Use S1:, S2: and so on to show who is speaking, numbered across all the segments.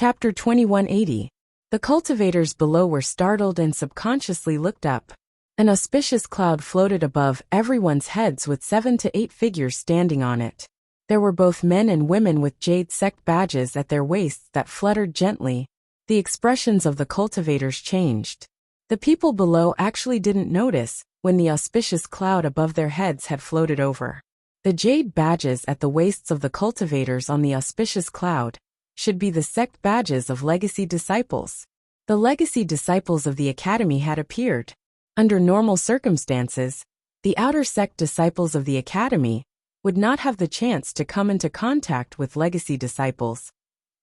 S1: Chapter 2180. The cultivators below were startled and subconsciously looked up. An auspicious cloud floated above everyone's heads with 7 to 8 figures standing on it. There were both men and women with jade sect badges at their waists that fluttered gently. The expressions of the cultivators changed. The people below actually didn't notice when the auspicious cloud above their heads had floated over. The jade badges at the waists of the cultivators on the auspicious cloud should be the sect badges of legacy disciples. The legacy disciples of the academy had appeared. Under normal circumstances, the outer sect disciples of the academy would not have the chance to come into contact with legacy disciples,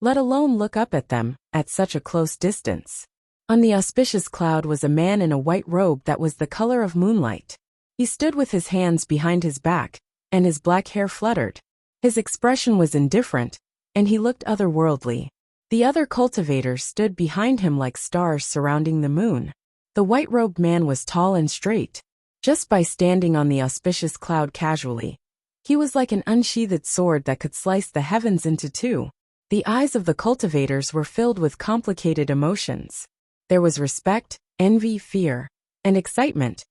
S1: let alone look up at them at such a close distance. On the auspicious cloud was a man in a white robe that was the color of moonlight. He stood with his hands behind his back, and his black hair fluttered. His expression was indifferent, and he looked otherworldly. The other cultivators stood behind him like stars surrounding the moon. The white-robed man was tall and straight. Just by standing on the auspicious cloud casually, he was like an unsheathed sword that could slice the heavens into two. The eyes of the cultivators were filled with complicated emotions. There was respect, envy, fear, and excitement.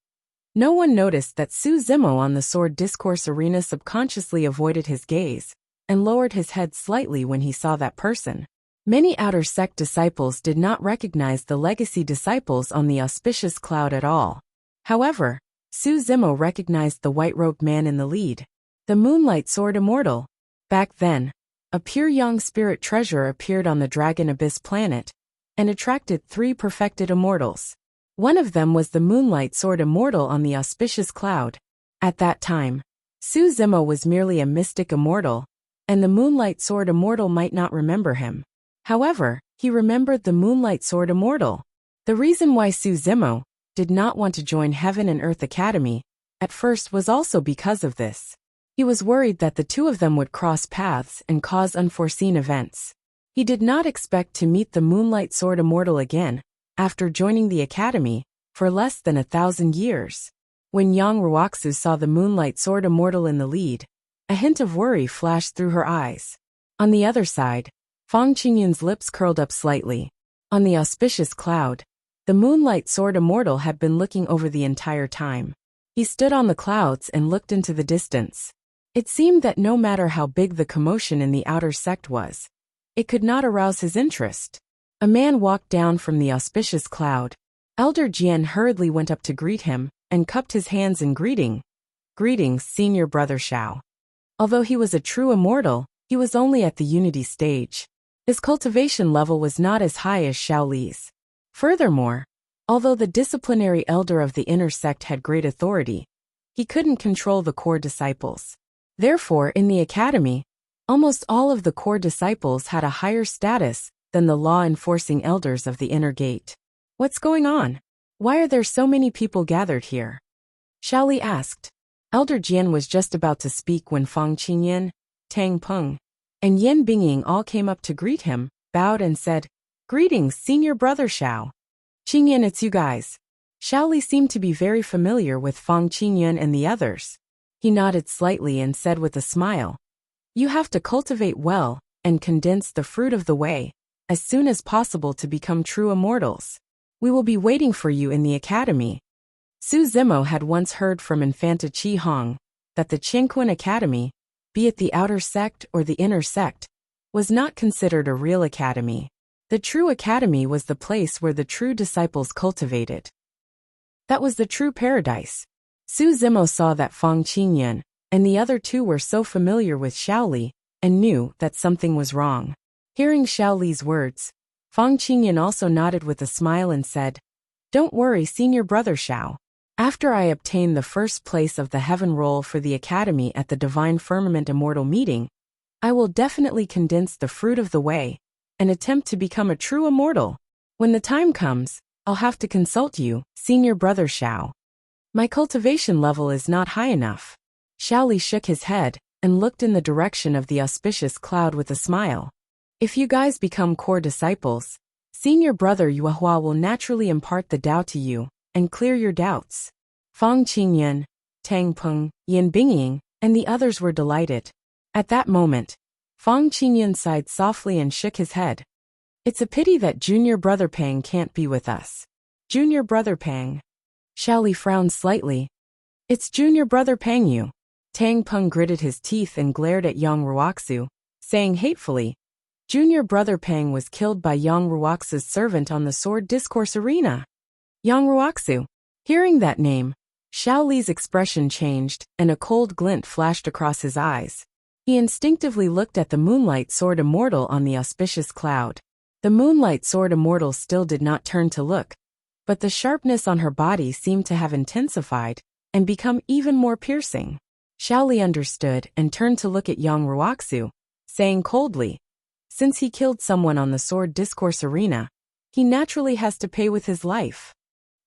S1: No one noticed that Su Zimo on the sword discourse arena subconsciously avoided his gaze and lowered his head slightly when he saw that person. Many outer sect disciples did not recognize the legacy disciples on the auspicious cloud at all. However, Su Zimo recognized the white-robed man in the lead, the Moonlight Sword Immortal. Back then, a pure young spirit treasure appeared on the Dragon Abyss planet and attracted 3 perfected immortals. One of them was the Moonlight Sword Immortal on the auspicious cloud. At that time, Su Zimo was merely a mystic immortal, and the Moonlight Sword Immortal might not remember him. However, he remembered the Moonlight Sword Immortal. The reason why Su Zimo did not want to join Heaven and Earth Academy at first was also because of this. He was worried that the two of them would cross paths and cause unforeseen events. He did not expect to meet the Moonlight Sword Immortal again after joining the academy for less than 1,000 years. When Yang Ruoxu saw the Moonlight Sword Immortal in the lead, a hint of worry flashed through her eyes. On the other side, Fang Qingyun's lips curled up slightly. On the auspicious cloud, the Moonlight Sword Immortal had been looking over the entire time. He stood on the clouds and looked into the distance. It seemed that no matter how big the commotion in the outer sect was, it could not arouse his interest. A man walked down from the auspicious cloud. Elder Jian hurriedly went up to greet him and cupped his hands in greeting. "Greetings, Senior Brother Shao." Although he was a true immortal, he was only at the unity stage. His cultivation level was not as high as Shao Li's. Furthermore, although the disciplinary elder of the inner sect had great authority, he couldn't control the core disciples. Therefore, in the academy, almost all of the core disciples had a higher status than the law-enforcing elders of the inner gate. "What's going on? Why are there so many people gathered here?" Shao Li asked. Elder Jian was just about to speak when Fang Qingyun, Tang Peng, and Yan Bingying all came up to greet him, bowed and said, "Greetings, Senior Brother Shao." "Qingyun, it's you guys." Shao Li seemed to be very familiar with Fang Qingyun and the others. He nodded slightly and said with a smile, "You have to cultivate well and condense the fruit of the way as soon as possible to become true immortals. We will be waiting for you in the academy." Su Zimo had once heard from Infanta Qi Hong that the Qingquan Academy, be it the outer sect or the inner sect, was not considered a real academy. The true academy was the place where the true disciples cultivated. That was the true paradise. Su Zimo saw that Fang Qingyun and the other two were so familiar with Shao Li and knew that something was wrong. Hearing Shao Li's words, Fang Qingyun also nodded with a smile and said, "Don't worry, Senior Brother Shao. After I obtain the first place of the heaven roll for the academy at the Divine Firmament Immortal meeting, I will definitely condense the fruit of the way and attempt to become a true immortal. When the time comes, I'll have to consult you, Senior Brother Shao. My cultivation level is not high enough." Shao Li shook his head and looked in the direction of the auspicious cloud with a smile. "If you guys become core disciples, Senior Brother Yuehua will naturally impart the Tao to you and clear your doubts." Fang Qingyun, Tang Peng, Yan Bingying, and the others were delighted. At that moment, Fang Qingyun sighed softly and shook his head. It's a pity that junior brother Pang can't be with us. Junior brother Pang. Xiaoli frowned slightly. It's junior brother Pang you. Tang Peng gritted his teeth and glared at Yang Ruoxu, saying hatefully, Junior brother Pang was killed by Yang Ruoxu's servant on the sword discourse arena. Yang Ruoxu. Hearing that name, Xiaoli's expression changed, and a cold glint flashed across his eyes. He instinctively looked at the moonlight sword immortal on the auspicious cloud. The moonlight sword immortal still did not turn to look, but the sharpness on her body seemed to have intensified and become even more piercing. Xiaoli understood and turned to look at Yang Ruoxu, saying coldly, since he killed someone on the sword discourse arena, he naturally has to pay with his life.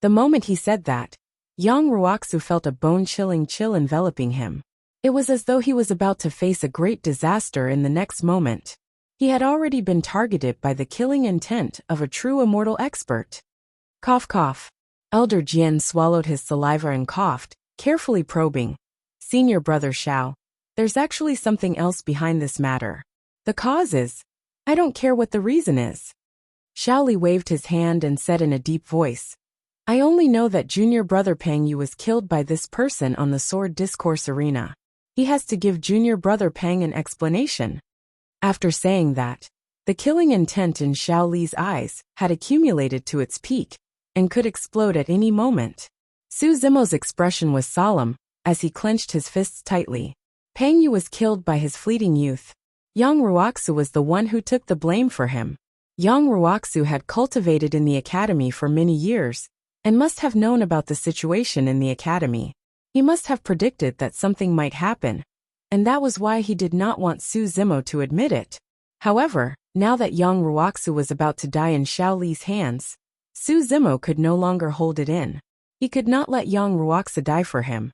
S1: The moment he said that, Yang Ruoxu felt a bone-chilling chill enveloping him. It was as though he was about to face a great disaster in the next moment. He had already been targeted by the killing intent of a true immortal expert. Cough cough. Elder Jian swallowed his saliva and coughed, carefully probing. Senior brother Xiao, there's actually something else behind this matter. The cause is, I don't care what the reason is. Xiaoli waved his hand and said in a deep voice, I only know that junior brother Pang Yu was killed by this person on the sword discourse arena. He has to give junior brother Pang an explanation. After saying that, the killing intent in Xiaoli's eyes had accumulated to its peak and could explode at any moment. Su Zimo's expression was solemn as he clenched his fists tightly. Pang Yu was killed by his fleeting youth. Yang Ruoxu was the one who took the blame for him. Yang Ruoxu had cultivated in the academy for many years and must have known about the situation in the academy. He must have predicted that something might happen, and that was why he did not want Su Zimo to admit it. However, now that Yang Ruoxu was about to die in Xiaoli's hands, Su Zimo could no longer hold it in. He could not let Yang Ruoxu die for him.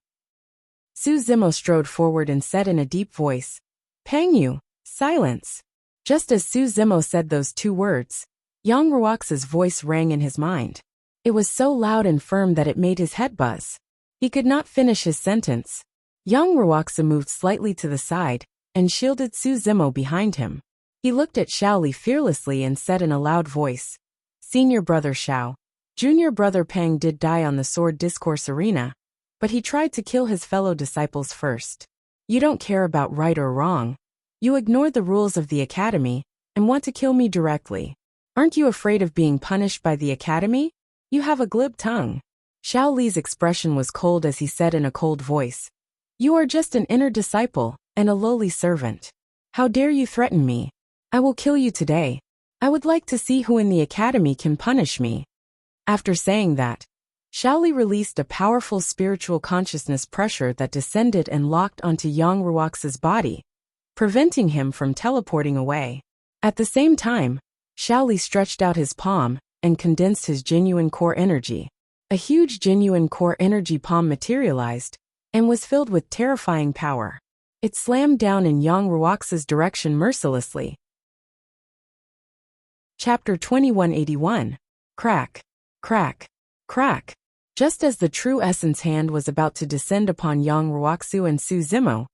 S1: Su Zimo strode forward and said in a deep voice, Pang Yu, silence. Just as Su Zimo said those two words, Yang Ruoxu's voice rang in his mind. It was so loud and firm that it made his head buzz. He could not finish his sentence. Yang Ruoxu moved slightly to the side and shielded Su Zimo behind him. He looked at Xiaoli fearlessly and said in a loud voice, Senior brother Xiao, junior brother Pang did die on the sword discourse arena, but he tried to kill his fellow disciples first. You don't care about right or wrong. You ignored the rules of the academy and want to kill me directly. Aren't you afraid of being punished by the academy? You have a glib tongue. Xiaoli's expression was cold as he said in a cold voice, You are just an inner disciple and a lowly servant. How dare you threaten me? I will kill you today. I would like to see who in the academy can punish me. After saying that, Xiaoli released a powerful spiritual consciousness pressure that descended and locked onto Yang Ruoxu's body, preventing him from teleporting away. At the same time, Xiaoli stretched out his palm and condensed his genuine core energy. A huge genuine core energy palm materialized and was filled with terrifying power. It slammed down in Yang Ruoxu's direction mercilessly. Chapter 2181. Crack. Crack. Crack. Just as the true essence hand was about to descend upon Yang Ruoxu and Su Zimo,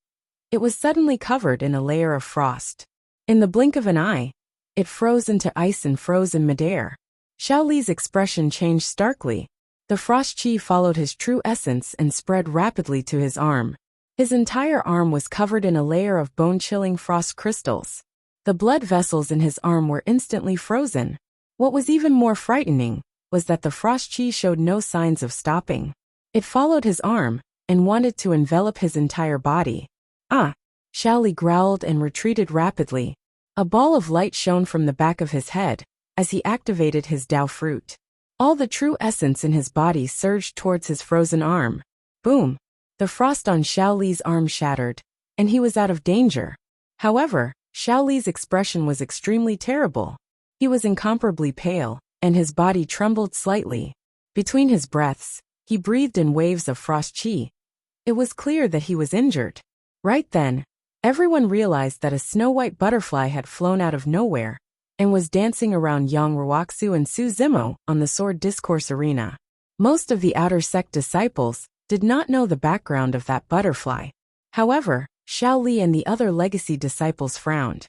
S1: it was suddenly covered in a layer of frost. In the blink of an eye, it froze into ice and froze in midair. Xiaoli's expression changed starkly. The frost chi followed his true essence and spread rapidly to his arm. His entire arm was covered in a layer of bone-chilling frost crystals. The blood vessels in his arm were instantly frozen. What was even more frightening was that the frost chi showed no signs of stopping. It followed his arm and wanted to envelop his entire body. Ah! Xiaoli growled and retreated rapidly. A ball of light shone from the back of his head as he activated his Dao fruit. All the true essence in his body surged towards his frozen arm. Boom! The frost on Xiaoli's arm shattered, and he was out of danger. However, Xiaoli's expression was extremely terrible. He was incomparably pale, and his body trembled slightly. Between his breaths, he breathed in waves of frost chi. It was clear that he was injured. Right then, everyone realized that a snow-white butterfly had flown out of nowhere and was dancing around Yang Ruoxu and Su Zimo on the sword discourse arena. Most of the outer sect disciples did not know the background of that butterfly. However, Xiaoli and the other legacy disciples frowned.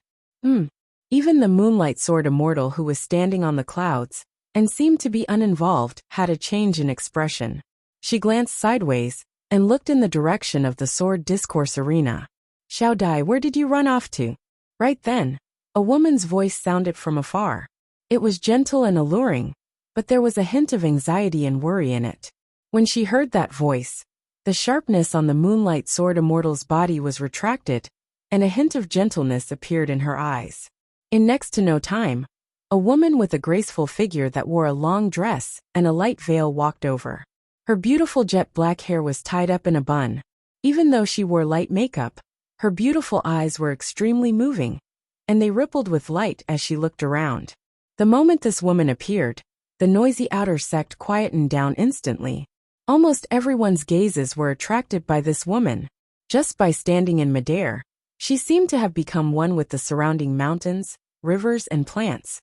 S1: Even the moonlight sword immortal who was standing on the clouds and seemed to be uninvolved had a change in expression. She glanced sideways and looked in the direction of the sword discourse arena. "Xiao Dai, where did you run off to?" Right then, a woman's voice sounded from afar. It was gentle and alluring, but there was a hint of anxiety and worry in it. When she heard that voice, the sharpness on the moonlight sword immortal's body was retracted, and a hint of gentleness appeared in her eyes. In next to no time, a woman with a graceful figure that wore a long dress and a light veil walked over. Her beautiful jet black hair was tied up in a bun. Even though she wore light makeup, her beautiful eyes were extremely moving, and they rippled with light as she looked around. The moment this woman appeared, the noisy outer sect quietened down instantly. Almost everyone's gazes were attracted by this woman. Just by standing in midair, she seemed to have become one with the surrounding mountains, rivers, and plants,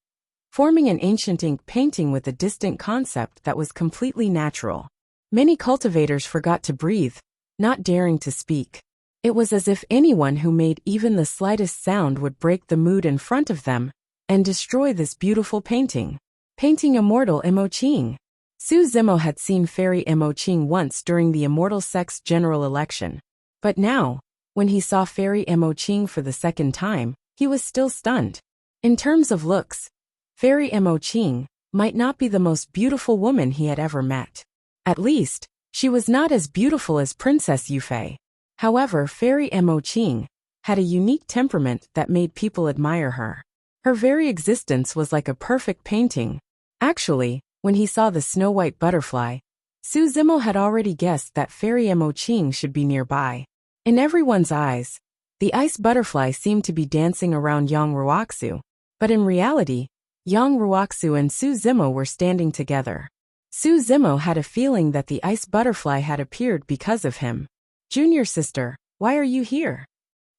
S1: forming an ancient ink painting with a distant concept that was completely natural. Many cultivators forgot to breathe, not daring to speak. It was as if anyone who made even the slightest sound would break the mood in front of them and destroy this beautiful painting. Painting Immortal Imo Qing. Su Zimo had seen Fairy Imo Qing once during the Immortal Sect's general election. But now, when he saw Fairy Imo Qing for the second time, he was still stunned. In terms of looks, Fairy Imo Qing might not be the most beautiful woman he had ever met. At least, she was not as beautiful as Princess Yufei. However, Fairy Imo Qing had a unique temperament that made people admire her. Her very existence was like a perfect painting. Actually, when he saw the snow-white butterfly, Su Zimo had already guessed that Fairy Imo Qing should be nearby. In everyone's eyes, the ice butterfly seemed to be dancing around Yang Ruoxu, but in reality, Yang Ruoxu and Su Zimo were standing together. Su Zimo had a feeling that the ice butterfly had appeared because of him. "Junior sister, why are you here?"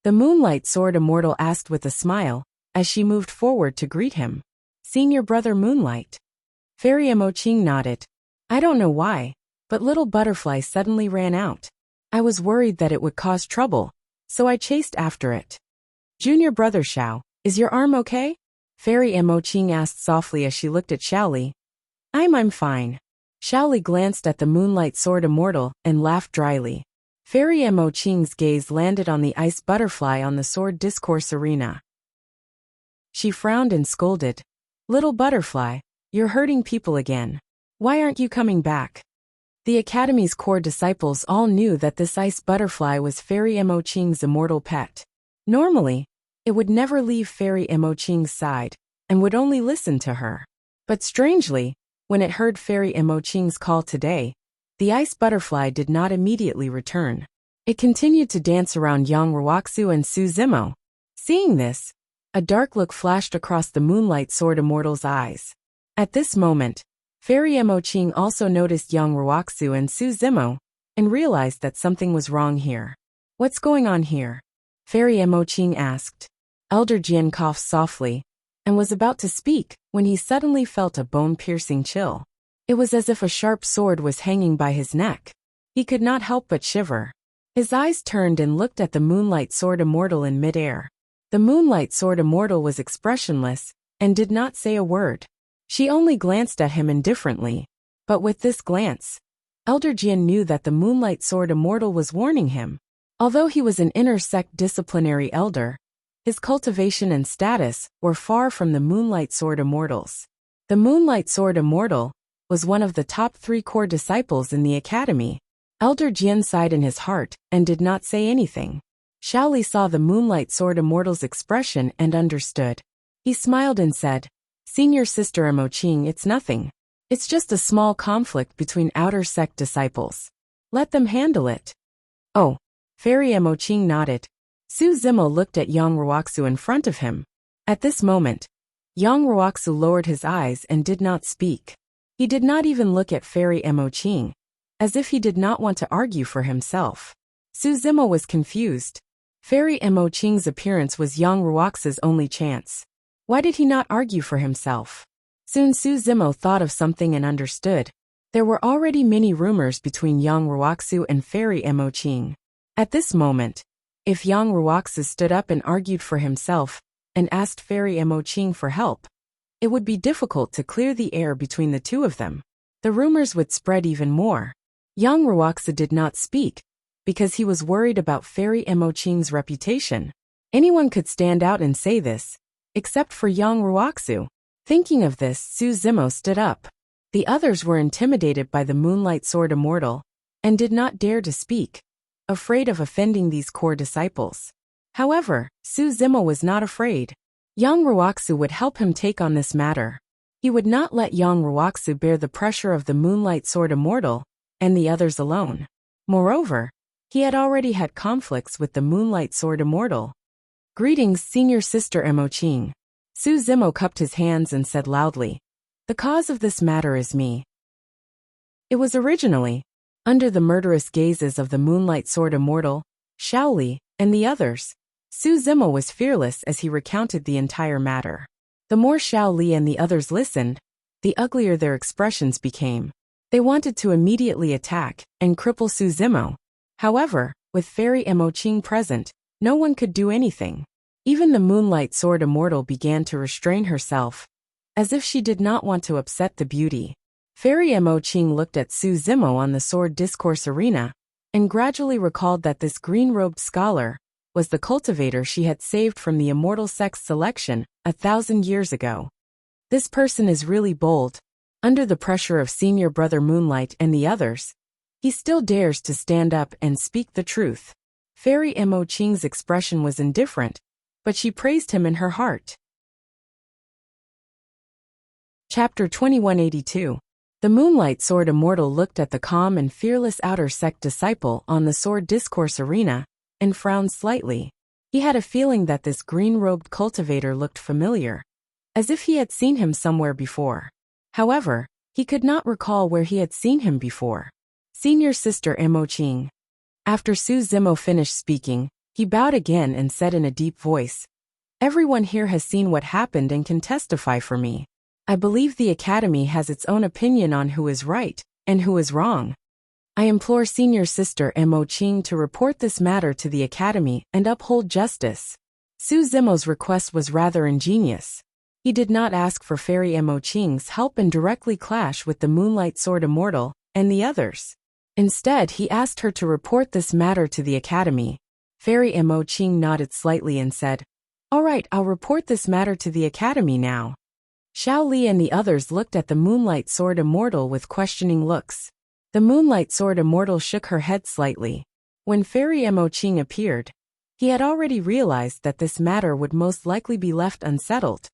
S1: The moonlight sword immortal asked with a smile, as she moved forward to greet him. "Seeing your brother Moonlight." Fairy Imo Qing nodded. "I don't know why, but little butterfly suddenly ran out. I was worried that it would cause trouble, so I chased after it." "Junior brother Xiao, is your arm okay?" Fairy Imo Qing asked softly as she looked at Xiaoli. I'm fine." Xiaoli glanced at the moonlight sword immortal and laughed dryly. Fairy Imo Qing's gaze landed on the ice butterfly on the sword discourse arena. She frowned and scolded. "Little butterfly, you're hurting people again. Why aren't you coming back?" The Academy's core disciples all knew that this ice butterfly was Fairy Imo Qing's immortal pet. Normally, it would never leave Fairy Imo Qing's side, and would only listen to her. But strangely, when it heard Fairy Imo Qing's call today, the ice butterfly did not immediately return. It continued to dance around Yang Ruoxu and Su Zimo. Seeing this, a dark look flashed across the moonlight sword immortal's eyes. At this moment, Fairy Imo Qing also noticed Yang Ruoxu and Su Zimo, and realized that something was wrong here. "What's going on here?" Fairy Imo Qing asked. Elder Jian coughed softly, and was about to speak when he suddenly felt a bone-piercing chill. It was as if a sharp sword was hanging by his neck. He could not help but shiver. His eyes turned and looked at the moonlight sword immortal in midair. The moonlight sword immortal was expressionless, and did not say a word. She only glanced at him indifferently. But with this glance, Elder Jian knew that the moonlight sword immortal was warning him. Although he was an inner sect disciplinary elder, his cultivation and status were far from the moonlight sword immortal's. The moonlight sword immortal was one of the top 3 core disciples in the academy. Elder Jian sighed in his heart and did not say anything. Xiaoli saw the moonlight sword immortal's expression and understood. He smiled and said, "Senior sister Imo Qing, it's nothing. It's just a small conflict between outer sect disciples. Let them handle it." "Oh." Fairy Imo Qing nodded. Su Zimo looked at Yang Ruoxu in front of him. At this moment, Yang Ruoxu lowered his eyes and did not speak. He did not even look at Fairy Imo Qing, as if he did not want to argue for himself. Su Zimo was confused. Fairy Imo Qing's appearance was Yang Ruoxu's only chance. Why did he not argue for himself? Soon Su Zimo thought of something and understood. There were already many rumors between Yang Ruoxu and Fairy Imo Qing. At this moment, if Yang Ruoxu stood up and argued for himself, and asked Fairy Emoching for help, it would be difficult to clear the air between the two of them. The rumors would spread even more. Young Wuxia did not speak, because he was worried about Fairy Emoching's reputation. Anyone could stand out and say this, except for young Wuxia. Thinking of this, Su Zimo stood up. The others were intimidated by the Moonlight Sword Immortal, and did not dare to speak, afraid of offending these core disciples. However, Su Zimo was not afraid. Young Wuxia would help him take on this matter. He would not let young Wuxia bear the pressure of the Moonlight Sword Immortal, and the others alone. Moreover, he had already had conflicts with the Moonlight Sword Immortal. Greetings, Senior Sister Emoching. Su Zimo cupped his hands and said loudly, the cause of this matter is me. It was originally, under the murderous gazes of the Moonlight Sword Immortal, Shaoli, and the others. Su Zimo was fearless as he recounted the entire matter. The more Shaoli and the others listened, the uglier their expressions became. They wanted to immediately attack and cripple Su Zimo. However, with Fairy Emoching present, no one could do anything. Even the Moonlight Sword Immortal began to restrain herself, as if she did not want to upset the beauty. Fairy Emoching looked at Su Zimo on the sword discourse arena, and gradually recalled that this green-robed scholar was the cultivator she had saved from the immortal sex selection 1,000 years ago. This person is really bold. Under the pressure of Senior Brother Moonlight and the others, he still dares to stand up and speak the truth. Fairy Emoching's expression was indifferent, but she praised him in her heart. Chapter 2182. The Moonlight Sword Immortal looked at the calm and fearless outer sect disciple on the sword discourse arena, and frowned slightly. He had a feeling that this green-robed cultivator looked familiar, as if he had seen him somewhere before. However, he could not recall where he had seen him before. Senior Sister Emoching. After Su Zimo finished speaking, he bowed again and said in a deep voice, everyone here has seen what happened and can testify for me. I believe the Academy has its own opinion on who is right and who is wrong. I implore Senior Sister Emoching to report this matter to the Academy and uphold justice. Su Zimo's request was rather ingenious. He did not ask for Fairy Emoching's help and directly clash with the Moonlight Sword Immortal and the others. Instead, he asked her to report this matter to the Academy. Fairy Emoching nodded slightly and said, all right, I'll report this matter to the Academy now. Shaoli and the others looked at the Moonlight Sword Immortal with questioning looks. The Moonlight Sword Immortal shook her head slightly. When Fairy Emoching appeared, he had already realized that this matter would most likely be left unsettled.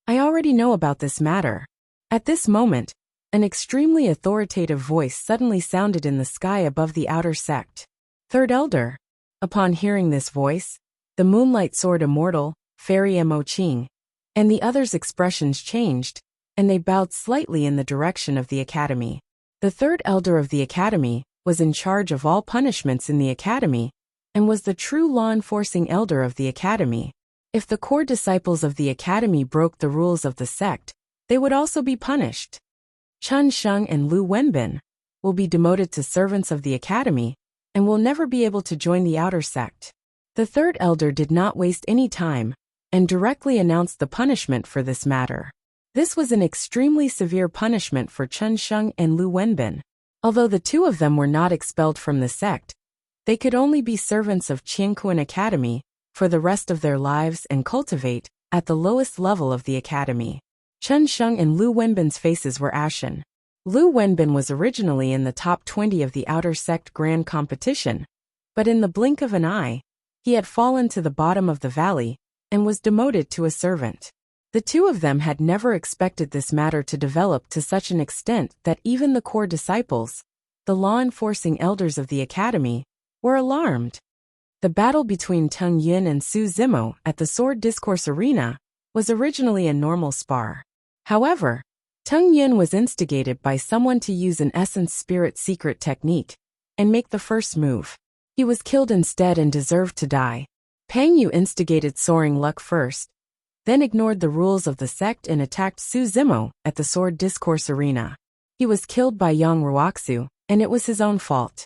S1: I already know about this matter. At this moment, an extremely authoritative voice suddenly sounded in the sky above the outer sect. Third Elder. Upon hearing this voice, the Moonlight Sword Immortal, Fairy Emoching, and the others' expressions changed, and they bowed slightly in the direction of the Academy. The Third Elder of the Academy was in charge of all punishments in the Academy, and was the true law-enforcing Elder of the Academy. If the core disciples of the Academy broke the rules of the sect, they would also be punished. Chun Sheng and Lu Wenbin will be demoted to servants of the Academy, and will never be able to join the outer sect. The Third Elder did not waste any time, and directly announced the punishment for this matter. This was an extremely severe punishment for Chun Sheng and Lu Wenbin. Although the two of them were not expelled from the sect, they could only be servants of Qianquan Academy for the rest of their lives and cultivate at the lowest level of the Academy. Chun Sheng and Lu Wenbin's faces were ashen. Lu Wenbin was originally in the top 20 of the outer sect grand competition, but in the blink of an eye, he had fallen to the bottom of the valley and was demoted to a servant. The two of them had never expected this matter to develop to such an extent that even the core disciples, the law-enforcing elders of the Academy, were alarmed. The battle between Teng Yun and Su Zimo at the Sword Discourse Arena was originally a normal spar. However, Teng Yun was instigated by someone to use an essence spirit secret technique and make the first move. He was killed instead and deserved to die. Pang Yu instigated Soaring Luck first, then ignored the rules of the sect and attacked Su Zimo at the Sword Discourse Arena. He was killed by Yang Ruoxu, and it was his own fault.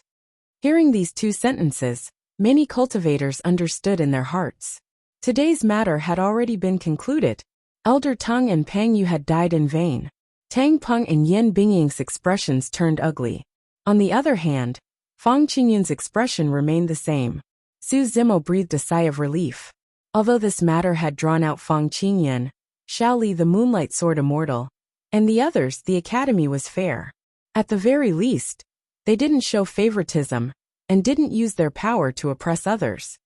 S1: Hearing these two sentences, many cultivators understood in their hearts. Today's matter had already been concluded. Elder Tang and Pang Yu had died in vain. Tang Peng and Yin Bingying's expressions turned ugly. On the other hand, Fang Qingyun's expression remained the same. Su Zimo breathed a sigh of relief. Although this matter had drawn out Fang Qingyun, Xiao Li the Moonlight Sword Immortal, and the others, the academy was fair. At the very least, they didn't show favoritism, and didn't use their power to oppress others.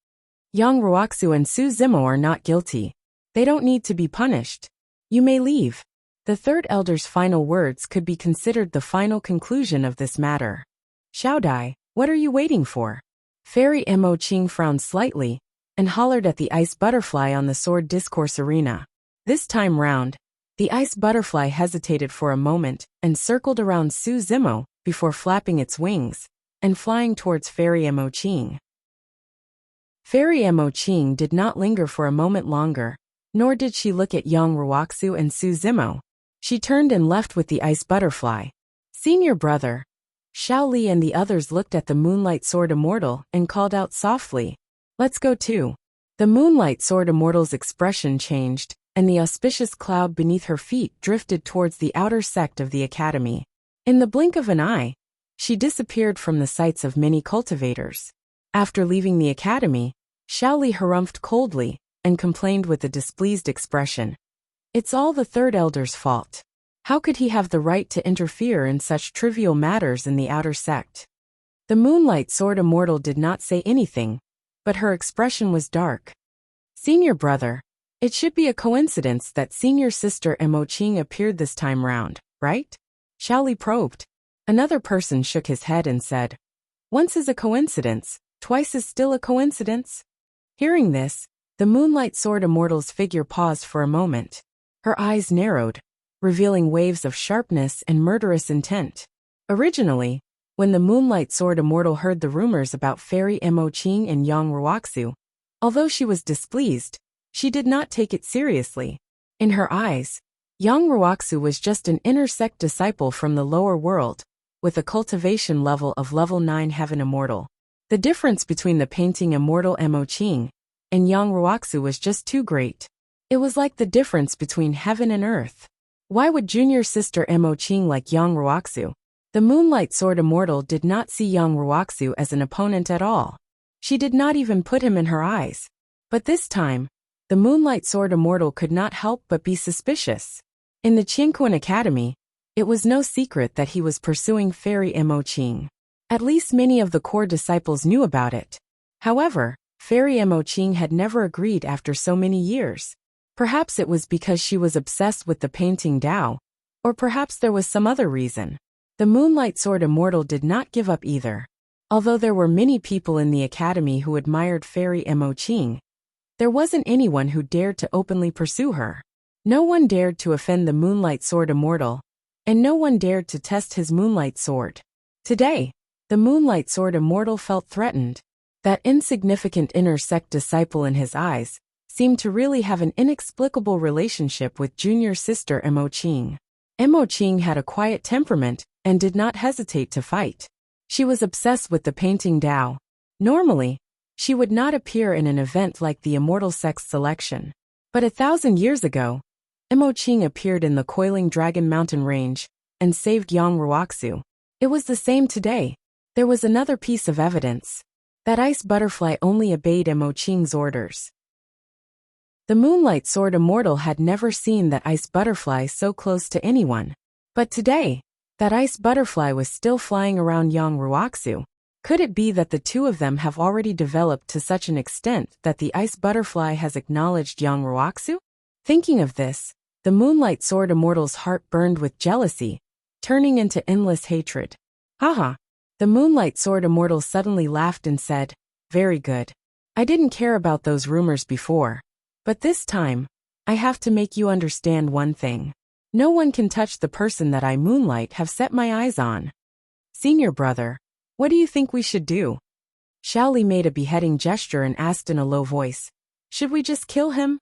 S1: Yang Ruoxu and Su Zimo are not guilty. They don't need to be punished. You may leave. The third elder's final words could be considered the final conclusion of this matter. Xiao Dai, what are you waiting for? Fairy Mo Qing frowned slightly, and hollered at the ice butterfly on the sword discourse arena. This time round, the ice butterfly hesitated for a moment and circled around Su Zimo before flapping its wings and flying towards Fairy Mo Qing. Fairy Mo Qing did not linger for a moment longer, nor did she look at Yang Ruoxu and Su Zimo. She turned and left with the ice butterfly. Senior brother. Xiao Li and the others looked at the Moonlight Sword Immortal and called out softly, "Let's go too." The Moonlight Sword Immortal's expression changed, and the auspicious cloud beneath her feet drifted towards the outer sect of the academy. In the blink of an eye, she disappeared from the sights of many cultivators. After leaving the academy, Xiao Li harumphed coldly and complained with a displeased expression. It's all the third elder's fault. How could he have the right to interfere in such trivial matters in the outer sect? The Moonlight Sword Immortal did not say anything, but her expression was dark. Senior brother, it should be a coincidence that senior sister Mo Qing appeared this time round, right? Xiao Li probed. Another person shook his head and said, "Once is a coincidence, twice is still a coincidence." Hearing this, the Moonlight Sword Immortal's figure paused for a moment. Her eyes narrowed, revealing waves of sharpness and murderous intent. Originally, when the Moonlight Sword Immortal heard the rumors about Fairy Mo Qing and Yang Ruoxu, although she was displeased, she did not take it seriously. In her eyes, Yang Ruoxu was just an inner sect disciple from the lower world, with a cultivation level of level 9 Heaven Immortal. The difference between the painting Immortal Mo Qing and Yang Ruoxu was just too great. It was like the difference between heaven and earth. Why would junior sister Mo Qing like Yang Ruoxu? The Moonlight Sword Immortal did not see Yang Ruoxu as an opponent at all. She did not even put him in her eyes. But this time, the Moonlight Sword Immortal could not help but be suspicious. In the Qingquan Academy, it was no secret that he was pursuing Fairy Mo Qing. At least many of the core disciples knew about it. However, Fairy Mo Qing had never agreed after so many years. Perhaps it was because she was obsessed with the painting Dao, or perhaps there was some other reason. The Moonlight Sword Immortal did not give up either. Although there were many people in the academy who admired Fairy Mo Qing, there wasn't anyone who dared to openly pursue her. No one dared to offend the Moonlight Sword Immortal, and no one dared to test his Moonlight Sword. Today, the Moonlight Sword Immortal felt threatened. That insignificant inner sect disciple in his eyes seemed to really have an inexplicable relationship with junior sister Mo Qing. Mo Qing had a quiet temperament and did not hesitate to fight. She was obsessed with the painting Dao. Normally, she would not appear in an event like the Immortal Sect's selection. But 1,000 years ago, Mo Qing appeared in the coiling Dragon Mountain Range and saved Yang Ruoxu. It was the same today. There was another piece of evidence. That ice butterfly only obeyed Mo Qing's orders. The Moonlight Sword Immortal had never seen that ice butterfly so close to anyone. But today, that ice butterfly was still flying around Yang Ruoxu. Could it be that the two of them have already developed to such an extent that the ice butterfly has acknowledged Yang Ruoxu? Thinking of this, the Moonlight Sword Immortal's heart burned with jealousy, turning into endless hatred. Haha! The Moonlight Sword Immortal suddenly laughed and said, "Very good. I didn't care about those rumors before. But this time, I have to make you understand one thing. No one can touch the person that I, Moonlight, have set my eyes on. Senior brother, what do you think we should do?" Xiao Li made a beheading gesture and asked in a low voice, "Should we just kill him?"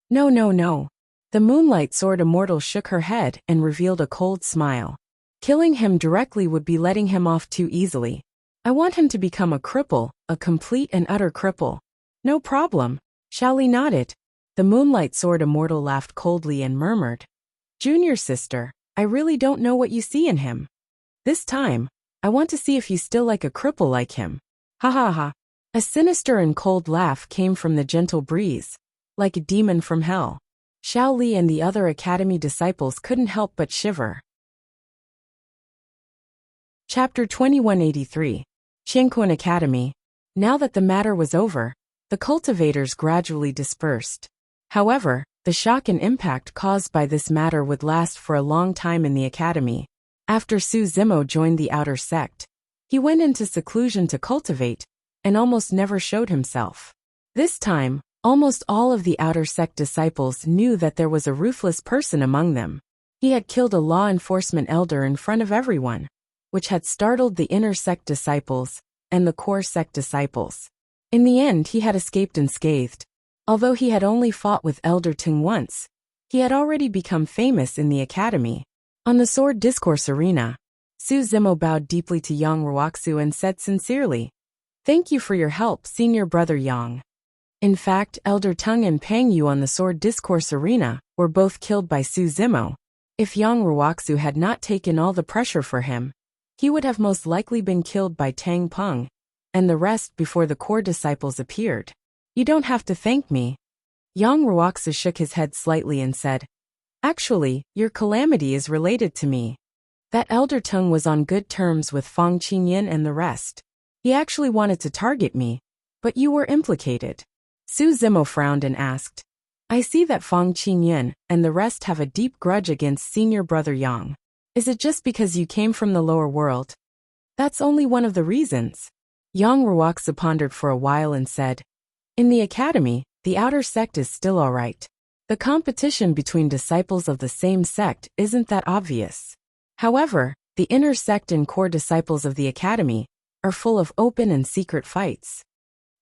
S1: No, no, no. The Moonlight Sword Immortal shook her head and revealed a cold smile. Killing him directly would be letting him off too easily. I want him to become a cripple, a complete and utter cripple. No problem. Xiaoli nodded. The Moonlight Sword Immortal laughed coldly and murmured, "Junior sister, I really don't know what you see in him. This time, I want to see if you still like a cripple like him." Ha ha ha. A sinister and cold laugh came from the gentle breeze, like a demon from hell. Xiaoli and the other academy disciples couldn't help but shiver. Chapter 2183. Qianquan Academy. Now that the matter was over, the cultivators gradually dispersed. However, the shock and impact caused by this matter would last for a long time in the academy. After Su Zimo joined the outer sect, he went into seclusion to cultivate, and almost never showed himself. This time, almost all of the outer sect disciples knew that there was a ruthless person among them. He had killed a law enforcement elder in front of everyone, which had startled the inner sect disciples and the core sect disciples. In the end, he had escaped unscathed. Although he had only fought with Elder Ting once, he had already become famous in the academy. On the sword discourse arena, Su Zimo bowed deeply to Yang Ruoxu and said sincerely, "Thank you for your help, senior brother Yang." In fact, Elder Tung and Pang Yu on the sword discourse arena were both killed by Su Zimo. If Yang Ruoxu had not taken all the pressure for him, he would have most likely been killed by Tang Peng and the rest before the core disciples appeared. "You don't have to thank me." Yang Ruoxu shook his head slightly and said, "Actually, your calamity is related to me. That Elder Tung was on good terms with Fang Qingyan and the rest. He actually wanted to target me, but you were implicated." Su Zimo frowned and asked, "I see that Fang Qingyan and the rest have a deep grudge against senior brother Yang. Is it just because you came from the lower world?" "That's only one of the reasons." Yang Ruoxu pondered for a while and said, "In the academy, the outer sect is still alright. The competition between disciples of the same sect isn't that obvious. However, the inner sect and core disciples of the academy are full of open and secret fights.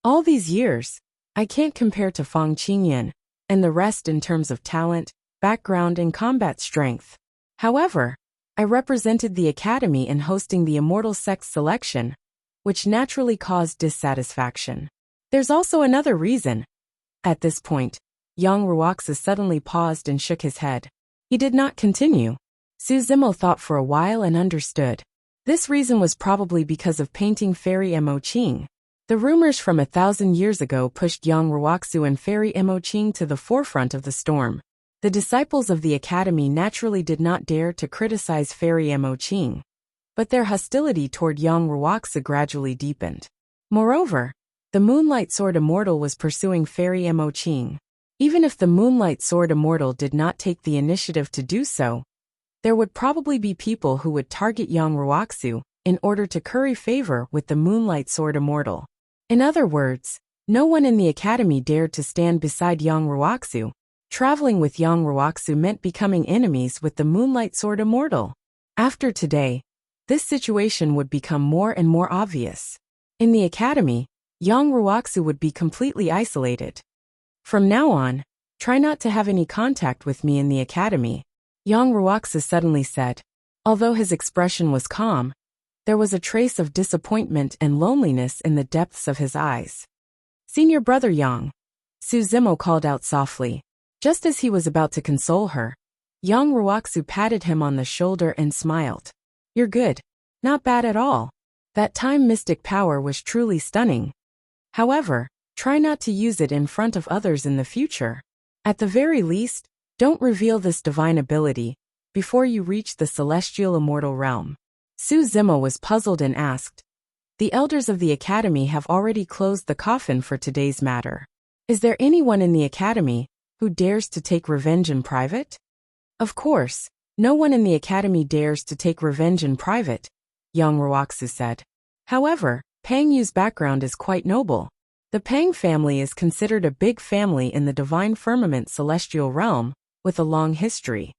S1: All these years, I can't compare to Fang Qingyan and the rest in terms of talent, background, and combat strength. However, I represented the academy in hosting the Immortal Sect selection, which naturally caused dissatisfaction. There's also another reason." At this point, Yang Ruoxu suddenly paused and shook his head. He did not continue. Su Zimo thought for a while and understood. This reason was probably because of painting Fairy Mo Qing. The rumors from 1,000 years ago pushed Yang Ruoxu and Fairy Mo Qing to the forefront of the storm. The disciples of the academy naturally did not dare to criticize Fairy Mo Qing, but their hostility toward Yang Ruoxu gradually deepened. Moreover, the Moonlight Sword Immortal was pursuing Fairy Mo Qing. Even if the Moonlight Sword Immortal did not take the initiative to do so, there would probably be people who would target Yang Ruoxu in order to curry favor with the Moonlight Sword Immortal. In other words, no one in the academy dared to stand beside Yang Ruoxu. Traveling with Yang Ruoxu meant becoming enemies with the Moonlight Sword Immortal. After today, this situation would become more and more obvious. In the academy, Yang Ruoxu would be completely isolated. "From now on, try not to have any contact with me in the academy," Yang Ruoxu suddenly said. Although his expression was calm, there was a trace of disappointment and loneliness in the depths of his eyes. "Senior brother Yang," Su Zimo called out softly. Just as he was about to console her, Yang Ruoxu patted him on the shoulder and smiled. "You're good. Not bad at all. That time mystic power was truly stunning. However, try not to use it in front of others in the future. At the very least, don't reveal this divine ability before you reach the celestial immortal realm." Su Zimo was puzzled and asked, "The elders of the academy have already closed the coffin for today's matter. Is there anyone in the academy who dares to take revenge in private?" "Of course, no one in the academy dares to take revenge in private," Yang Ruoxu said. "However, Pang Yu's background is quite noble. The Pang family is considered a big family in the divine firmament celestial realm, with a long history.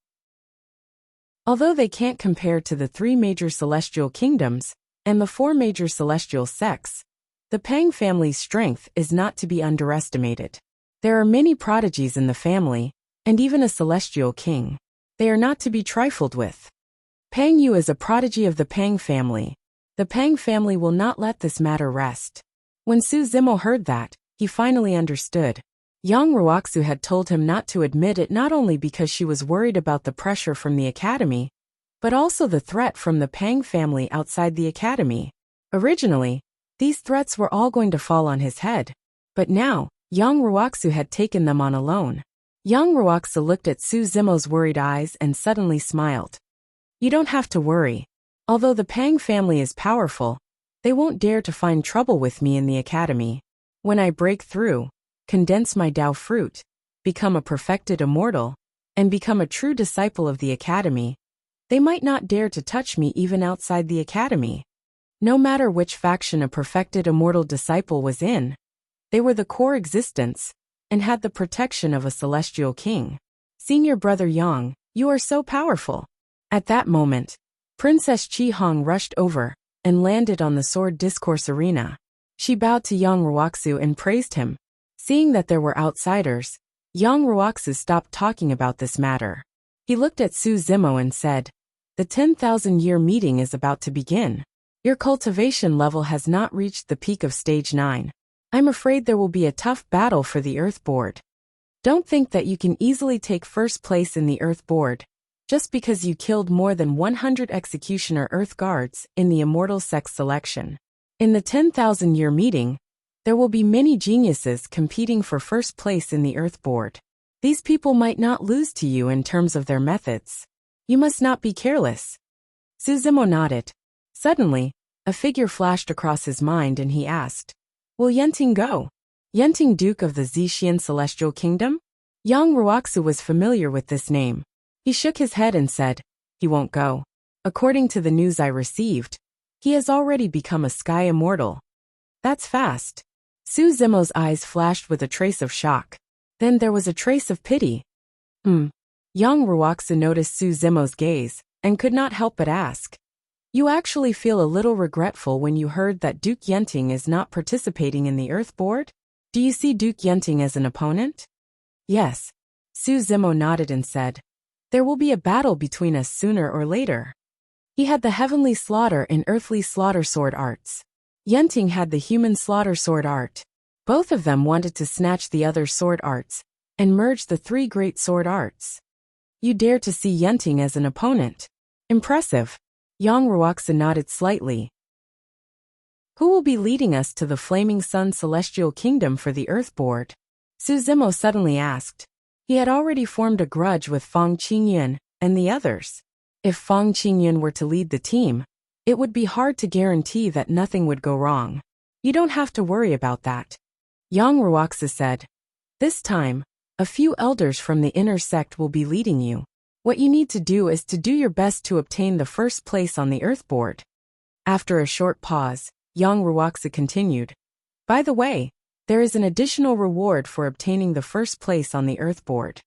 S1: Although they can't compare to the 3 major celestial kingdoms and the 4 major celestial sects, the Pang family's strength is not to be underestimated. There are many prodigies in the family, and even a celestial king. They are not to be trifled with. Pang Yu is a prodigy of the Pang family. The Pang family will not let this matter rest." When Su Zimo heard that, he finally understood. Young Ruoxu had told him not to admit it, not only because she was worried about the pressure from the academy, but also the threat from the Pang family outside the academy. Originally, these threats were all going to fall on his head, but now, Young Ruoxu had taken them on alone. Young Ruoxu looked at Su Zimo's worried eyes and suddenly smiled. You don't have to worry. Although the Pang family is powerful, they won't dare to find trouble with me in the academy. When I break through, condense my Tao fruit, become a perfected immortal, and become a true disciple of the academy, they might not dare to touch me even outside the academy. No matter which faction a perfected immortal disciple was in, they were the core existence, and had the protection of a celestial king. Senior brother Yang, you are so powerful. At that moment, Princess Chi Hong rushed over and landed on the sword discourse arena. She bowed to Young Ruoxu and praised him. Seeing that there were outsiders, Young Ruoxu stopped talking about this matter. He looked at Su Zimo and said, the 10,000-year meeting is about to begin. Your cultivation level has not reached the peak of stage 9. I'm afraid there will be a tough battle for the Earth Board. Don't think that you can easily take first place in the Earth Board, just because you killed more than 100 Executioner Earth Guards in the Immortal Sex selection. In the 10,000-year meeting, there will be many geniuses competing for first place in the Earth Board. These people might not lose to you in terms of their methods. You must not be careless. Su Zimo nodded. Suddenly, a figure flashed across his mind and he asked, will Yenting go? Yenting, Duke of the Zixian Celestial Kingdom? Yang Ruoxu was familiar with this name. He shook his head and said, he won't go. According to the news I received, he has already become a sky immortal. That's fast. Su Zimo's eyes flashed with a trace of shock. Then there was a trace of pity. Young Ruoxu noticed Su Zimo's gaze, and could not help but ask. You actually feel a little regretful when you heard that Duke Yenting is not participating in the Earth Board? Do you see Duke Yenting as an opponent? Yes. Su Zimo nodded and said, there will be a battle between us sooner or later. He had the heavenly slaughter and earthly slaughter sword arts. Yenting had the human slaughter sword art. Both of them wanted to snatch the other sword arts, and merge the 3 great sword arts. You dare to see Yenting as an opponent. Impressive. Yang Ruoxu nodded slightly. Who will be leading us to the Flaming Sun Celestial Kingdom for the Earth Board? Su Zimo suddenly asked. He had already formed a grudge with Fang Qingyun and the others. If Fang Qingyun were to lead the team, it would be hard to guarantee that nothing would go wrong. You don't have to worry about that. Yang Ruoxu said. This time, a few elders from the inner sect will be leading you. What you need to do is to do your best to obtain the first place on the Earth Board. After a short pause, Yang Ruoxu continued. By the way, there is an additional reward for obtaining the first place on the Earth Board.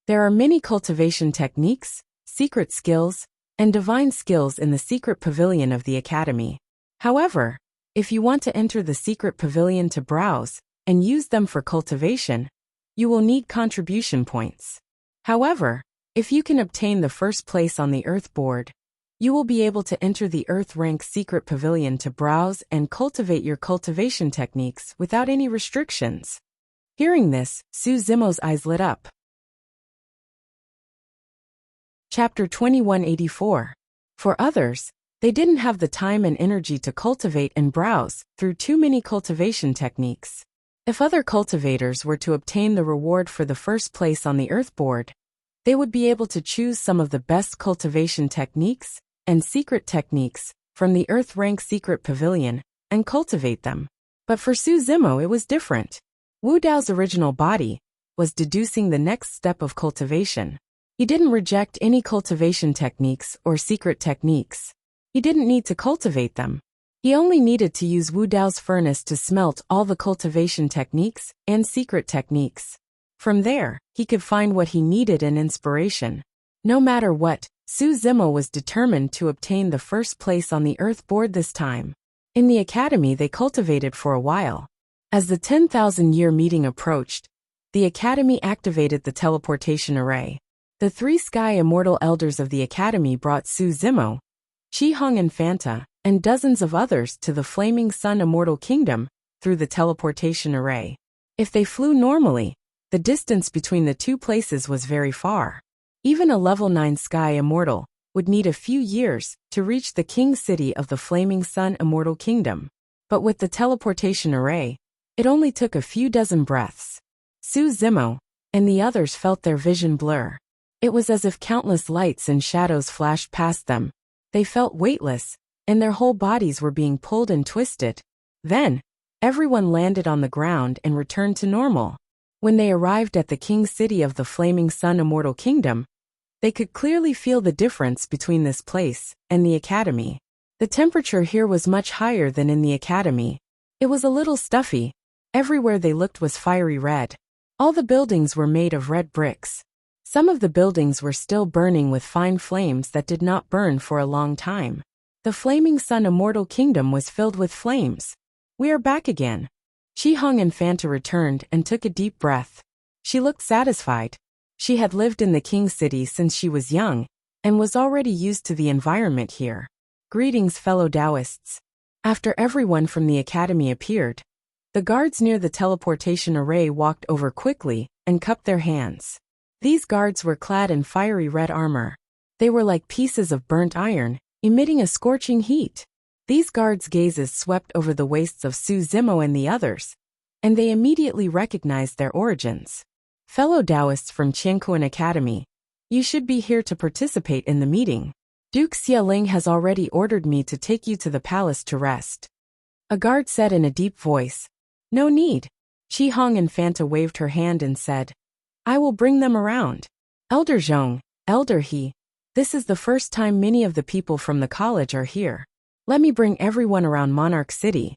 S1: There are many cultivation techniques, secret skills, and divine skills in the secret pavilion of the Academy. However, if you want to enter the secret pavilion to browse and use them for cultivation, you will need contribution points. However, if you can obtain the first place on the Earth Board, you will be able to enter the Earth Rank Secret Pavilion to browse and cultivate your cultivation techniques without any restrictions. Hearing this, Su Zimo's eyes lit up. Chapter 2184. For others, they didn't have the time and energy to cultivate and browse through too many cultivation techniques. If other cultivators were to obtain the reward for the first place on the Earth Board, they would be able to choose some of the best cultivation techniques and secret techniques from the Earth Rank Secret Pavilion and cultivate them. But for Su Zimo it was different. Wu Dao's original body was deducing the next step of cultivation. He didn't reject any cultivation techniques or secret techniques. He didn't need to cultivate them. He only needed to use Wu Dao's furnace to smelt all the cultivation techniques and secret techniques. From there, he could find what he needed and inspiration. No matter what, Su Zimo was determined to obtain the first place on the Earth Board this time. In the Academy they cultivated for a while. As the 10,000-year meeting approached, the Academy activated the teleportation array. The 3 Sky Immortal Elders of the Academy brought Su Zimo, Chi Hong and Fanta, and dozens of others to the Flaming Sun Immortal Kingdom through the teleportation array. If they flew normally, The distance between the two places was very far. Even a level 9 Sky Immortal would need a few years to reach the King City of the Flaming Sun Immortal Kingdom. But with the teleportation array, it only took a few dozen breaths. Su Zimo and the others felt their vision blur. It was as if countless lights and shadows flashed past them. They felt weightless, and their whole bodies were being pulled and twisted. Then, everyone landed on the ground and returned to normal. When they arrived at the King City of the Flaming Sun Immortal Kingdom, they could clearly feel the difference between this place and the academy. The temperature here was much higher than in the academy. It was a little stuffy. Everywhere they looked was fiery red. All the buildings were made of red bricks. Some of the buildings were still burning with fine flames that did not burn for a long time. The Flaming Sun Immortal Kingdom was filled with flames. We are back again. Chi-Hong and Fanta returned and took a deep breath. She looked satisfied. She had lived in the King City since she was young, and was already used to the environment here. Greetings, fellow Taoists. After everyone from the academy appeared, the guards near the teleportation array walked over quickly and cupped their hands. These guards were clad in fiery red armor. They were like pieces of burnt iron, emitting a scorching heat. These guards' gazes swept over the waists of Su Zimo and the others, and they immediately recognized their origins. Fellow Taoists from Qiankuan Academy, you should be here to participate in the meeting. Duke Xialing has already ordered me to take you to the palace to rest. A guard said in a deep voice. No need. Chi-Hong and Fanta waved her hand and said, I will bring them around. Elder Zhong, Elder He, this is the first time many of the people from the college are here. Let me bring everyone around Monarch City.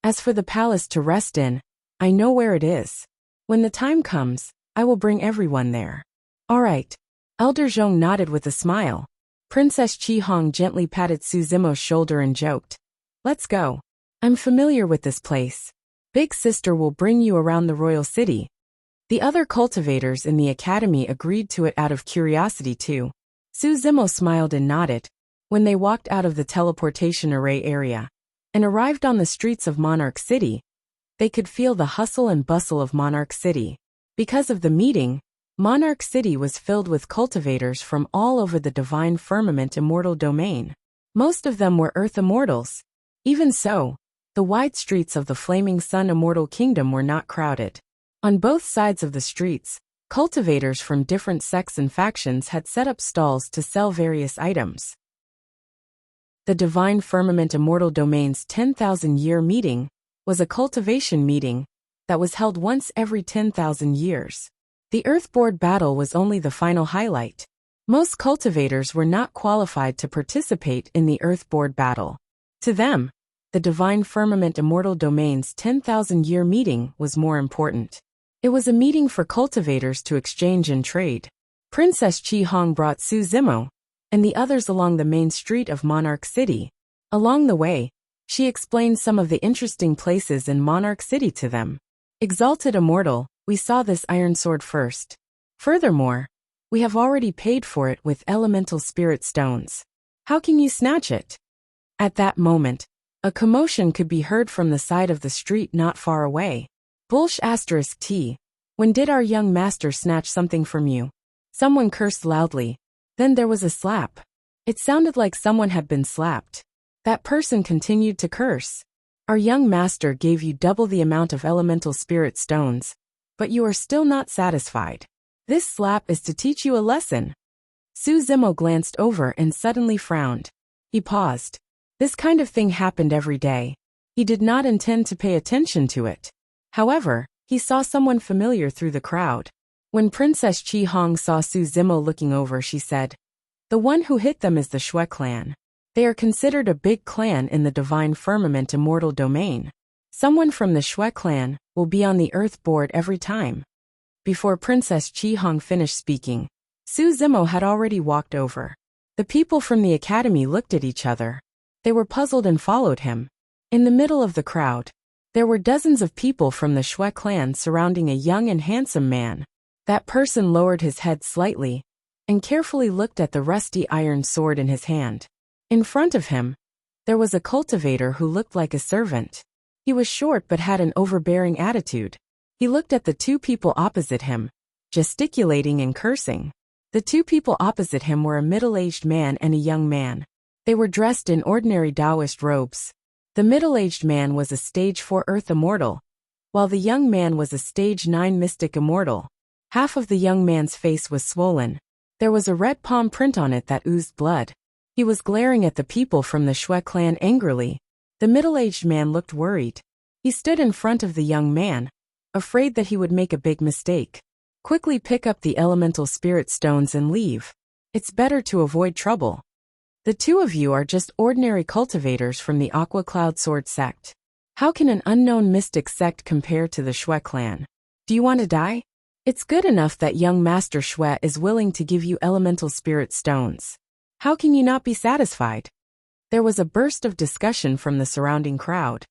S1: As for the palace to rest in, I know where it is. When the time comes, I will bring everyone there. All right. Elder Zhong nodded with a smile. Princess Chi-Hong gently patted Su Zimo's shoulder and joked. Let's go. I'm familiar with this place. Big sister will bring you around the royal city. The other cultivators in the academy agreed to it out of curiosity too. Su Zimo smiled and nodded. When they walked out of the teleportation array area and arrived on the streets of Monarch City, they could feel the hustle and bustle of Monarch City. Because of the meeting, Monarch City was filled with cultivators from all over the Divine Firmament Immortal Domain. Most of them were Earth Immortals. Even so, the wide streets of the Flaming Sun Immortal Kingdom were not crowded. On both sides of the streets, cultivators from different sects and factions had set up stalls to sell various items. The Divine Firmament Immortal Domain's 10,000-year meeting was a cultivation meeting that was held once every 10,000 years. The Earthboard battle was only the final highlight. Most cultivators were not qualified to participate in the Earthboard battle. To them, the Divine Firmament Immortal Domain's 10,000-year meeting was more important. It was a meeting for cultivators to exchange and trade. Princess Chi-Hong brought Su Zimo and the others along the main street of Monarch City. Along the way, she explained some of the interesting places in Monarch City to them. Exalted Immortal, we saw this iron sword first. Furthermore, we have already paid for it with elemental spirit stones. How can you snatch it? At that moment, a commotion could be heard from the side of the street not far away. Bullsh *T. When did our young master snatch something from you? Someone cursed loudly. Then there was a slap. It sounded like someone had been slapped. That person continued to curse. Our young master gave you double the amount of elemental spirit stones, but you are still not satisfied. This slap is to teach you a lesson. Su Zimo glanced over and suddenly frowned. He paused. This kind of thing happened every day. He did not intend to pay attention to it. However, he saw someone familiar through the crowd. When Princess Chi-Hong saw Su Zimo looking over, she said, the one who hit them is the Shui clan. They are considered a big clan in the Divine Firmament Immortal Domain. Someone from the Shui clan will be on the Earth board every time. Before Princess Chi-Hong finished speaking, Su Zimo had already walked over. The people from the academy looked at each other. They were puzzled and followed him. In the middle of the crowd, there were dozens of people from the Shui clan surrounding a young and handsome man. That person lowered his head slightly and carefully looked at the rusty iron sword in his hand. In front of him, there was a cultivator who looked like a servant. He was short but had an overbearing attitude. He looked at the two people opposite him, gesticulating and cursing. The two people opposite him were a middle-aged man and a young man. They were dressed in ordinary Taoist robes. The middle-aged man was a stage 4 Earth Immortal, while the young man was a stage 9 Mystic Immortal. Half of the young man's face was swollen. There was a red palm print on it that oozed blood. He was glaring at the people from the Shui clan angrily. The middle-aged man looked worried. He stood in front of the young man, afraid that he would make a big mistake. Quickly pick up the elemental spirit stones and leave. It's better to avoid trouble. The two of you are just ordinary cultivators from the Aqua Cloud Sword sect. How can an unknown mystic sect compare to the Shui clan? Do you want to die? It's good enough that young Master Shui is willing to give you elemental spirit stones. How can you not be satisfied? There was a burst of discussion from the surrounding crowd.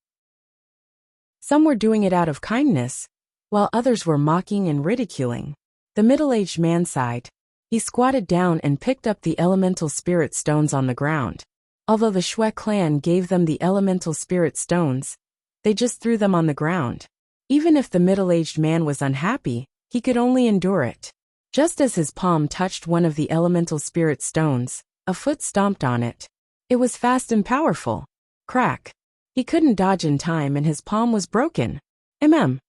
S1: Some were doing it out of kindness, while others were mocking and ridiculing. The middle-aged man sighed. He squatted down and picked up the elemental spirit stones on the ground. Although the Shui clan gave them the elemental spirit stones, they just threw them on the ground. Even if the middle-aged man was unhappy, he could only endure it. Just as his palm touched one of the elemental spirit stones, a foot stomped on it. It was fast and powerful. Crack. He couldn't dodge in time and his palm was broken. The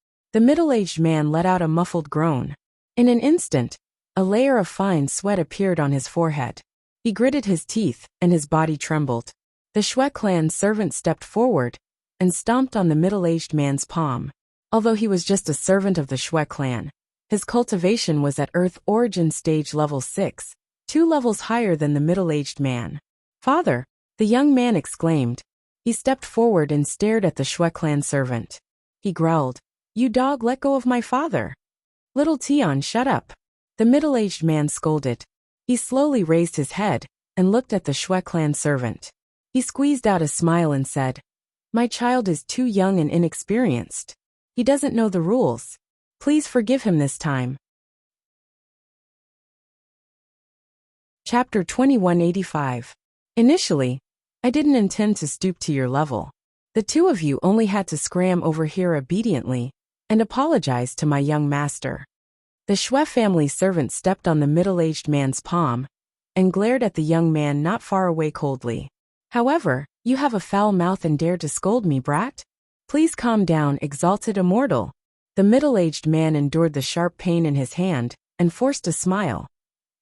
S1: middle-aged man let out a muffled groan. In an instant, a layer of fine sweat appeared on his forehead. He gritted his teeth, and his body trembled. The Shui clan servant stepped forward and stomped on the middle-aged man's palm. Although he was just a servant of the Shui clan, his cultivation was at Earth Origin Stage Level 6, 2 levels higher than the middle-aged man. "Father!" the young man exclaimed. He stepped forward and stared at the Shui clan servant. He growled, "You dog, let go of my father." "Little Tian, shut up." The middle-aged man scolded. He slowly raised his head and looked at the Shui clan servant. He squeezed out a smile and said, "My child is too young and inexperienced. He doesn't know the rules. Please forgive him this time." Chapter 2185. Initially, I didn't intend to stoop to your level. The two of you only had to scram over here obediently and apologize to my young master. The Shui family servant stepped on the middle-aged man's palm and glared at the young man not far away coldly. "However, you have a foul mouth and dare to scold me, brat? Please calm down, exalted immortal." The middle-aged man endured the sharp pain in his hand and forced a smile.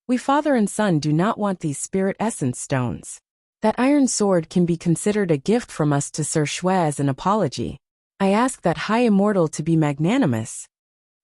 S1: "We father and son do not want these spirit essence stones. That iron sword can be considered a gift from us to Sir Shui as an apology. I ask that high immortal to be magnanimous."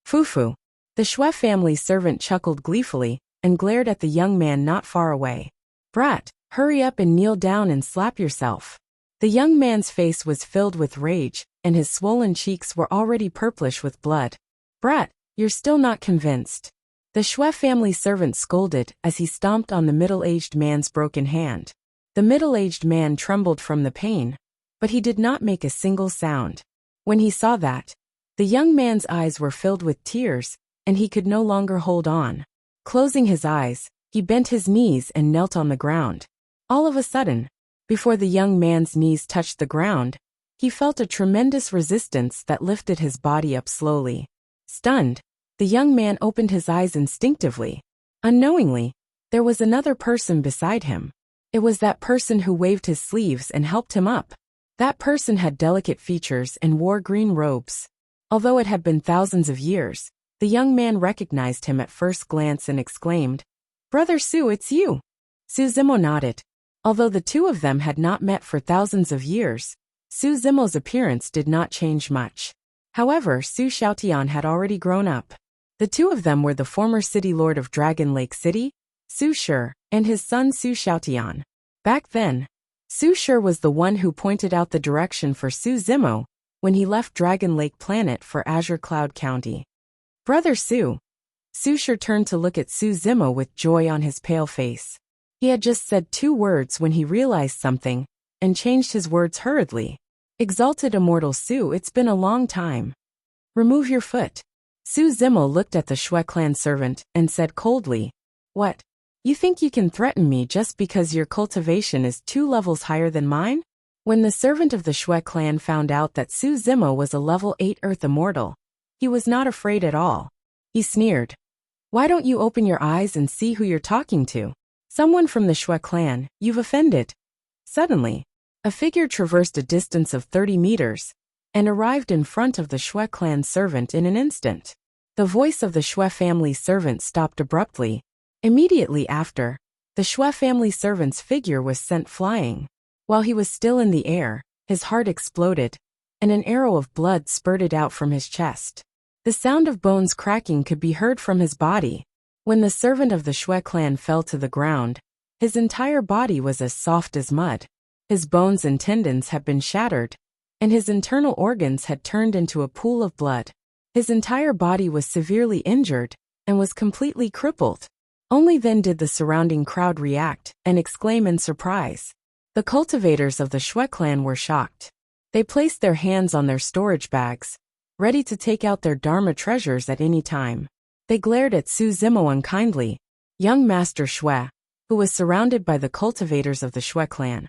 S1: "Fufu." The Shui family servant chuckled gleefully and glared at the young man not far away. "Brat, hurry up and kneel down and slap yourself." The young man's face was filled with rage, and his swollen cheeks were already purplish with blood. "Brat, you're still not convinced." The Shui family servant scolded as he stomped on the middle-aged man's broken hand. The middle-aged man trembled from the pain, but he did not make a single sound. When he saw that, the young man's eyes were filled with tears, and he could no longer hold on. Closing his eyes, he bent his knees and knelt on the ground. All of a sudden, before the young man's knees touched the ground, he felt a tremendous resistance that lifted his body up slowly. Stunned, the young man opened his eyes instinctively. Unknowingly, there was another person beside him. It was that person who waved his sleeves and helped him up. That person had delicate features and wore green robes. Although it had been thousands of years, the young man recognized him at first glance and exclaimed, "Brother Su, it's you." Su Zimo nodded. Although the two of them had not met for thousands of years, Su Zimo's appearance did not change much. However, Su Xiaotian had already grown up. The two of them were the former city lord of Dragon Lake City, Su Shi, and his son Su Xiaotian. Back then, Su Shi was the one who pointed out the direction for Su Zimo when he left Dragon Lake Planet for Azure Cloud County. "Brother Su." Su Shi turned to look at Su Zimo with joy on his pale face. He had just said 2 words when he realized something, and changed his words hurriedly. "Exalted immortal Su, it's been a long time. Remove your foot." Su Zimo looked at the Shui clan servant and said coldly, "What? You think you can threaten me just because your cultivation is 2 levels higher than mine?" When the servant of the Shui clan found out that Su Zimo was a level 8 Earth Immortal, He was not afraid at all. He sneered. "Why don't you open your eyes and see who you're talking to? Someone from the Shui clan, you've offended." Suddenly, a figure traversed a distance of 30 meters and arrived in front of the Shui clan servant in an instant. The voice of the Shui family servant stopped abruptly. Immediately after, the Shui family servant's figure was sent flying. While he was still in the air, his heart exploded, and an arrow of blood spurted out from his chest. The sound of bones cracking could be heard from his body. When the servant of the Shui clan fell to the ground, his entire body was as soft as mud. His bones and tendons had been shattered, and his internal organs had turned into a pool of blood. His entire body was severely injured and was completely crippled. Only then did the surrounding crowd react and exclaim in surprise. The cultivators of the Shui clan were shocked. They placed their hands on their storage bags, ready to take out their Dharma treasures at any time. They glared at Su Zimo unkindly. Young Master Shui, who was surrounded by the cultivators of the Shui clan,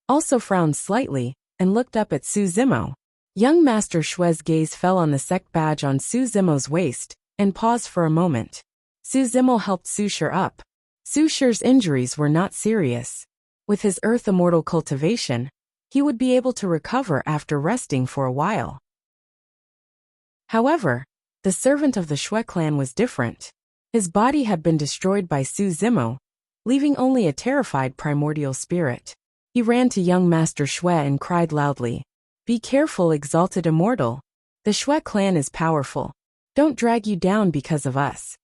S1: also frowned slightly and looked up at Su Zimo. Young Master Shui's gaze fell on the sect badge on Su Zimo's waist and paused for a moment. Su Zimo helped Su Shi up. Su Shi's injuries were not serious. With his earth immortal cultivation, he would be able to recover after resting for a while. However, the servant of the Shui clan was different. His body had been destroyed by Su Zimo, leaving only a terrified primordial spirit. He ran to young Master Shui and cried loudly, "Be careful, exalted immortal. The Shui clan is powerful. Don't drag you down because of us."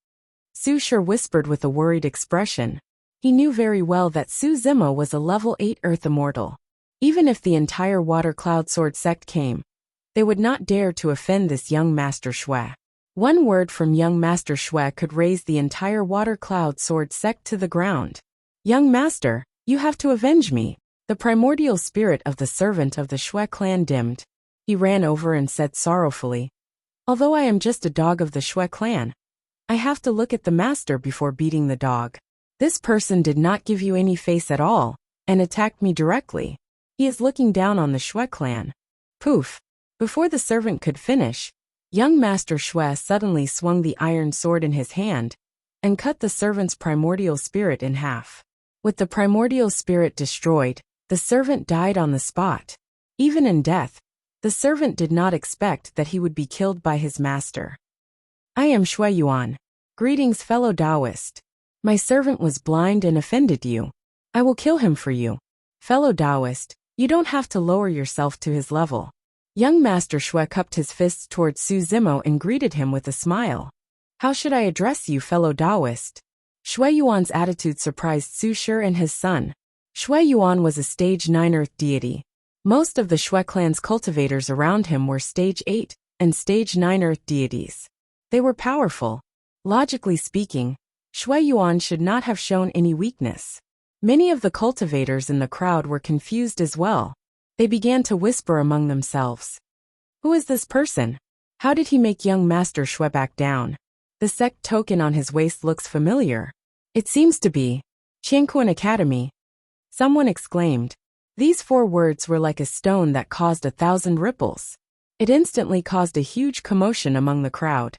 S1: Su Shi whispered with a worried expression. He knew very well that Su Zimo was a level 8 earth immortal. Even if the entire Water Cloud Sword sect came, they would not dare to offend this young Master Shui. One word from young Master Shui could raise the entire Water Cloud Sword sect to the ground. "Young Master, you have to avenge me." The primordial spirit of the servant of the Shui clan dimmed. He ran over and said sorrowfully, "Although I am just a dog of the Shui clan, I have to look at the master before beating the dog. This person did not give you any face at all and attacked me directly. He is looking down on the Shui clan." Poof! Before the servant could finish, young Master Shui suddenly swung the iron sword in his hand and cut the servant's primordial spirit in half. With the primordial spirit destroyed, the servant died on the spot. Even in death, the servant did not expect that he would be killed by his master. "I am Shui Yuan. Greetings, fellow Taoist. My servant was blind and offended you. I will kill him for you. Fellow Taoist, you don't have to lower yourself to his level." Young Master Shui cupped his fists towards Su Zimo and greeted him with a smile. "How should I address you, fellow Taoist?" Shui Yuan's attitude surprised Su Shi and his son. Shui Yuan was a stage 9 earth deity. Most of the Shui clan's cultivators around him were stage 8 and stage 9 earth deities. They were powerful. Logically speaking, Shui Yuan should not have shown any weakness. Many of the cultivators in the crowd were confused as well. They began to whisper among themselves. "Who is this person? How did he make young Master Shui back down? The sect token on his waist looks familiar. It seems to be Qianquan Academy." Someone exclaimed. These 4 words were like a stone that caused 1,000 ripples. It instantly caused a huge commotion among the crowd.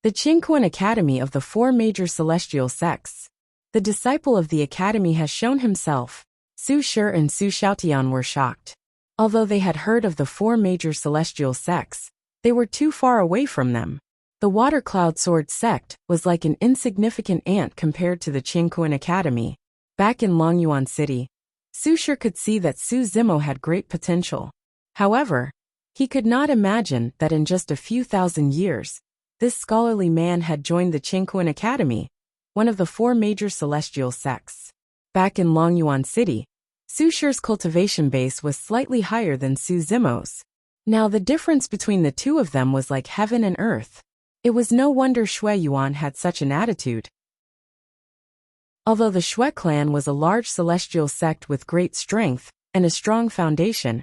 S1: The Qianquan Academy of the 4 major celestial sects. The disciple of the academy has shown himself. Su Shi and Su Xiaotian were shocked. Although they had heard of the 4 major celestial sects, they were too far away from them. The Water Cloud Sword sect was like an insignificant ant compared to the Qianquan Academy. Back in Longyuan City, Su Shi could see that Su Zimo had great potential. However, he could not imagine that in just a few thousand years, this scholarly man had joined the Qianquan Academy, one of the 4 major celestial sects. Back in Longyuan City, Su Shi's cultivation base was slightly higher than Su Zimo's. Now the difference between the two of them was like heaven and earth. It was no wonder Shui Yuan had such an attitude. Although the Shui clan was a large celestial sect with great strength and a strong foundation,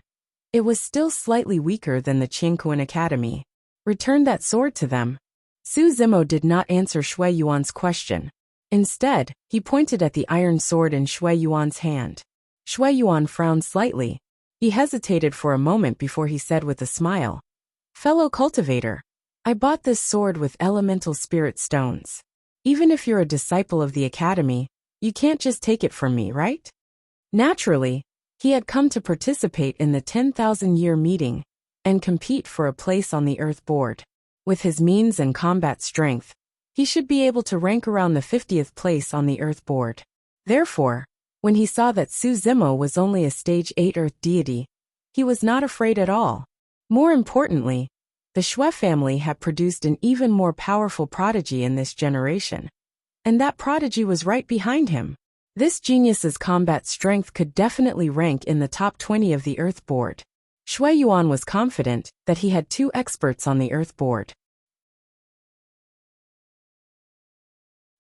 S1: it was still slightly weaker than the Qianquan Academy. "Return that sword to them." Su Zimo did not answer Shui Yuan's question. Instead, he pointed at the iron sword in Shui Yuan's hand. Shui Yuan frowned slightly. He hesitated for a moment before he said with a smile, "Fellow cultivator, I bought this sword with elemental spirit stones. Even if you're a disciple of the academy, you can't just take it from me, right? Naturally, he had come to participate in the 10,000-year meeting and compete for a place on the Earth board. With his means and combat strength, he should be able to rank around the 50th place on the Earth board. Therefore, when he saw that Su Zimo was only a stage 8 Earth deity, he was not afraid at all. More importantly, the Shui family had produced an even more powerful prodigy in this generation. And that prodigy was right behind him. This genius's combat strength could definitely rank in the top 20 of the Earth board. Shui Yuan was confident that he had 2 experts on the Earth board.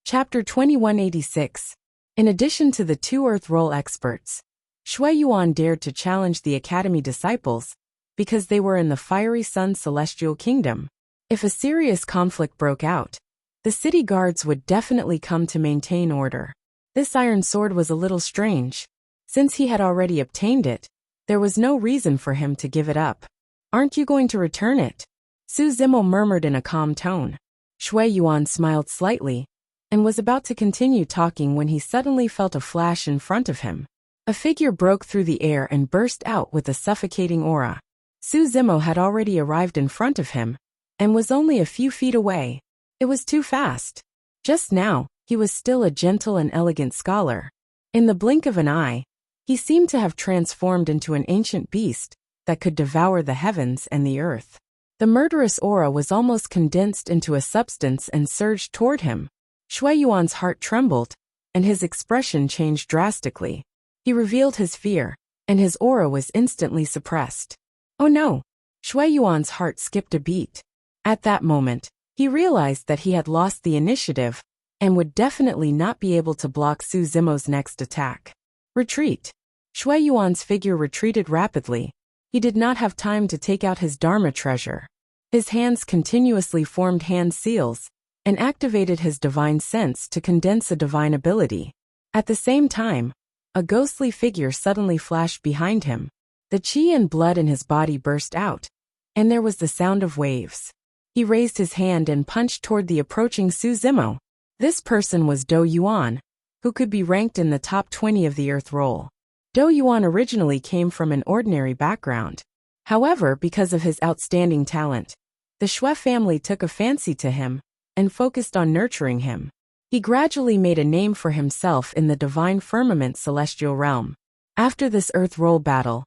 S1: Chapter 2186. In addition to the 2 Earth role experts, Shui Yuan dared to challenge the Academy disciples because they were in the Fiery Sun Celestial Kingdom. If a serious conflict broke out, the city guards would definitely come to maintain order. This iron sword was a little strange. Since he had already obtained it, there was no reason for him to give it up. Aren't you going to return it? Su Zimo murmured in a calm tone. Shui Yuan smiled slightly and was about to continue talking when he suddenly felt a flash in front of him. A figure broke through the air and burst out with a suffocating aura. Su Zimo had already arrived in front of him and was only a few feet away. It was too fast. Just now, he was still a gentle and elegant scholar. In the blink of an eye, he seemed to have transformed into an ancient beast that could devour the heavens and the earth. The murderous aura was almost condensed into a substance and surged toward him. Shui Yuan's heart trembled, and his expression changed drastically. He revealed his fear, and his aura was instantly suppressed. Oh no! Shui Yuan's heart skipped a beat. At that moment, he realized that he had lost the initiative and would definitely not be able to block Su Zimo's next attack. Retreat. Shui Yuan's figure retreated rapidly. He did not have time to take out his Dharma treasure. His hands continuously formed hand seals and activated his divine sense to condense a divine ability. At the same time, a ghostly figure suddenly flashed behind him. The qi and blood in his body burst out, and there was the sound of waves. He raised his hand and punched toward the approaching Su Zimo. This person was Do Yuan, who could be ranked in the top 20 of the Earth role. Do Yuan originally came from an ordinary background. However, because of his outstanding talent, the Shui family took a fancy to him and focused on nurturing him. He gradually made a name for himself in the divine firmament celestial realm. After this Earth role battle,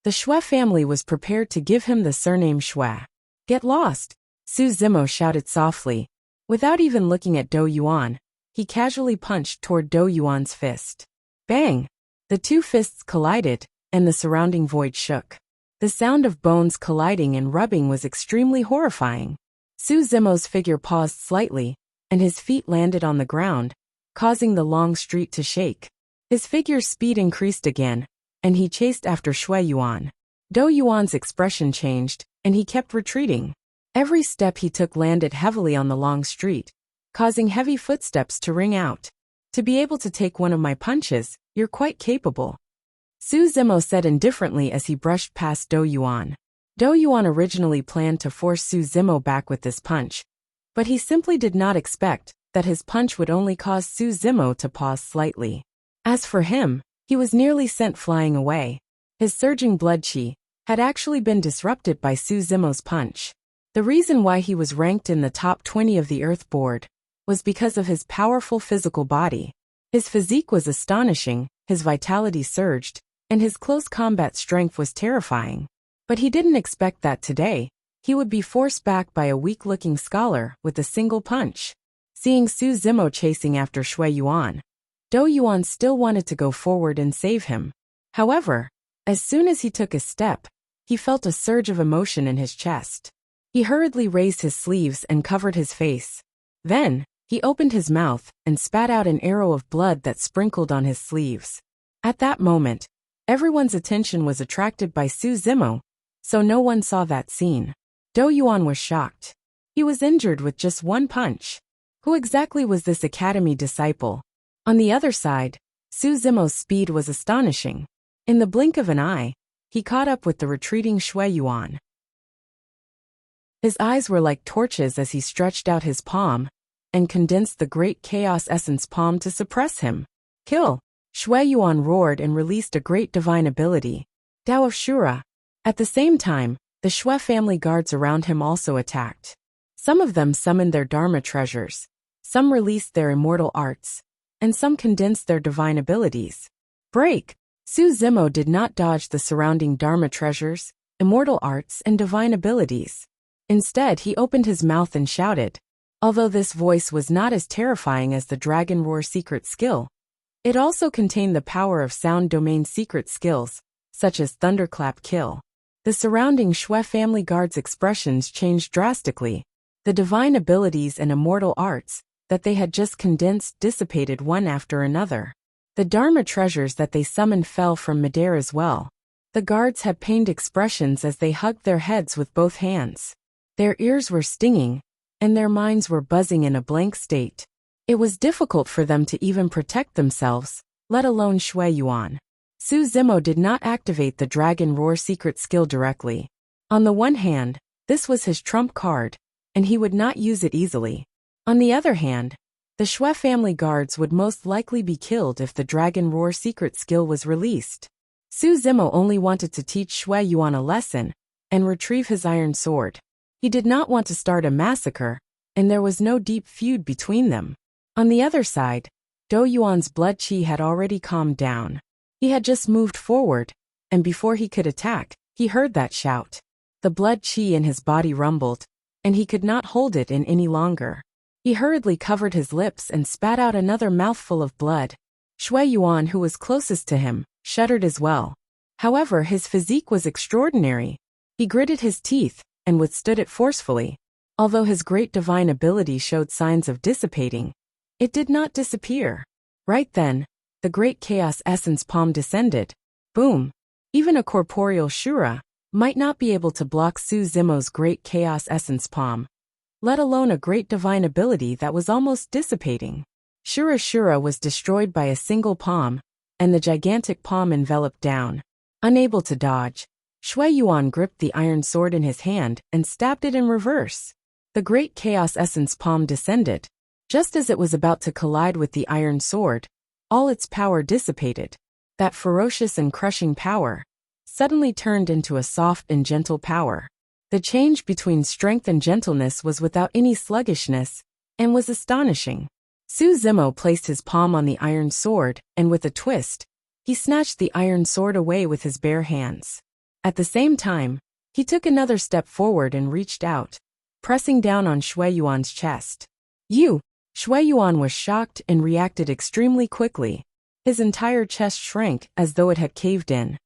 S1: the Shui family was prepared to give him the surname Shui. Get lost! Su Zimo shouted softly. Without even looking at Do Yuan, he casually punched toward Do Yuan's fist. Bang! The 2 fists collided, and the surrounding void shook. The sound of bones colliding and rubbing was extremely horrifying. Su Zimo's figure paused slightly, and his feet landed on the ground, causing the long street to shake. His figure's speed increased again, and he chased after Shui Yuan. Do Yuan's expression changed, and he kept retreating. Every step he took landed heavily on the long street, causing heavy footsteps to ring out. To be able to take one of my punches, you're quite capable. Su Zimo said indifferently as he brushed past Do Yuan. Do Yuan originally planned to force Su Zimo back with this punch, but he simply did not expect that his punch would only cause Su Zimo to pause slightly. As for him, he was nearly sent flying away. His surging blood qi had actually been disrupted by Su Zimo's punch. The reason why he was ranked in the top 20 of the Earth board was because of his powerful physical body. His physique was astonishing, his vitality surged, and his close combat strength was terrifying. But he didn't expect that today he would be forced back by a weak-looking scholar with a single punch. Seeing Su Zimo chasing after Shui Yuan, Do Yuan still wanted to go forward and save him. However, as soon as he took a step, he felt a surge of emotion in his chest. He hurriedly raised his sleeves and covered his face. Then, he opened his mouth and spat out an arrow of blood that sprinkled on his sleeves. At that moment, everyone's attention was attracted by Su Zimo, so no one saw that scene. Do Yuan was shocked. He was injured with just one punch. Who exactly was this academy disciple? On the other side, Su Zimo's speed was astonishing. In the blink of an eye, he caught up with the retreating Shui Yuan. His eyes were like torches as he stretched out his palm and condensed the great chaos essence palm to suppress him. Kill! Shui Yuan roared and released a great divine ability, Tao of Shura. At the same time, the Shui family guards around him also attacked. Some of them summoned their Dharma treasures, some released their immortal arts, and some condensed their divine abilities. Break! Su Zimo did not dodge the surrounding Dharma treasures, immortal arts, and divine abilities. Instead, he opened his mouth and shouted. Although this voice was not as terrifying as the Dragon Roar secret skill, it also contained the power of sound domain secret skills, such as Thunderclap Kill. The surrounding Shui family guards' expressions changed drastically. The divine abilities and immortal arts that they had just condensed dissipated one after another. The Dharma treasures that they summoned fell from midair as well. The guards had pained expressions as they hugged their heads with both hands. Their ears were stinging, and their minds were buzzing in a blank state. It was difficult for them to even protect themselves, let alone Shui Yuan. Su Zimo did not activate the Dragon Roar secret skill directly. On the one hand, this was his trump card, and he would not use it easily. On the other hand, the Shui family guards would most likely be killed if the Dragon Roar secret skill was released. Su Zimo only wanted to teach Shui Yuan a lesson and retrieve his iron sword. He did not want to start a massacre, and there was no deep feud between them. On the other side, Do Yuan's blood qi had already calmed down. He had just moved forward, and before he could attack, he heard that shout. The blood qi in his body rumbled, and he could not hold it in any longer. He hurriedly covered his lips and spat out another mouthful of blood. Shui Yuan, who was closest to him, shuddered as well. However, his physique was extraordinary. He gritted his teeth and withstood it forcefully. Although his great divine ability showed signs of dissipating, it did not disappear. Right then, the great chaos essence palm descended. Boom! Even a corporeal Shura might not be able to block Su Zimo's great chaos essence palm, let alone a great divine ability that was almost dissipating. Shura was destroyed by a single palm, and the gigantic palm enveloped down. Unable to dodge, Shui Yuan gripped the iron sword in his hand and stabbed it in reverse. The great chaos essence palm descended. Just as it was about to collide with the iron sword, all its power dissipated. That ferocious and crushing power suddenly turned into a soft and gentle power. The change between strength and gentleness was without any sluggishness, and was astonishing. Su Zimo placed his palm on the iron sword, and with a twist, he snatched the iron sword away with his bare hands. At the same time, he took another step forward and reached out, pressing down on Shui Yuan's chest. Shui Yuan was shocked and reacted extremely quickly. His entire chest shrank as though it had caved in.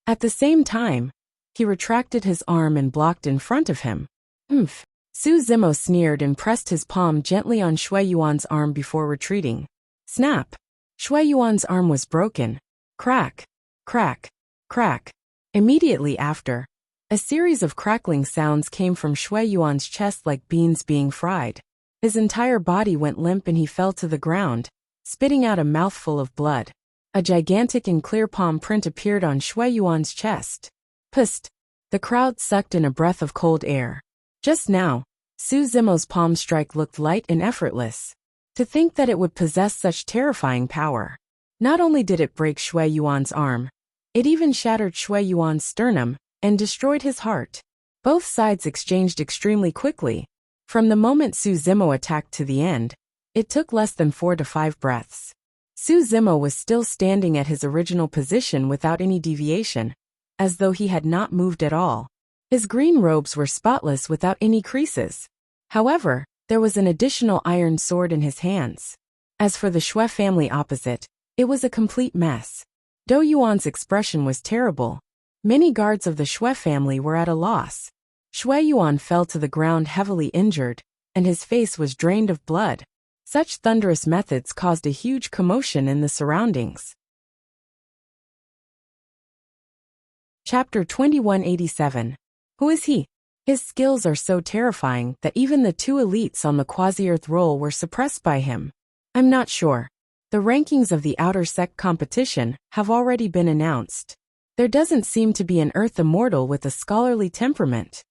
S1: At the same time, he retracted his arm and blocked in front of him. Humph! Su Zimo sneered and pressed his palm gently on Shui Yuan's arm before retreating. Snap! Shui Yuan's arm was broken. Crack! Crack! Crack! Immediately after, a series of crackling sounds came from Shui Yuan's chest like beans being fried. His entire body went limp and he fell to the ground, spitting out a mouthful of blood. A gigantic and clear palm print appeared on Shui Yuan's chest. Psst! The crowd sucked in a breath of cold air. Just now, Su Zimo's palm strike looked light and effortless. To think that it would possess such terrifying power. Not only did it break Shui Yuan's arm, it even shattered Shui Yuan's sternum and destroyed his heart. Both sides exchanged extremely quickly. From the moment Su Zimo attacked to the end, it took less than 4 to 5 breaths. Su Zimo was still standing at his original position without any deviation, as though he had not moved at all. His green robes were spotless without any creases. However, there was an additional iron sword in his hands. As for the Shui family opposite, it was a complete mess. Do Yuan's expression was terrible. Many guards of the Shui family were at a loss. Shui Yuan fell to the ground heavily injured, and his face was drained of blood. Such thunderous methods caused a huge commotion in the surroundings. Chapter 2187. Who is he? His skills are so terrifying that even the 2 elites on the Quasi-Earth roll were suppressed by him. I'm not sure. The rankings of the Outer Sect competition have already been announced. There doesn't seem to be an Earth immortal with a scholarly temperament.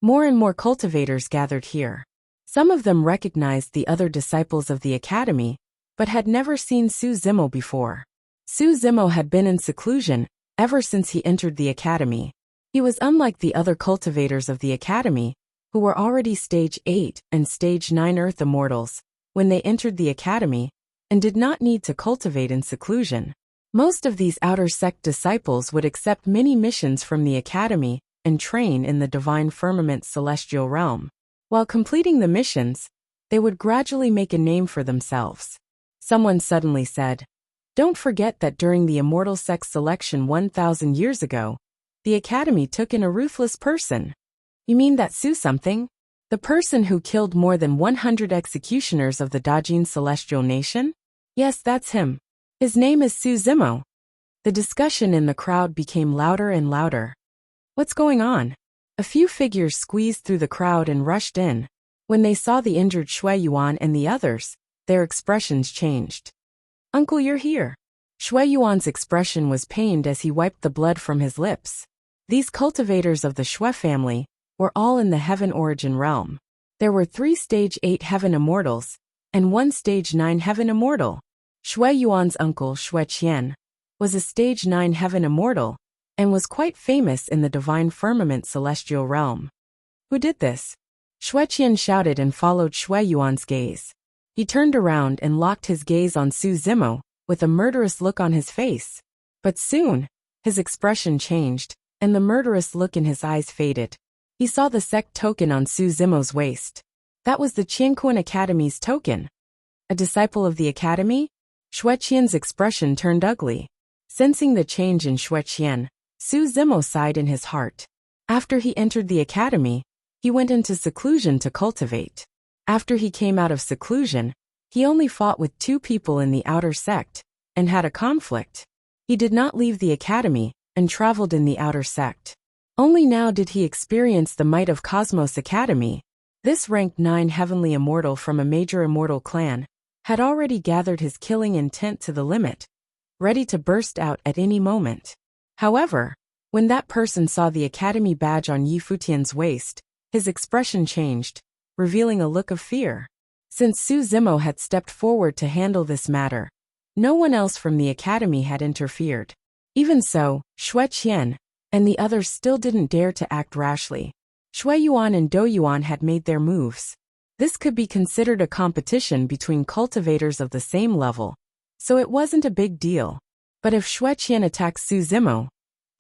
S1: More and more cultivators gathered here. Some of them recognized the other disciples of the academy, but had never seen Su Zimo before. Su Zimo had been in seclusion ever since he entered the academy. He was unlike the other cultivators of the academy, who were already stage 8 and stage 9 earth immortals when they entered the academy, and did not need to cultivate in seclusion. Most of these outer sect disciples would accept many missions from the academy and train in the divine firmament celestial realm. While completing the missions, they would gradually make a name for themselves. Someone suddenly said, "Don't forget that during the immortal sect selection 1,000 years ago, the academy took in a ruthless person." "You mean that Su something? The person who killed more than 100 executioners of the Dajin celestial nation?" "Yes, that's him. His name is Su Zimo." The discussion in the crowd became louder and louder. "What's going on?" A few figures squeezed through the crowd and rushed in. When they saw the injured Shui Yuan and the others, their expressions changed. "Uncle, you're here." Shui Yuan's expression was pained as he wiped the blood from his lips. These cultivators of the Shui family were all in the heaven origin realm. There were 3 stage 8 heaven immortals, and 1 stage 9 heaven immortal. Shui Yuan's uncle, Shui Qian, was a stage 9 heaven immortal, and was quite famous in the divine firmament celestial realm. "Who did this?" Shui Qian shouted and followed Shui Yuan's gaze. He turned around and locked his gaze on Su Zimo, with a murderous look on his face. But soon, his expression changed, and the murderous look in his eyes faded. He saw the sect token on Su Zimo's waist. That was the Qianquan Academy's token. A disciple of the academy? Shui Qian's expression turned ugly. Sensing the change in Shui Qian, Su Zimo sighed in his heart. After he entered the academy, he went into seclusion to cultivate. After he came out of seclusion, he only fought with 2 people in the outer sect, and had a conflict. He did not leave the academy, and traveled in the outer sect. Only now did he experience the might of Cosmos Academy. This ranked 9 heavenly immortal from a major immortal clan had already gathered his killing intent to the limit, ready to burst out at any moment. However, when that person saw the academy badge on Yi Futian's waist, his expression changed, revealing a look of fear. Since Su Zimo had stepped forward to handle this matter, no one else from the academy had interfered. Even so, Shui Qian and the others still didn't dare to act rashly. Shui Yuan and Do Yuan had made their moves. This could be considered a competition between cultivators of the same level, so it wasn't a big deal. But if Shui Qian attacked Su Zimo,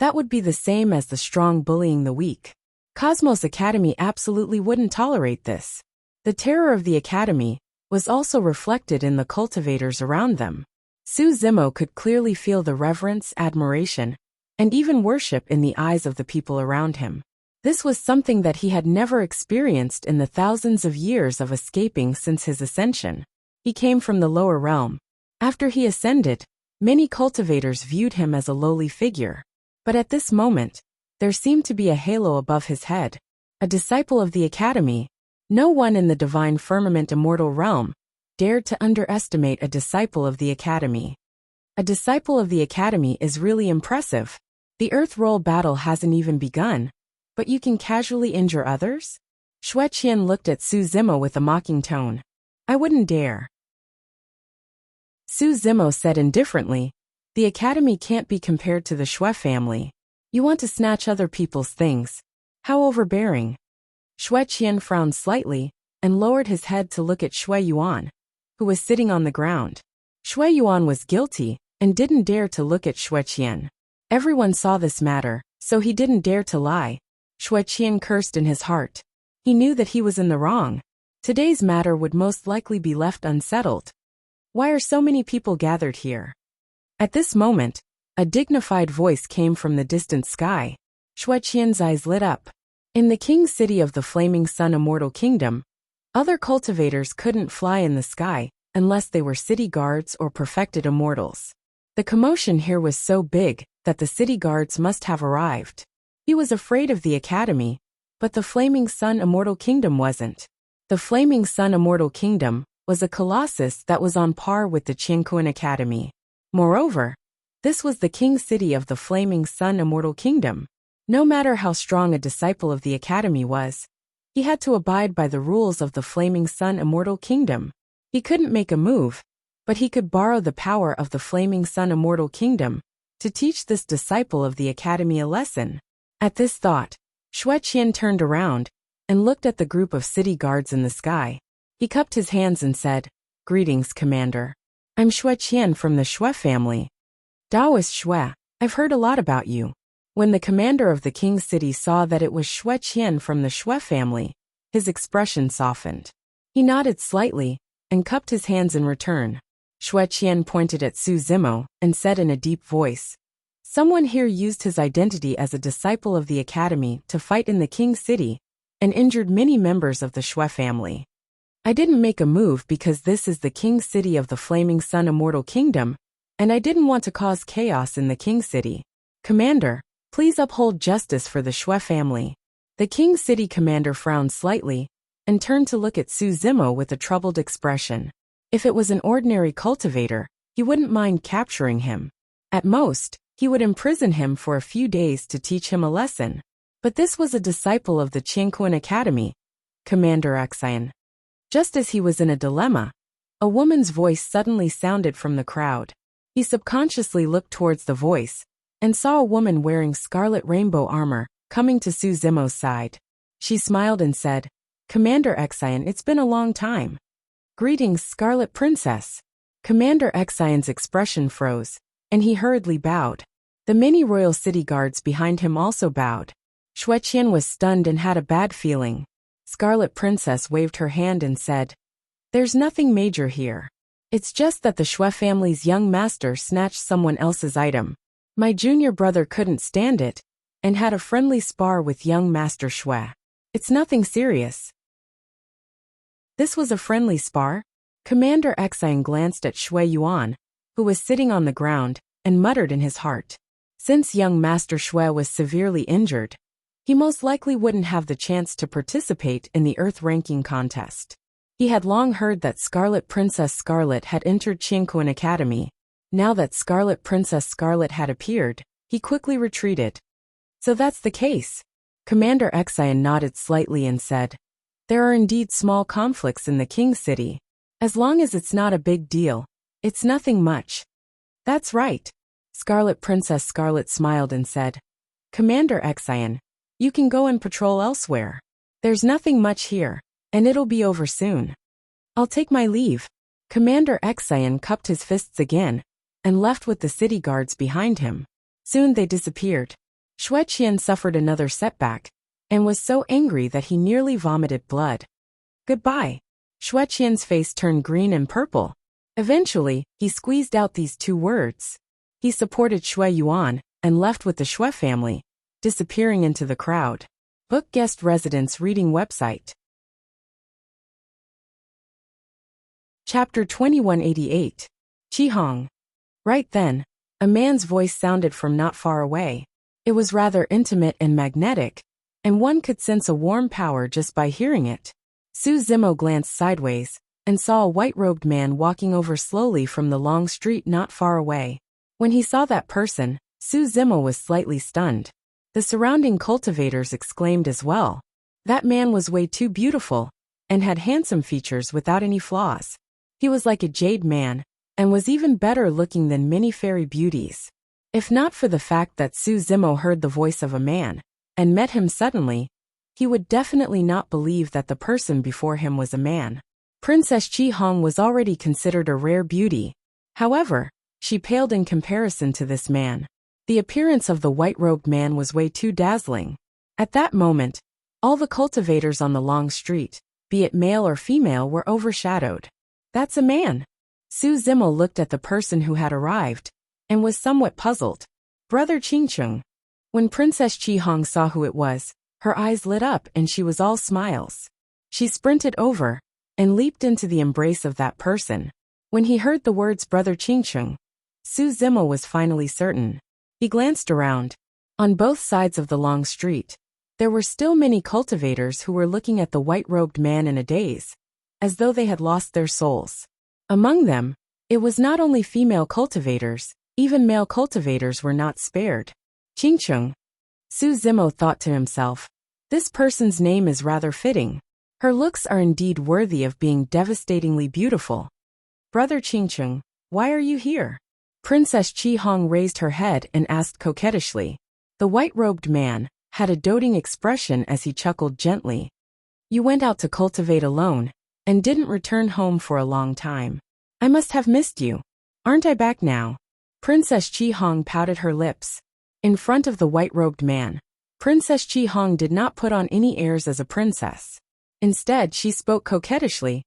S1: that would be the same as the strong bullying the weak. Cosmos Academy absolutely wouldn't tolerate this. The terror of the academy was also reflected in the cultivators around them. Su Zimo could clearly feel the reverence, admiration, and even worship in the eyes of the people around him. This was something that he had never experienced in the thousands of years of escaping since his ascension. He came from the lower realm. After he ascended, many cultivators viewed him as a lowly figure. But at this moment, there seemed to be a halo above his head. A disciple of the academy, no one in the divine firmament immortal realm dared to underestimate a disciple of the academy. A disciple of the academy is really impressive. The earth roll battle hasn't even begun, but you can casually injure others? Shui Qian looked at Su Zimo with a mocking tone. "I wouldn't dare." Su Zimo said indifferently, "The academy can't be compared to the Shui family. You want to snatch other people's things. How overbearing." Shui Qian frowned slightly, and lowered his head to look at Shui Yuan, who was sitting on the ground. Shui Yuan was guilty, and didn't dare to look at Shui Qian. Everyone saw this matter, so he didn't dare to lie. Shui Qian cursed in his heart. He knew that he was in the wrong. Today's matter would most likely be left unsettled. Why are so many people gathered here? At this moment, a dignified voice came from the distant sky. Shui Qian's eyes lit up. In the king city of the Flaming Sun Immortal Kingdom, other cultivators couldn't fly in the sky unless they were city guards or perfected immortals. The commotion here was so big that the city guards must have arrived. He was afraid of the academy, but the Flaming Sun Immortal Kingdom wasn't. The Flaming Sun Immortal Kingdom was a colossus that was on par with the Qianquan Academy. Moreover, this was the king city of the Flaming Sun Immortal Kingdom. No matter how strong a disciple of the academy was, He had to abide by the rules of the Flaming Sun Immortal Kingdom. He couldn't make a move, but he could borrow the power of the Flaming Sun Immortal Kingdom to teach this disciple of the academy a lesson. At this thought, Xue Qian turned around and looked at the group of city guards in the sky. He cupped his hands and said, "Greetings, Commander. I'm Xue Qian from the Xue family. Taoist Xue, I've heard a lot about you." When the commander of the king's city saw that it was Xue Qian from the Xue family, his expression softened. He nodded slightly and cupped his hands in return. Xue Qian pointed at Su Zimo and said in a deep voice, "Someone here used his identity as a disciple of the academy to fight in the king's city and injured many members of the Xue family. I didn't make a move because this is the king's city of the Flaming Sun Immortal Kingdom, and I didn't want to cause chaos in the king's city. Commander, please uphold justice for the Xue family." The king's city commander frowned slightly and turned to look at Su Zimo with a troubled expression. If it was an ordinary cultivator, he wouldn't mind capturing him. At most, he would imprison him for a few days to teach him a lesson. But this was a disciple of the Qingquan Academy, Commander Xian. Just as he was in a dilemma, a woman's voice suddenly sounded from the crowd. He subconsciously looked towards the voice and saw a woman wearing scarlet rainbow armor coming to Su Zimo's side. She smiled and said, "Commander Xian, it's been a long time." "Greetings, Scarlet Princess." Commander Xian's expression froze, and he hurriedly bowed. The many royal city guards behind him also bowed. Xue Qian was stunned and had a bad feeling. Scarlet Princess waved her hand and said, "There's nothing major here. It's just that the Xue family's young master snatched someone else's item. My junior brother couldn't stand it and had a friendly spar with young Master Xue. It's nothing serious." This was a friendly spar? Commander Xian glanced at Xue Yuan, who was sitting on the ground, and muttered in his heart. Since young Master Xue was severely injured, he most likely wouldn't have the chance to participate in the Earth ranking contest. He had long heard that Scarlet Princess Scarlet had entered Qingquan Academy. Now that Scarlet Princess Scarlet had appeared, he quickly retreated. "So that's the case." Commander Xian nodded slightly and said, "There are indeed small conflicts in the king's city. As long as it's not a big deal, it's nothing much." "That's right." Scarlet Princess Scarlet smiled and said, "Commander Xian, you can go and patrol elsewhere. There's nothing much here, and it'll be over soon. I'll take my leave." Commander Xian cupped his fists again and left with the city guards behind him. Soon they disappeared. Xue Qian suffered another setback and was so angry that he nearly vomited blood. "Goodbye." Xue Qian's face turned green and purple. Eventually, he squeezed out these two words. He supported Xue Yuan and left with the Xue family, disappearing into the crowd. Book Guest Residence Reading Website. Chapter 2188. Qihong. Right then, a man's voice sounded from not far away. It was rather intimate and magnetic, and one could sense a warm power just by hearing it. Su Zimo glanced sideways and saw a white-robed man walking over slowly from the long street not far away. When he saw that person, Su Zimo was slightly stunned. The surrounding cultivators exclaimed as well. That man was way too beautiful and had handsome features without any flaws. He was like a jade man and was even better looking than many fairy beauties. If not for the fact that Su Zimo heard the voice of a man and met him suddenly, he would definitely not believe that the person before him was a man. Princess Qihong was already considered a rare beauty. However, she paled in comparison to this man. The appearance of the white-robed man was way too dazzling. At that moment, all the cultivators on the long street, be it male or female, were overshadowed. "That's a man." Su Zimo looked at the person who had arrived and was somewhat puzzled. "Brother Qingcheng." When Princess Qihong saw who it was, her eyes lit up and she was all smiles. She sprinted over and leaped into the embrace of that person. When he heard the words Brother Qingcheng, Su Zimo was finally certain. He glanced around. On both sides of the long street, there were still many cultivators who were looking at the white-robed man in a daze, as though they had lost their souls. Among them, it was not only female cultivators, even male cultivators were not spared. "Qingcheng," Su Zimo thought to himself. This person's name is rather fitting. Her looks are indeed worthy of being devastatingly beautiful. Brother Qingcheng, why are you here? Princess Qi Hong raised her head and asked coquettishly. The white-robed man had a doting expression as he chuckled gently. You went out to cultivate alone, and didn't return home for a long time. I must have missed you. Aren't I back now? Princess Qi Hong pouted her lips. In front of the white-robed man, Princess Qi Hong did not put on any airs as a princess. Instead, she spoke coquettishly.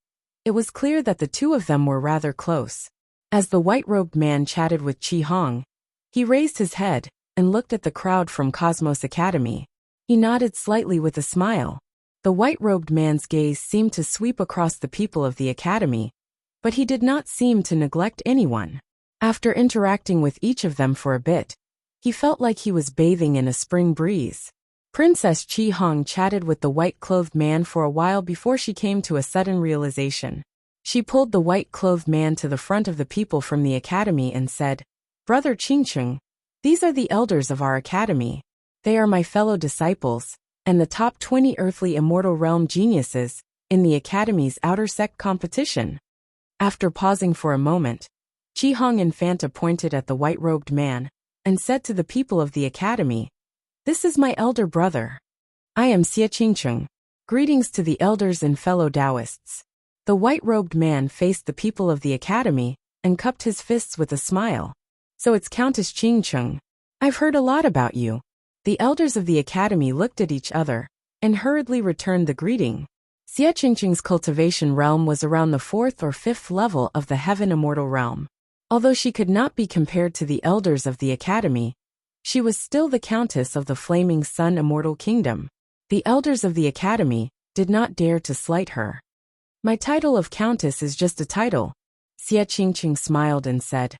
S1: It was clear that the two of them were rather close. As the white-robed man chatted with Qi Hong, he raised his head and looked at the crowd from Cosmos Academy. He nodded slightly with a smile. The white-robed man's gaze seemed to sweep across the people of the academy, but he did not seem to neglect anyone. After interacting with each of them for a bit, he felt like he was bathing in a spring breeze. Princess Qi Hong chatted with the white-clothed man for a while before she came to a sudden realization. She pulled the white-clothed man to the front of the people from the academy and said, Brother Qingcheng, these are the elders of our academy. They are my fellow disciples, and the top 20 earthly immortal realm geniuses in the academy's outer sect competition. After pausing for a moment, Qi Hong Infanta pointed at the white-robed man and said to the people of the academy, This is my elder brother. I am Xie Qingcheng. Greetings to the elders and fellow Taoists. The white-robed man faced the people of the academy and cupped his fists with a smile. So it's Countess Qingcheng. I've heard a lot about you. The elders of the academy looked at each other and hurriedly returned the greeting. Xie Qingcheng's cultivation realm was around the 4th or 5th level of the Heaven Immortal Realm. Although she could not be compared to the elders of the academy, she was still the Countess of the Flaming Sun Immortal Kingdom. The elders of the academy did not dare to slight her. My title of Countess is just a title. Xie Qingcheng smiled and said,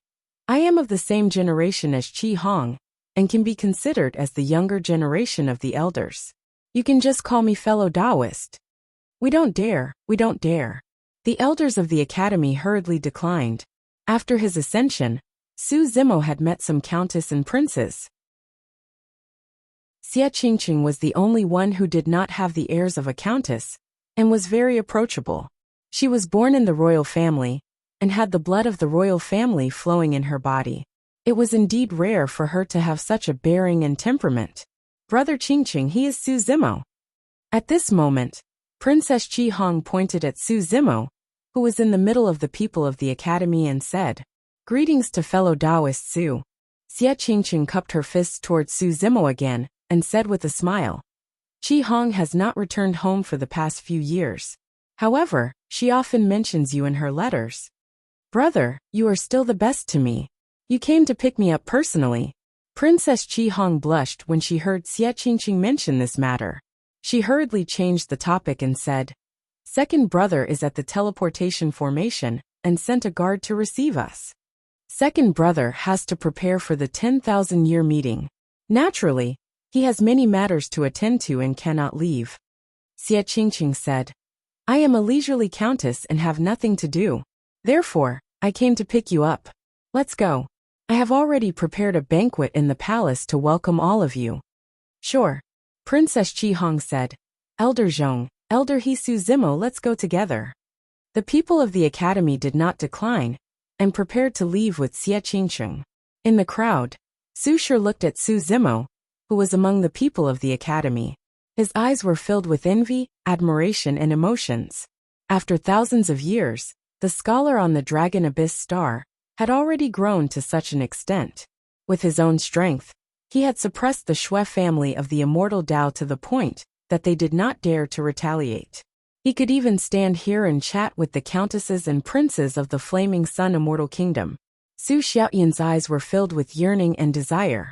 S1: I am of the same generation as Qi Hong, and can be considered as the younger generation of the elders. You can just call me fellow Taoist. We don't dare. The elders of the academy hurriedly declined. After his ascension, Su Zimo had met some countess and princes. Xie Qingcheng was the only one who did not have the airs of a countess, and was very approachable. She was born in the royal family, and had the blood of the royal family flowing in her body. It was indeed rare for her to have such a bearing and temperament. Brother Qingcheng, he is Su Zimo. At this moment, Princess Qi Hong pointed at Su Zimo, who was in the middle of the people of the academy, and said, Greetings to fellow Taoist Su. Xie Qingcheng cupped her fists towards Su Zimo again, and said with a smile, Qi Hong has not returned home for the past few years. However, she often mentions you in her letters. Brother, you are still the best to me. You came to pick me up personally. Princess Qi Hong blushed when she heard Xie Qingcheng mention this matter. She hurriedly changed the topic and said, Second brother is at the teleportation formation and sent a guard to receive us. Second brother has to prepare for the 10,000-year meeting. Naturally, he has many matters to attend to and cannot leave. Xie Qingcheng said, I am a leisurely countess and have nothing to do. Therefore, I came to pick you up. Let's go. I have already prepared a banquet in the palace to welcome all of you. Sure. Princess Qi Hong said, Elder Zhong, Elder Su Zimo, let's go together. The people of the academy did not decline, and prepared to leave with Xie Qingcheng. In the crowd, Su Shi looked at Su Zimo, who was among the people of the academy. His eyes were filled with envy, admiration, and emotions. After thousands of years, the scholar on the Dragon Abyss star had already grown to such an extent. With his own strength, he had suppressed the Shui family of the immortal Tao to the point that they did not dare to retaliate. He could even stand here and chat with the countesses and princes of the Flaming Sun Immortal Kingdom. Su Xiaoyan's eyes were filled with yearning and desire.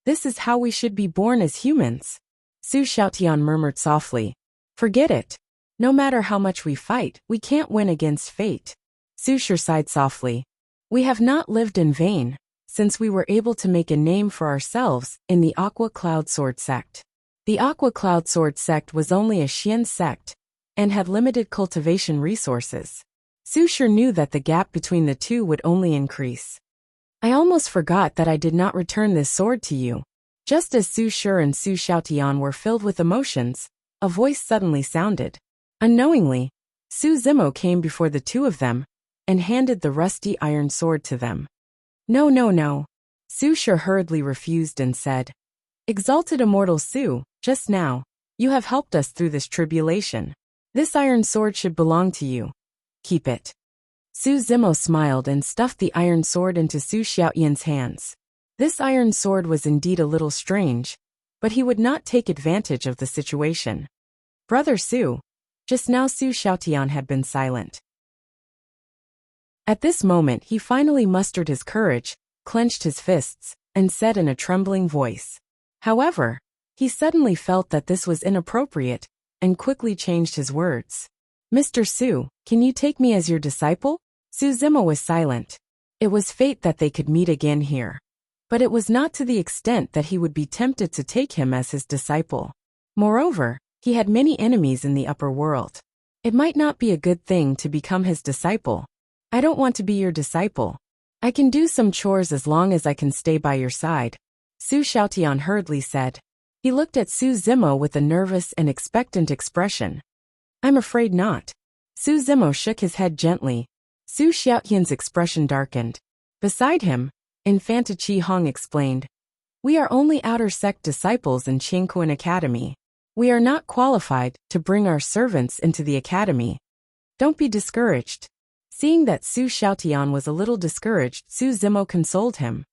S1: This is how we should be born as humans. Su Xiaotian murmured softly. Forget it. No matter how much we fight, we can't win against fate. Su Shi sighed softly. We have not lived in vain, since we were able to make a name for ourselves in the Aqua Cloud Sword sect. The Aqua Cloud Sword sect was only a Xian sect, and had limited cultivation resources. Su Shi knew that the gap between the two would only increase. I almost forgot that I did not return this sword to you. Just as Su Shi and Su Xiaotian were filled with emotions, a voice suddenly sounded. Unknowingly, Su Zimo came before the two of them and handed the rusty iron sword to them. No, no, no. Su Shi hurriedly refused and said, Exalted Immortal Su, just now, you have helped us through this tribulation. This iron sword should belong to you. Keep it. Su Zimo smiled and stuffed the iron sword into Su Xiaotian's hands. This iron sword was indeed a little strange, but he would not take advantage of the situation. Brother Su. Just now Su Xiaotian had been silent. At this moment he finally mustered his courage, clenched his fists, and said in a trembling voice. However, he suddenly felt that this was inappropriate, and quickly changed his words. Mr. Su, can you take me as your disciple? Su Zimo was silent. It was fate that they could meet again here. But it was not to the extent that he would be tempted to take him as his disciple. Moreover, he had many enemies in the upper world. It might not be a good thing to become his disciple. I don't want to be your disciple. I can do some chores as long as I can stay by your side, Su Xiaotian hurriedly said. He looked at Su Zimo with a nervous and expectant expression. I'm afraid not. Su Zimo shook his head gently. Su Xiaotian's expression darkened. Beside him, Infanta Qi Hong explained, We are only outer sect disciples in Qingkuan Academy. We are not qualified to bring our servants into the academy. Don't be discouraged. Seeing that Su Xiaotian was a little discouraged, Su Zimo consoled him.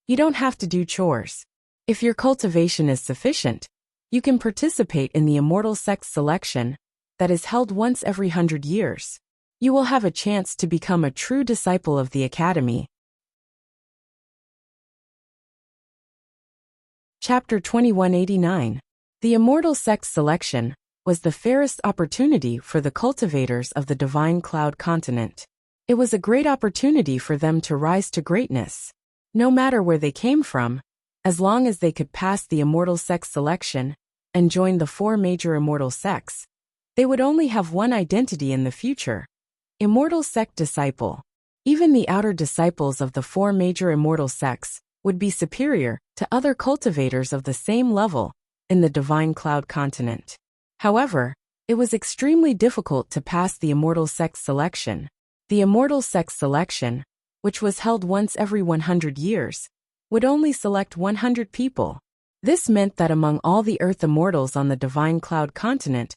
S1: You don't have to do chores. If your cultivation is sufficient, you can participate in the Immortal Sect selection that is held once every 100 years. You will have a chance to become a true disciple of the academy. Chapter 2189. The Immortal Sect selection was the fairest opportunity for the cultivators of the Divine Cloud continent. It was a great opportunity for them to rise to greatness. No matter where they came from, as long as they could pass the Immortal Sect selection and join the 4 major Immortal Sects, they would only have one identity in the future: Immortal Sect Disciple. Even the outer disciples of the 4 major Immortal Sects would be superior to other cultivators of the same level in the Divine Cloud continent. However, it was extremely difficult to pass the Immortal Sect selection. The Immortal Sect selection, which was held once every 100 years, would only select 100 people. This meant that among all the Earth Immortals on the Divine Cloud continent,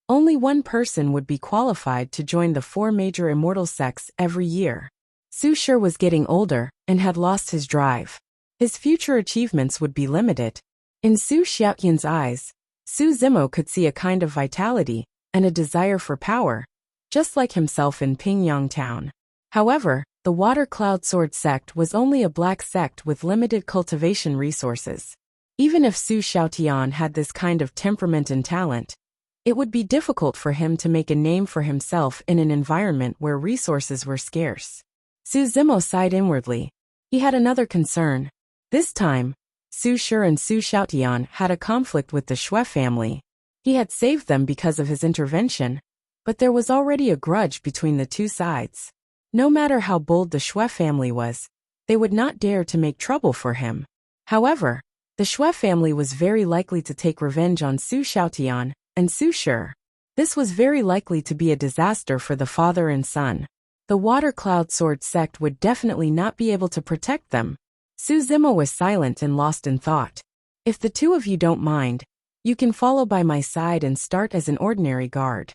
S1: only one person would be qualified to join the 4 major Immortal Sects every year. Su Shi was getting older and had lost his drive. His future achievements would be limited. In Su Xiaotian's eyes, Su Zimo could see a kind of vitality and a desire for power, just like himself in Pingyang Town. However, the Water Cloud Sword sect was only a black sect with limited cultivation resources. Even if Su Xiaotian had this kind of temperament and talent, it would be difficult for him to make a name for himself in an environment where resources were scarce. Su Zimo sighed inwardly. He had another concern. This time, Su Shi and Su Xiaotian had a conflict with the Shui family. He had saved them because of his intervention, but there was already a grudge between the two sides. No matter how bold the Shui family was, they would not dare to make trouble for him. However, the Shui family was very likely to take revenge on Su Xiaotian and Su Shi. This was very likely to be a disaster for the father and son. The Water Cloud Sword sect would definitely not be able to protect them. Su Zimo was silent and lost in thought. If the two of you don't mind, you can follow by my side and start as an ordinary guard.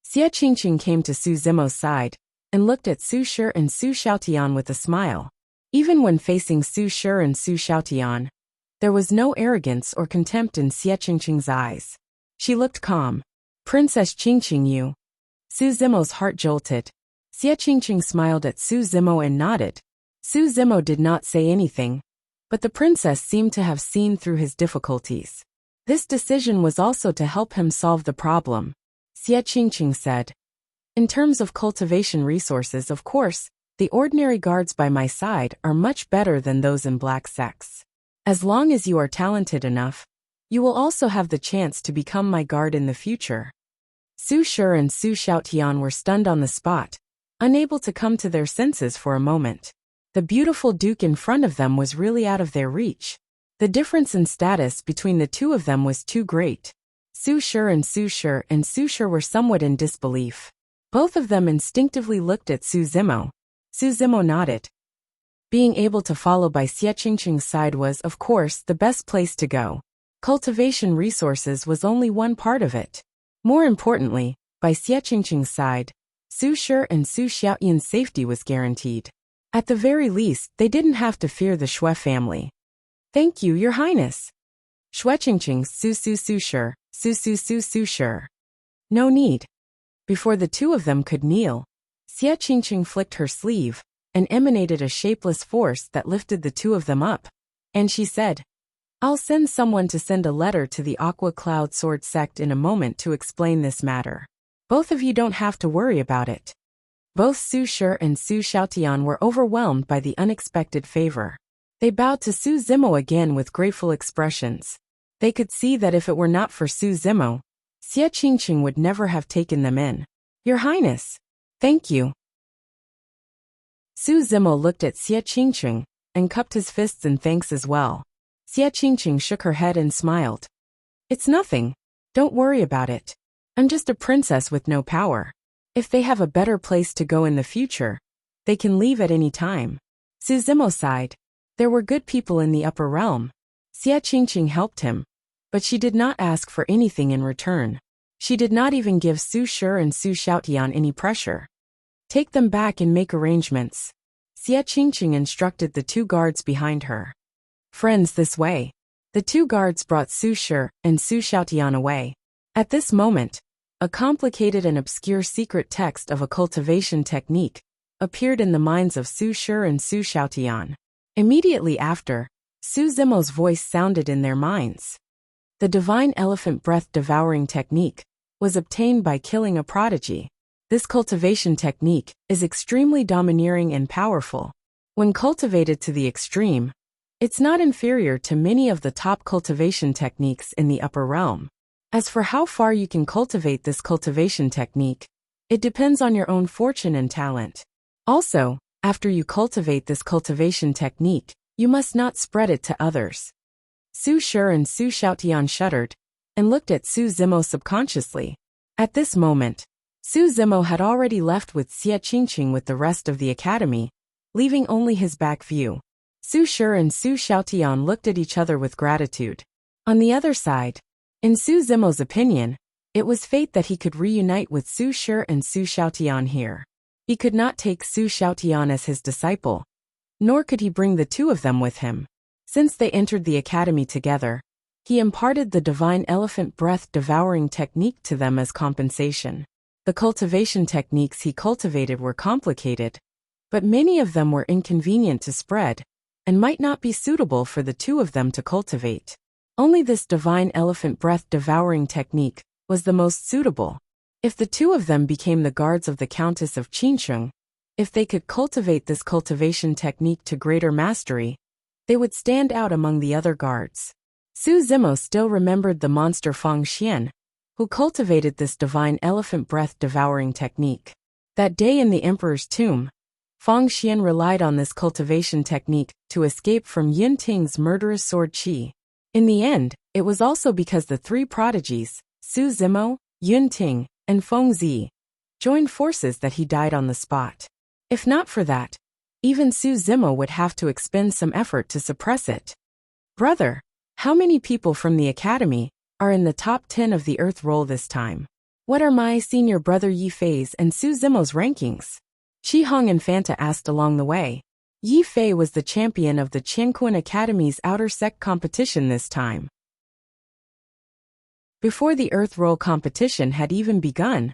S1: Xie Qingqing came to Su Zimo's side and looked at Su Shi and Su Xiaotian with a smile. Even when facing Su Shi and Su Xiaotian, there was no arrogance or contempt in Xie Qingqing's eyes. She looked calm. Princess Qingqing, you. Su Zimo's heart jolted. Xie Qingqing smiled at Su Zimo and nodded. Su Zimo did not say anything, but the princess seemed to have seen through his difficulties. This decision was also to help him solve the problem. Xie Qingqing said, In terms of cultivation resources, of course, the ordinary guards by my side are much better than those in black sects. As long as you are talented enough, you will also have the chance to become my guard in the future. Su Shi and Su Xiaotian were stunned on the spot, unable to come to their senses for a moment. The beautiful duke in front of them was really out of their reach. The difference in status between the two of them was too great. Su Shi were somewhat in disbelief. Both of them instinctively looked at Su Zimo. Su Zimo nodded. Being able to follow by Xie Qingqing's side was, of course, the best place to go. Cultivation resources was only one part of it. More importantly, by Xie Qingqing's side, Su Shi and Su Xiaoyan's safety was guaranteed. At the very least, they didn't have to fear the Shui family. Thank you, Your Highness. Shui Qingqing Su Shi. No need. Before the two of them could kneel, Xie Qingqing flicked her sleeve and emanated a shapeless force that lifted the two of them up. And she said, I'll send someone to send a letter to the Aqua Cloud Sword sect in a moment to explain this matter. Both of you don't have to worry about it. Both Su Shi and Su Xiaotian were overwhelmed by the unexpected favor. They bowed to Su Zimo again with grateful expressions. They could see that if it were not for Su Zimo, Xie Qingqing would never have taken them in. Your Highness. Thank you. Su Zimo looked at Xie Qingqing and cupped his fists in thanks as well. Xie Qingqing shook her head and smiled. It's nothing. Don't worry about it. I'm just a princess with no power. If they have a better place to go in the future, they can leave at any time. Su Zimo sighed. There were good people in the upper realm. Xie Qingqing helped him, but she did not ask for anything in return. She did not even give Su Shi and Su Xiaotian any pressure. Take them back and make arrangements. Xie Qingqing instructed the two guards behind her. Friends, this way. The two guards brought Su Shi and Su Xiaotian away. At this moment, a complicated and obscure secret text of a cultivation technique appeared in the minds of Su Shi and Su Xiaotian. Immediately after, Su Zimo's voice sounded in their minds. The divine elephant breath devouring technique was obtained by killing a prodigy. This cultivation technique is extremely domineering and powerful. When cultivated to the extreme, it's not inferior to many of the top cultivation techniques in the upper realm. As for how far you can cultivate this cultivation technique, it depends on your own fortune and talent. Also, after you cultivate this cultivation technique, you must not spread it to others. Su Shi and Su Xiaotian shuddered and looked at Su Zimo subconsciously. At this moment, Su Zimo had already left with Xie Qingqing with the rest of the academy, leaving only his back view. Su Shi and Su Xiaotian looked at each other with gratitude. On the other side, in Su Zimo's opinion, it was fate that he could reunite with Su Shi and Su Xiaotian here. He could not take Su Xiaotian as his disciple, nor could he bring the two of them with him. Since they entered the academy together, he imparted the divine elephant breath devouring technique to them as compensation. The cultivation techniques he cultivated were complicated, but many of them were inconvenient to spread, and might not be suitable for the two of them to cultivate. Only this divine elephant breath devouring technique was the most suitable. If the two of them became the guards of the Countess of Qingsheng, if they could cultivate this cultivation technique to greater mastery, they would stand out among the other guards. Su Zimo still remembered the monster Fang Xian, who cultivated this divine elephant breath devouring technique. That day in the emperor's tomb, Fang Xian relied on this cultivation technique to escape from Yin Ting's murderous sword qi. In the end, it was also because the three prodigies, Su Zimo, Yun Ting, and Feng Zi, joined forces that he died on the spot. If not for that, even Su Zimo would have to expend some effort to suppress it. Brother, how many people from the academy are in the top 10 of the Earth Roll this time? What are my senior brother Yi Fei's and Su Zimo's rankings? Qi Hong and Fanta asked along the way. Yi Fei was the champion of the Qianquan Academy's outer sect competition this time. Before the Earth Roll competition had even begun,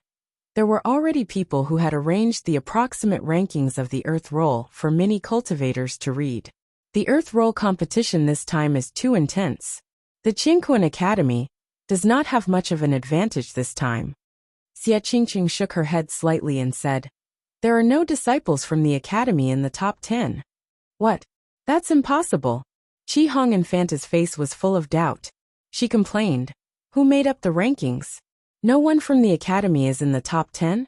S1: there were already people who had arranged the approximate rankings of the Earth Roll for many cultivators to read. The Earth Roll competition this time is too intense. The Qianquan Academy does not have much of an advantage this time. Xie Qingqing shook her head slightly and said, There are no disciples from the academy in the top 10. What? That's impossible. Qi Hong and Fanta's face was full of doubt. She complained. Who made up the rankings? No one from the academy is in the top 10?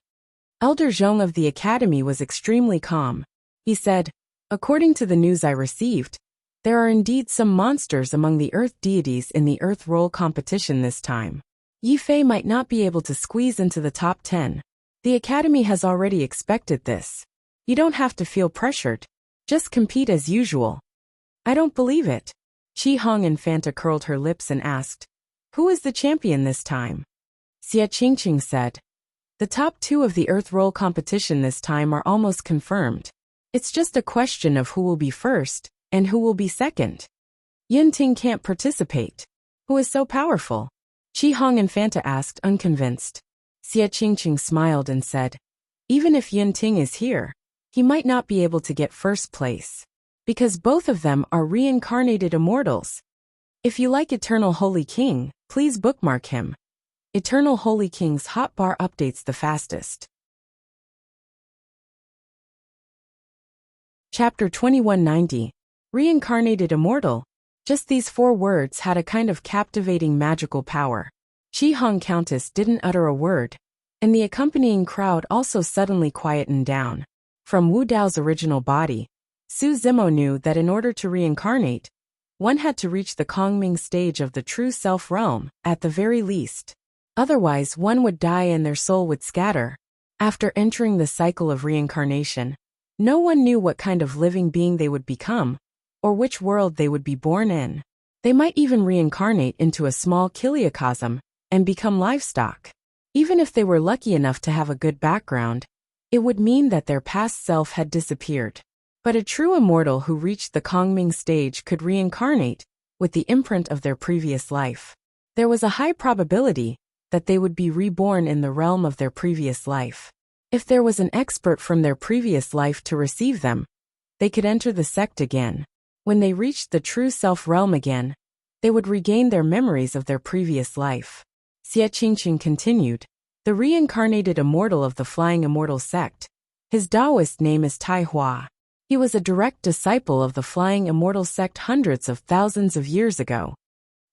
S1: Elder Zhong of the academy was extremely calm. He said, According to the news I received, There are indeed some monsters among the Earth deities in the Earth Roll competition this time. Yifei might not be able to squeeze into the top 10. The Academy has already expected this. You don't have to feel pressured. Just compete as usual. I don't believe it. Qi Hong Infanta curled her lips and asked, "Who is the champion this time?" Xie Qingqing said, "The top 2 of the Earth Roll competition this time are almost confirmed. It's just a question of who will be first and who will be second. Yunting can't participate. Who is so powerful?" Qi Hong Infanta asked, unconvinced. Xie Qingqing smiled and said, "Even if Yunting is here, he might not be able to get first place. Because both of them are reincarnated immortals. If you like Eternal Holy King, please bookmark him. Eternal Holy King's hotbar updates the fastest." Chapter 2190. Reincarnated Immortal. Just these 4 words had a kind of captivating magical power. Qi Hong Countess didn't utter a word, and the accompanying crowd also suddenly quietened down. From Wu Dao's original body, Su Zimo knew that in order to reincarnate, one had to reach the Kongming stage of the true self realm, at the very least. Otherwise, one would die and their soul would scatter. After entering the cycle of reincarnation, no one knew what kind of living being they would become, or which world they would be born in. They might even reincarnate into a small kiliocosm and become livestock. Even if they were lucky enough to have a good background, it would mean that their past self had disappeared. But a true immortal who reached the Kongming stage could reincarnate with the imprint of their previous life. There was a high probability that they would be reborn in the realm of their previous life. If there was an expert from their previous life to receive them, they could enter the sect again. When they reached the true self realm again, they would regain their memories of their previous life. Xie Qingqing continued, "The reincarnated immortal of the Flying Immortal sect. His Taoist name is Tai Hua. He was a direct disciple of the Flying Immortal sect hundreds of thousands of years ago.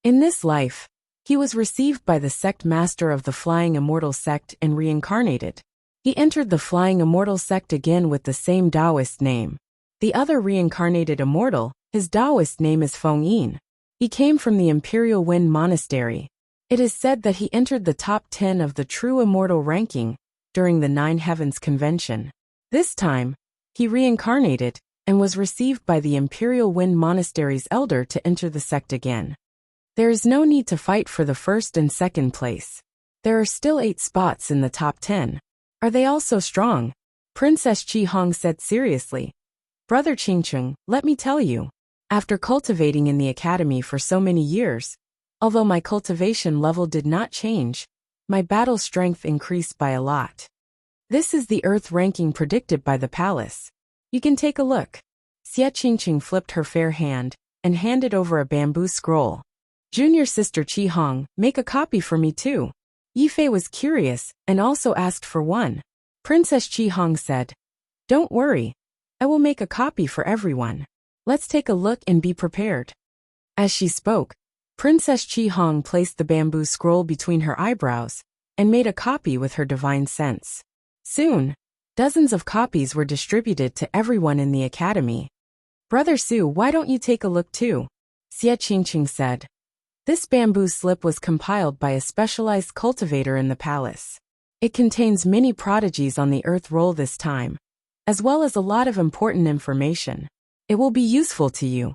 S1: In this life, he was received by the sect master of the Flying Immortal sect and reincarnated. He entered the Flying Immortal sect again with the same Taoist name. The other reincarnated immortal, his Taoist name is Feng Yin. He came from the Imperial Wind Monastery. It is said that he entered the top 10 of the true immortal ranking during the 9 Heavens Convention. This time, he reincarnated and was received by the Imperial Wind Monastery's elder to enter the sect again. There is no need to fight for the first and second place. There are still 8 spots in the top 10. Are they all so strong?" Princess Qi Hong said seriously. "Brother Qingqing, let me tell you. After cultivating in the academy for so many years, although my cultivation level did not change, my battle strength increased by a lot. This is the Earth ranking predicted by the palace. You can take a look." Xie Qingqing flipped her fair hand and handed over a bamboo scroll. "Junior sister Qi Hong, make a copy for me too." Yifei was curious and also asked for one. Princess Qi Hong said, "Don't worry. I will make a copy for everyone. Let's take a look and be prepared." As she spoke, Princess Qi Hong placed the bamboo scroll between her eyebrows and made a copy with her divine sense. Soon, dozens of copies were distributed to everyone in the academy. "Brother Su, why don't you take a look too?" Xie Qingqing said. This bamboo slip was compiled by a specialized cultivator in the palace. It contains many prodigies on the Earth Roll this time, as well as a lot of important information. It will be useful to you.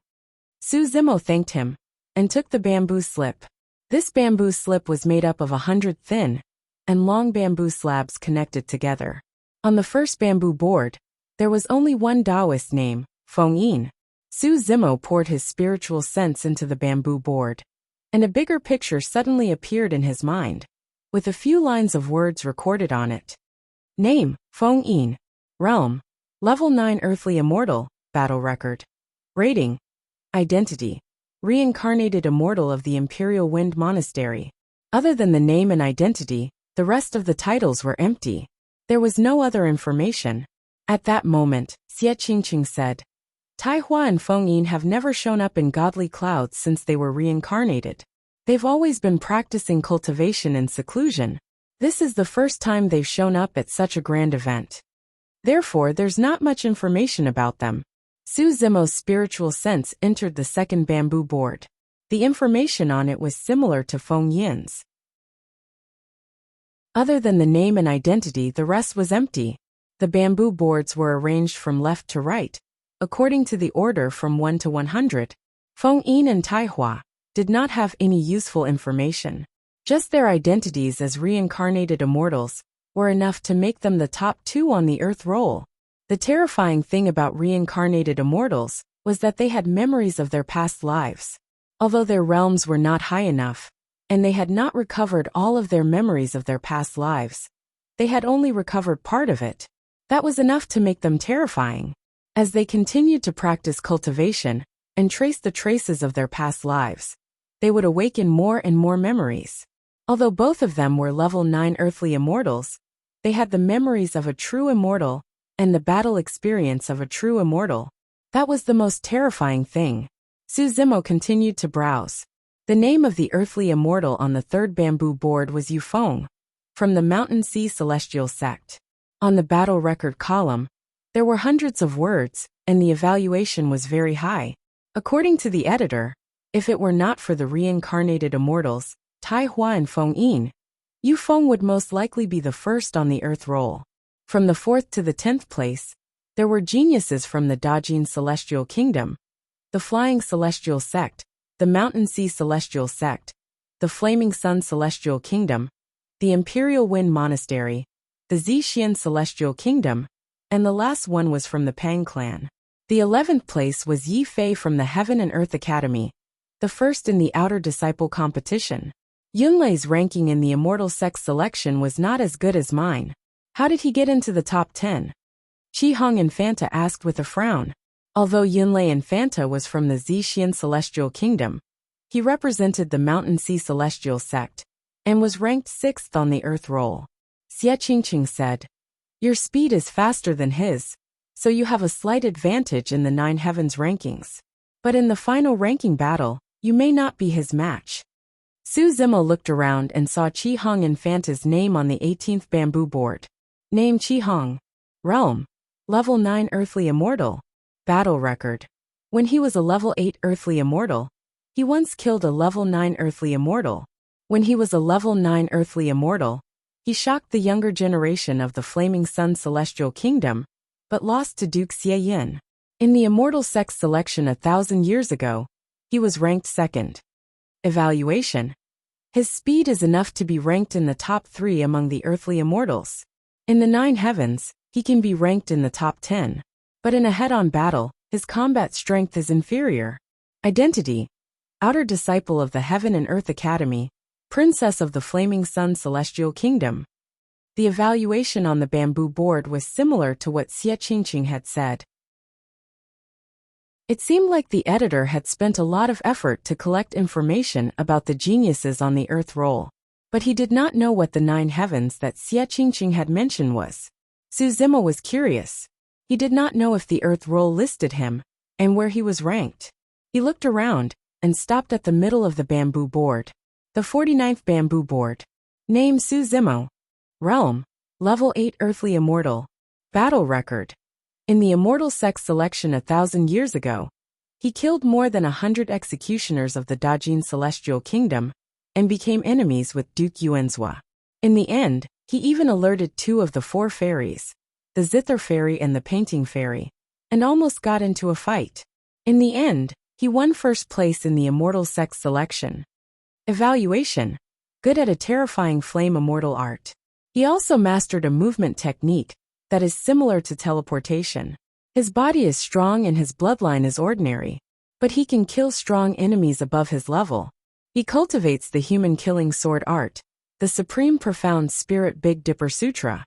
S1: Su Zimo thanked him and took the bamboo slip. This bamboo slip was made up of 100 thin and long bamboo slabs connected together. On the first bamboo board, there was only one Taoist name, Feng Yin. Su Zimo poured his spiritual sense into the bamboo board, and a bigger picture suddenly appeared in his mind, with a few lines of words recorded on it. Name, Feng Yin. Realm, Level 9 Earthly Immortal, Battle Record. Rating, Identity, Reincarnated Immortal of the Imperial Wind Monastery. Other than the name and identity, the rest of the titles were empty. There was no other information. At that moment, Xie Qingqing said, Tai Hua and Feng Yin have never shown up in godly clouds since they were reincarnated. They've always been practicing cultivation in seclusion. This is the first time they've shown up at such a grand event. Therefore, there's not much information about them. Su Zimo's spiritual sense entered the second bamboo board. The information on it was similar to Feng Yin's. Other than the name and identity, the rest was empty. The bamboo boards were arranged from left to right, according to the order from 1 to 100. Feng Yin and Taihua did not have any useful information. Just their identities as reincarnated immortals were enough to make them the top 2 on the Earth roll. The terrifying thing about reincarnated immortals was that they had memories of their past lives. Although their realms were not high enough, and they had not recovered all of their memories of their past lives, they had only recovered part of it. That was enough to make them terrifying. As they continued to practice cultivation and trace the traces of their past lives, they would awaken more and more memories. Although both of them were level 9 earthly immortals, they had the memories of a true immortal and the battle experience of a true immortal. That was the most terrifying thing. Su Zimo continued to browse. The name of the earthly immortal on the third bamboo board was Yu Feng, from the Mountain Sea Celestial Sect. On the battle record column, there were hundreds of words, and the evaluation was very high. According to the editor, if it were not for the reincarnated immortals, Taihua and Feng Yin, Yu Feng would most likely be the first on the Earth roll. From the 4th to the 10th place, there were geniuses from the Dajin Celestial Kingdom, the Flying Celestial Sect, the Mountain Sea Celestial Sect, the Flaming Sun Celestial Kingdom, the Imperial Wind Monastery, the Zixian Celestial Kingdom, and the last one was from the Pang clan. The 11th place was Yi Fei from the Heaven and Earth Academy, the first in the Outer Disciple competition. Yunlei's ranking in the Immortal Sex selection was not as good as mine. How did he get into the top 10? Qi Hong Infanta asked with a frown. Although Yunlei Infanta was from the Zixian Celestial Kingdom, he represented the Mountain Sea Celestial Sect, and was ranked 6th on the Earth roll. Xie Qingqing said, "Your speed is faster than his, so you have a slight advantage in the 9 heavens rankings. But in the final ranking battle, you may not be his match." Su Zimo looked around and saw Qi Hong Infanta's name on the 18th bamboo board. Name Qi Hong. Realm. Level 9 Earthly Immortal. Battle record. When he was a level 8 Earthly Immortal, he once killed a level 9 Earthly Immortal. When he was a level 9 Earthly Immortal, he shocked the younger generation of the Flaming Sun Celestial Kingdom, but lost to Duke Xie Yin. In the Immortal Sex selection 1,000 years ago, he was ranked 2nd. Evaluation. His speed is enough to be ranked in the top 3 among the earthly immortals. In the 9 heavens, he can be ranked in the top 10. But in a head-on battle, his combat strength is inferior. Identity. Outer disciple of the Heaven and Earth Academy, Princess of the Flaming Sun Celestial Kingdom. The evaluation on the bamboo board was similar to what Xie Qingqing had said. It seemed like the editor had spent a lot of effort to collect information about the geniuses on the Earth roll, but he did not know what the 9 heavens that Xie Qingqing had mentioned was. Su Zimo was curious. He did not know if the Earth roll listed him, and where he was ranked. He looked around, and stopped at the middle of the bamboo board. The 49th bamboo board. Name Su Zimo. Realm. Level 8 Earthly Immortal. Battle record. In the Immortal Sex selection 1,000 years ago, he killed more than 100 executioners of the Dajin Celestial Kingdom, and became enemies with Duke Yuanzhua. In the end, he even alerted 2 of the 4 fairies, the Zither Fairy and the Painting Fairy, and almost got into a fight. In the end, he won 1st place in the Immortal Sex selection. Evaluation. Good at a terrifying flame immortal art. He also mastered a movement technique that is similar to teleportation. His body is strong and his bloodline is ordinary, but he can kill strong enemies above his level. He cultivates the human-killing sword art, the Supreme Profound Spirit Big Dipper Sutra.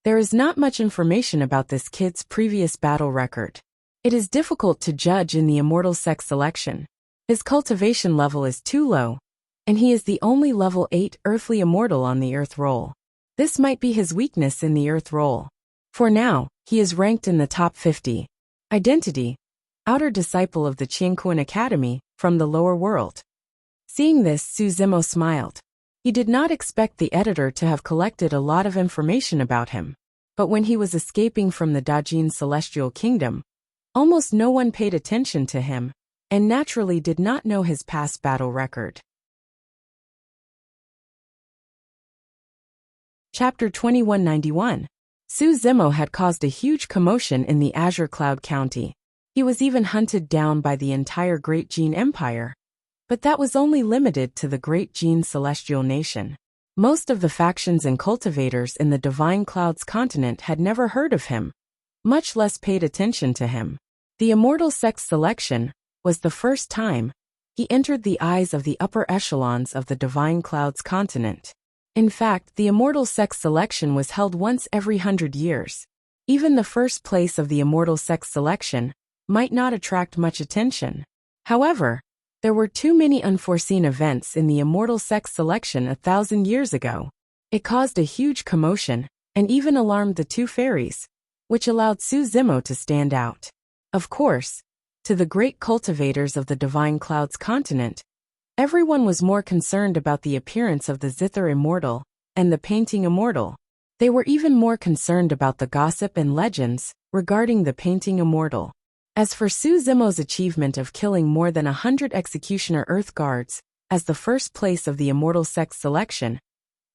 S1: There is not much information about this kid's previous battle record. It is difficult to judge in the Immortal Sex selection. His cultivation level is too low, and he is the only level 8 earthly immortal on the Earth roll. This might be his weakness in the Earth roll. For now, he is ranked in the top 50. Identity. Outer disciple of the Qianquan Academy, from the lower world. Seeing this, Su Zimo smiled. He did not expect the editor to have collected a lot of information about him. But when he was escaping from the Dajin Celestial Kingdom, Almost no one paid attention to him, and naturally did not know his past battle record. Chapter 2191. Su Zimo had caused a huge commotion in the Azure Cloud County. He was even hunted down by the entire Great Gene Empire. But that was only limited to the Great Gene Celestial Nation. Most of the factions and cultivators in the Divine Clouds continent had never heard of him, much less paid attention to him. The immortal sex selection was the first time he entered the eyes of the upper echelons of the Divine Clouds continent. In fact, the immortal sex selection was held once every 100 years. Even the first place of the immortal sex selection might not attract much attention. However, there were too many unforeseen events in the immortal sex selection 1,000 years ago. It caused a huge commotion, and even alarmed the two fairies, which allowed Su Zimo to stand out. Of course, to the great cultivators of the Divine Clouds continent, everyone was more concerned about the appearance of the Zither Immortal and the Painting Immortal. They were even more concerned about the gossip and legends regarding the Painting Immortal. As for Su Zimo's achievement of killing more than 100 Executioner Earth Guards as the first place of the immortal sex selection,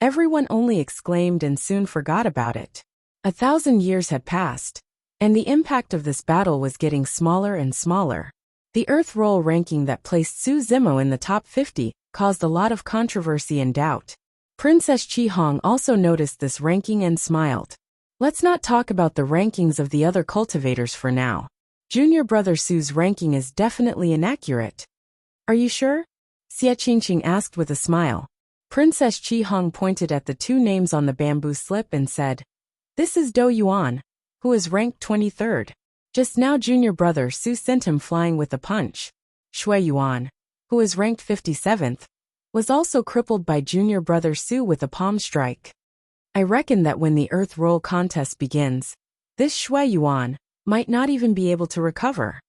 S1: everyone only exclaimed and soon forgot about it. 1,000 years had passed, and the impact of this battle was getting smaller and smaller. The Earth Roll ranking that placed Su Zimo in the top 50 caused a lot of controversy and doubt. Princess Chi Hong also noticed this ranking and smiled. Let's not talk about the rankings of the other cultivators for now. Junior brother Su's ranking is definitely inaccurate. Are you sure? Xie Qingqing asked with a smile. Princess Chi Hong pointed at the two names on the bamboo slip and said, "This is Do Yuan, who is ranked 23rd. Just now junior brother Su sent him flying with a punch. Shui Yuan, who is ranked 57th, was also crippled by junior brother Su with a palm strike. I reckon that when the Earth Roll contest begins, this Shui Yuan might not even be able to recover."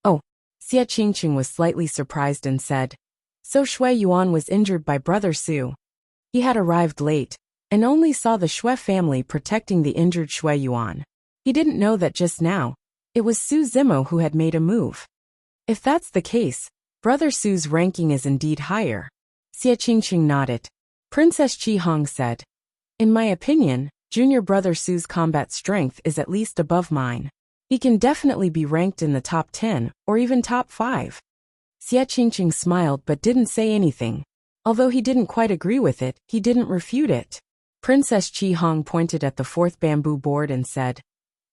S1: Oh, Xie Qingqing was slightly surprised and said, "So Shui Yuan was injured by brother Su." He had arrived late, and only saw the Shui family protecting the injured Shui Yuan. He didn't know that just now, it was Su Zimo who had made a move. If that's the case, brother Su's ranking is indeed higher. Xie Qingqing nodded. Princess Chi Hong said, "In my opinion, junior brother Su's combat strength is at least above mine. He can definitely be ranked in the top 10 or even top 5. Xie Qingqing smiled but didn't say anything. Although he didn't quite agree with it, he didn't refute it. Princess Chi Hong pointed at the 4th bamboo board and said,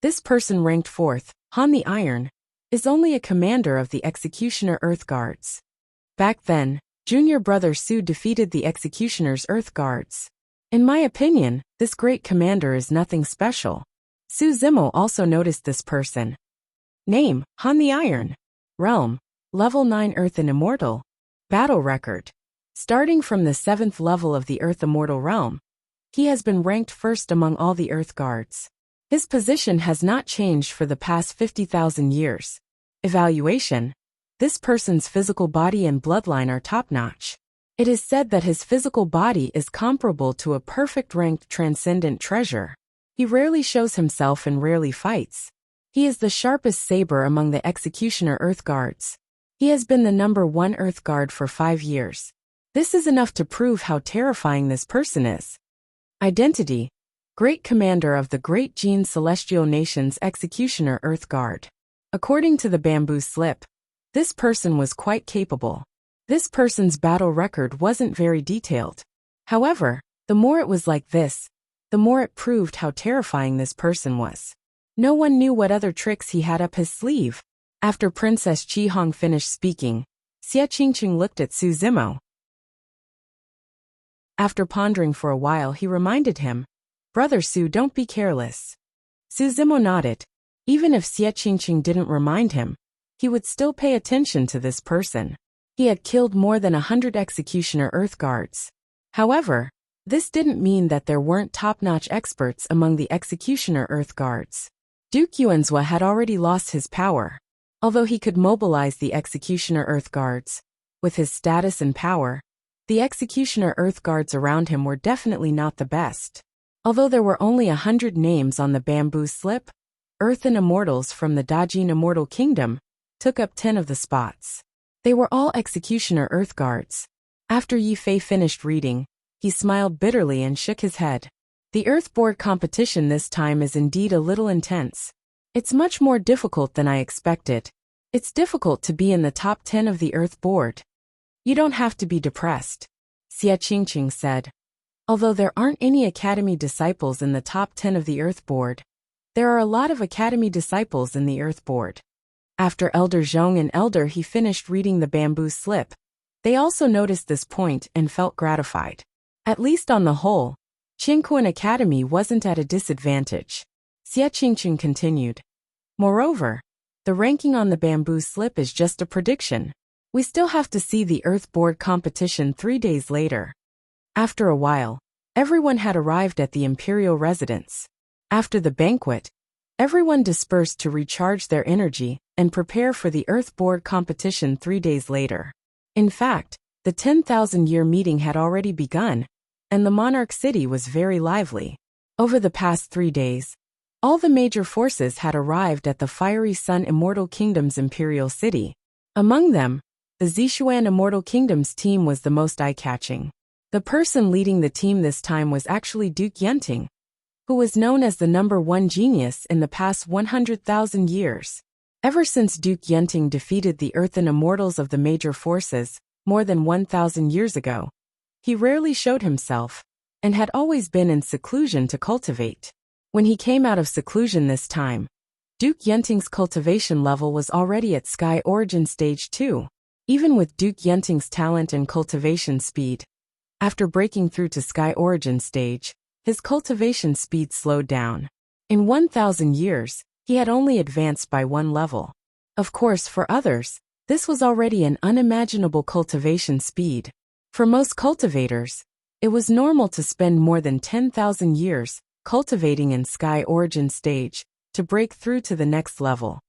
S1: "This person ranked 4th, Han the Iron, is only a commander of the Executioner Earth Guards. Back then, junior brother Su defeated the Executioner's Earth Guards. In my opinion, this great commander is nothing special." Su Zimo also noticed this person. Name, Han the Iron. Realm, level 9 Earth and Immortal. Battle record. Starting from the 7th level of the Earth Immortal realm, he has been ranked first among all the Earth Guards. His position has not changed for the past 50,000 years. Evaluation. This person's physical body and bloodline are top-notch. It is said that his physical body is comparable to a perfect ranked transcendent treasure. He rarely shows himself and rarely fights. He is the sharpest saber among the Executioner Earth Guards. He has been the number 1 Earth Guard for 5 years. This is enough to prove how terrifying this person is. Identity. Great Commander of the Great Gene Celestial Nation's Executioner Earth Guard. According to the bamboo slip, this person was quite capable. This person's battle record wasn't very detailed. However, the more it was like this, the more it proved how terrifying this person was. No one knew what other tricks he had up his sleeve. After Princess Chi Hong finished speaking, Xie Qingqing looked at Su Zimo. After pondering for a while, he reminded him, "Brother Su, don't be careless." Su Zimo nodded. Even if Xie Qingqing didn't remind him, he would still pay attention to this person. He had killed more than 100 Executioner Earth Guards. However, this didn't mean that there weren't top-notch experts among the Executioner Earth Guards. Duke Yuanzhua had already lost his power. Although he could mobilize the Executioner Earth Guards, with his status and power, the Executioner Earth Guards around him were definitely not the best. Although there were only 100 names on the bamboo slip, earthen immortals from the Dajin Immortal Kingdom, took up 10 of the spots. They were all executioner earth guards. After Yi Fei finished reading, he smiled bitterly and shook his head. The Earth Board competition this time is indeed a little intense. It's much more difficult than I expected. It's difficult to be in the top 10 of the Earth Board. You don't have to be depressed, Xie Qingqing said. Although there aren't any Academy disciples in the top 10 of the Earth Board, there are a lot of Academy disciples in the Earth Board. After Elder Zhong and Elder He finished reading the bamboo slip, they also noticed this point and felt gratified. At least on the whole, Qingquan Academy wasn't at a disadvantage. Xie Qingqing continued. Moreover, the ranking on the bamboo slip is just a prediction. We still have to see the Earth Board competition 3 days later. After a while, everyone had arrived at the imperial residence. After the banquet, everyone dispersed to recharge their energy and prepare for the Earth Board competition 3 days later. In fact, the 10,000-year meeting had already begun, and the monarch city was very lively. Over the past 3 days, all the major forces had arrived at the Fiery Sun Immortal Kingdom's imperial city. Among them, the Zishuan Immortal Kingdom's team was the most eye-catching. The person leading the team this time was actually Duke Yenting, who was known as the #1 genius in the past 100,000 years. Ever since Duke Yenting defeated the Earthen Immortals of the major forces, more than 1,000 years ago, he rarely showed himself, and had always been in seclusion to cultivate. When he came out of seclusion this time, Duke Yenting's cultivation level was already at Sky Origin Stage 2, even with Duke Yenting's talent and cultivation speed. After breaking through to Sky Origin Stage, his cultivation speed slowed down. In 1,000 years, he had only advanced by 1 level. Of course, for others, this was already an unimaginable cultivation speed. For most cultivators, it was normal to spend more than 10,000 years cultivating in Sky Origin Stage to break through to the next level.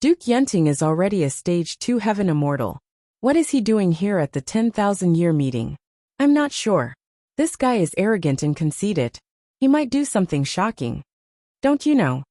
S1: Duke Yenting is already a Stage 2 Heaven Immortal. What is he doing here at the 10,000-year meeting? I'm not sure. This guy is arrogant and conceited. He might do something shocking. Don't you know?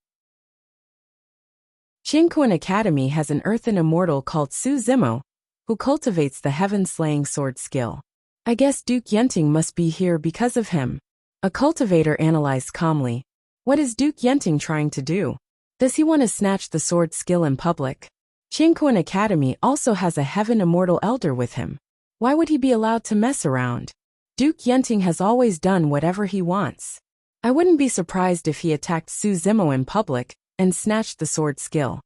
S1: Qingquan Academy has an earthen immortal called Su Zimo, who cultivates the heaven-slaying sword skill. I guess Duke Yenting must be here because of him. A cultivator analyzed calmly. What is Duke Yenting trying to do? Does he want to snatch the sword skill in public? Qingquan Academy also has a heaven immortal elder with him. Why would he be allowed to mess around? Duke Yenting has always done whatever he wants. I wouldn't be surprised if he attacked Su Zimo in public and snatched the sword skill.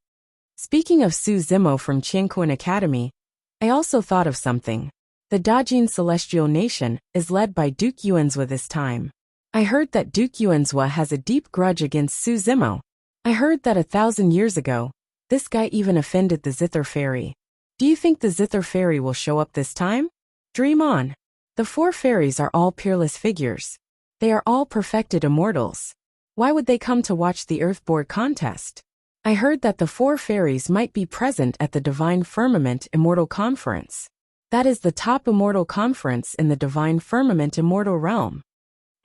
S1: Speaking of Su Zimo from Qingquan Academy, I also thought of something. The Dajin Celestial Nation is led by Duke Yuanzhua this time. I heard that Duke Yuanzhua has a deep grudge against Su Zimo. I heard that 1,000 years ago, this guy even offended the Zither Fairy. Do you think the Zither Fairy will show up this time? Dream on. The 4 fairies are all peerless figures. They are all perfected immortals. Why would they come to watch the Earthboard contest? I heard that the 4 fairies might be present at the Divine Firmament Immortal Conference. That is the top immortal conference in the Divine Firmament Immortal Realm.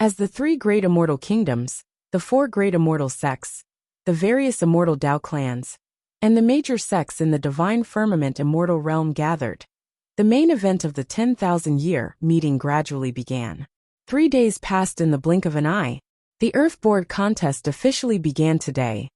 S1: As the 3 great immortal kingdoms, the 4 great immortal sects, the various immortal Dao clans, and the major sects in the Divine Firmament Immortal Realm gathered, the main event of the 10,000-year meeting gradually began. 3 days passed in the blink of an eye. The Earthboard contest officially began today.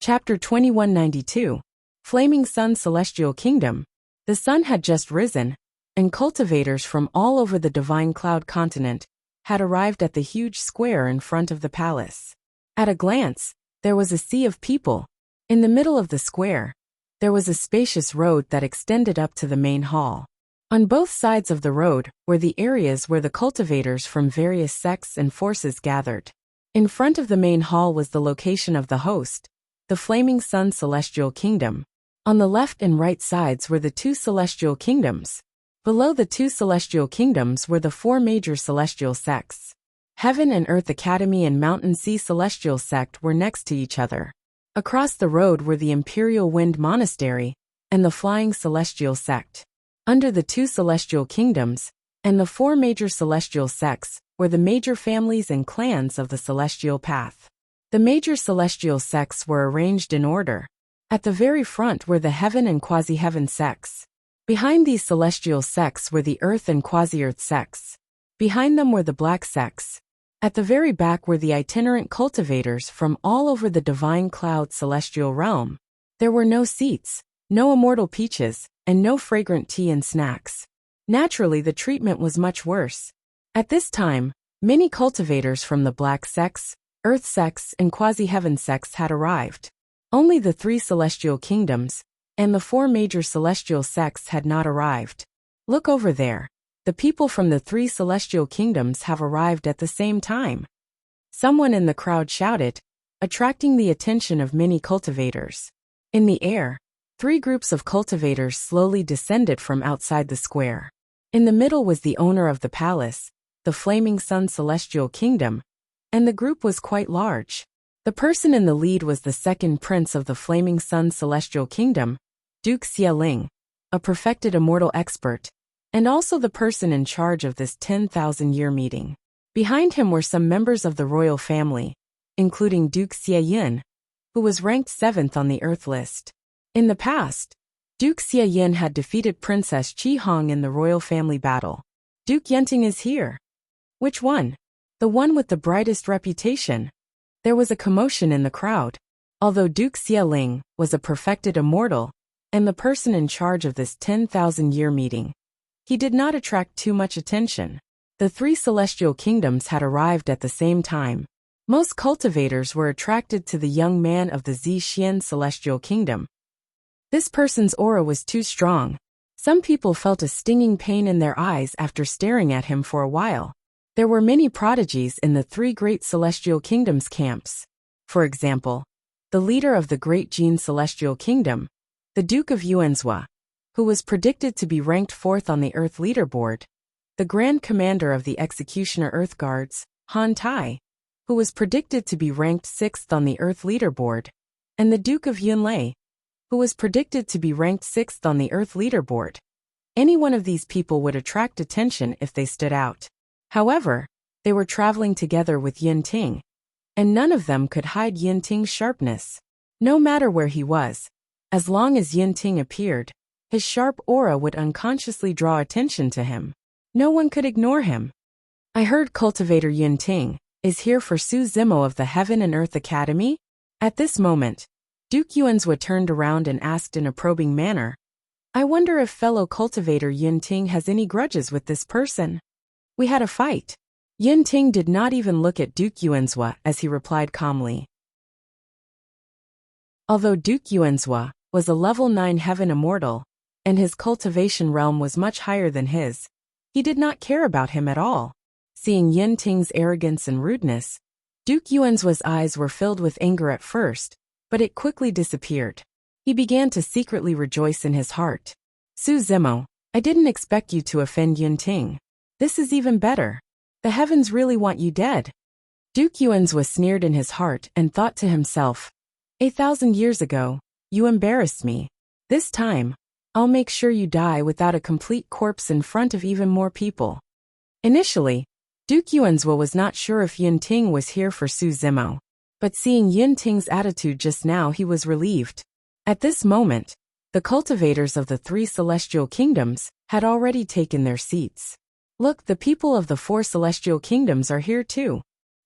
S1: Chapter 2192. Flaming Sun Celestial Kingdom. The sun had just risen, and cultivators from all over the Divine Cloud continent had arrived at the huge square in front of the palace. At a glance, there was a sea of people. In the middle of the square, there was a spacious road that extended up to the main hall. On both sides of the road were the areas where the cultivators from various sects and forces gathered. In front of the main hall was the location of the host, the Flaming Sun Celestial Kingdom. On the left and right sides were the 2 celestial kingdoms. Below the 2 celestial kingdoms were the 4 major celestial sects. Heaven and Earth Academy and Mountain Sea Celestial Sect were next to each other. Across the road were the Imperial Wind Monastery and the Flying Celestial Sect. Under the 2 celestial kingdoms, and the four major celestial sects were the major families and clans of the celestial path. The major celestial sects were arranged in order. At the very front were the heaven and quasi-heaven sects. Behind these celestial sects were the earth and quasi-earth sects. Behind them were the black sects. At the very back were the itinerant cultivators from all over the divine cloud celestial realm. There were no seats, no immortal peaches, and no fragrant tea and snacks. Naturally, the treatment was much worse. At this time, many cultivators from the black sects, earth sects, and quasi-heaven sects had arrived. Only the three celestial kingdoms and the four major celestial sects had not arrived. Look over there. The people from the three celestial kingdoms have arrived at the same time. Someone in the crowd shouted, attracting the attention of many cultivators. In the air, three groups of cultivators slowly descended from outside the square. In the middle was the owner of the palace, the Flaming Sun Celestial Kingdom, and the group was quite large. The person in the lead was the second prince of the Flaming Sun Celestial Kingdom, Duke Xieling, a perfected immortal expert, and also the person in charge of this 10,000-year meeting. Behind him were some members of the royal family, including Duke Xieyin, who was ranked 7th on the Earth list. In the past, Duke Xieyin had defeated Princess Qi Hong in the royal family battle. Duke Yenting is here. Which one? The one with the brightest reputation. There was a commotion in the crowd. Although Duke Xieling was a perfected immortal and the person in charge of this 10,000-year meeting, he did not attract too much attention. The three celestial kingdoms had arrived at the same time. Most cultivators were attracted to the young man of the Zhixian Celestial Kingdom. This person's aura was too strong. Some people felt a stinging pain in their eyes after staring at him for a while. There were many prodigies in the three great celestial kingdoms' camps. For example, the leader of the Great Jin Celestial Kingdom, the Duke of Yuanzhua, who was predicted to be ranked 4th on the Earth leaderboard, the Grand Commander of the Executioner Earth Guards, Han Tai, who was predicted to be ranked 6th on the Earth leaderboard, and the Duke of Yunlei, who was predicted to be ranked 6th on the Earth leaderboard. Any one of these people would attract attention if they stood out. However, they were traveling together with Yin Ting, and none of them could hide Yin Ting's sharpness. No matter where he was, as long as Yin Ting appeared, his sharp aura would unconsciously draw attention to him. No one could ignore him. I heard cultivator Yin Ting is here for Su Zimo of the Heaven and Earth Academy? At this moment, Duke Yuanzhua turned around and asked in a probing manner, I wonder if fellow cultivator Yin Ting has any grudges with this person. We had a fight. Yin Ting did not even look at Duke Yuanzhua as he replied calmly. Although Duke Yuanzhua was a level 9 heaven immortal, and his cultivation realm was much higher than his, he did not care about him at all. Seeing Yin Ting's arrogance and rudeness, Duke Yuanzhua's eyes were filled with anger at first, but it quickly disappeared. He began to secretly rejoice in his heart. Su Zimo, I didn't expect you to offend Yin Ting. This is even better. The heavens really want you dead. Duke Yuanzhua sneered in his heart and thought to himself, 1,000 years ago, you embarrassed me. This time, I'll make sure you die without a complete corpse in front of even more people. Initially, Duke Yuanzhua was not sure if Yin Ting was here for Su Zimo, but seeing Yin Ting's attitude just now, he was relieved. At this moment, the cultivators of the three celestial kingdoms had already taken their seats. Look, the people of the 4 celestial kingdoms are here too.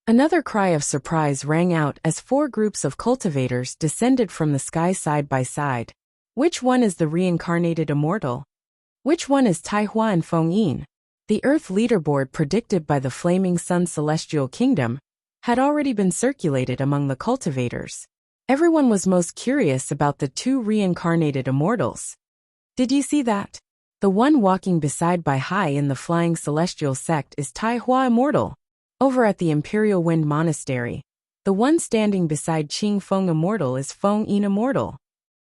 S1: Another cry of surprise rang out as 4 groups of cultivators descended from the sky side by side. Which one is the reincarnated immortal? Which one is Tai Hua and Feng Yin? The Earth leaderboard predicted by the Flaming Sun Celestial Kingdom had already been circulated among the cultivators. Everyone was most curious about the 2 reincarnated immortals. Did you see that? The one walking beside Bai Hai in the Flying Celestial Sect is Tai Hua Immortal. Over at the Imperial Wind Monastery, the one standing beside Qing Feng Immortal is Feng Yin Immortal.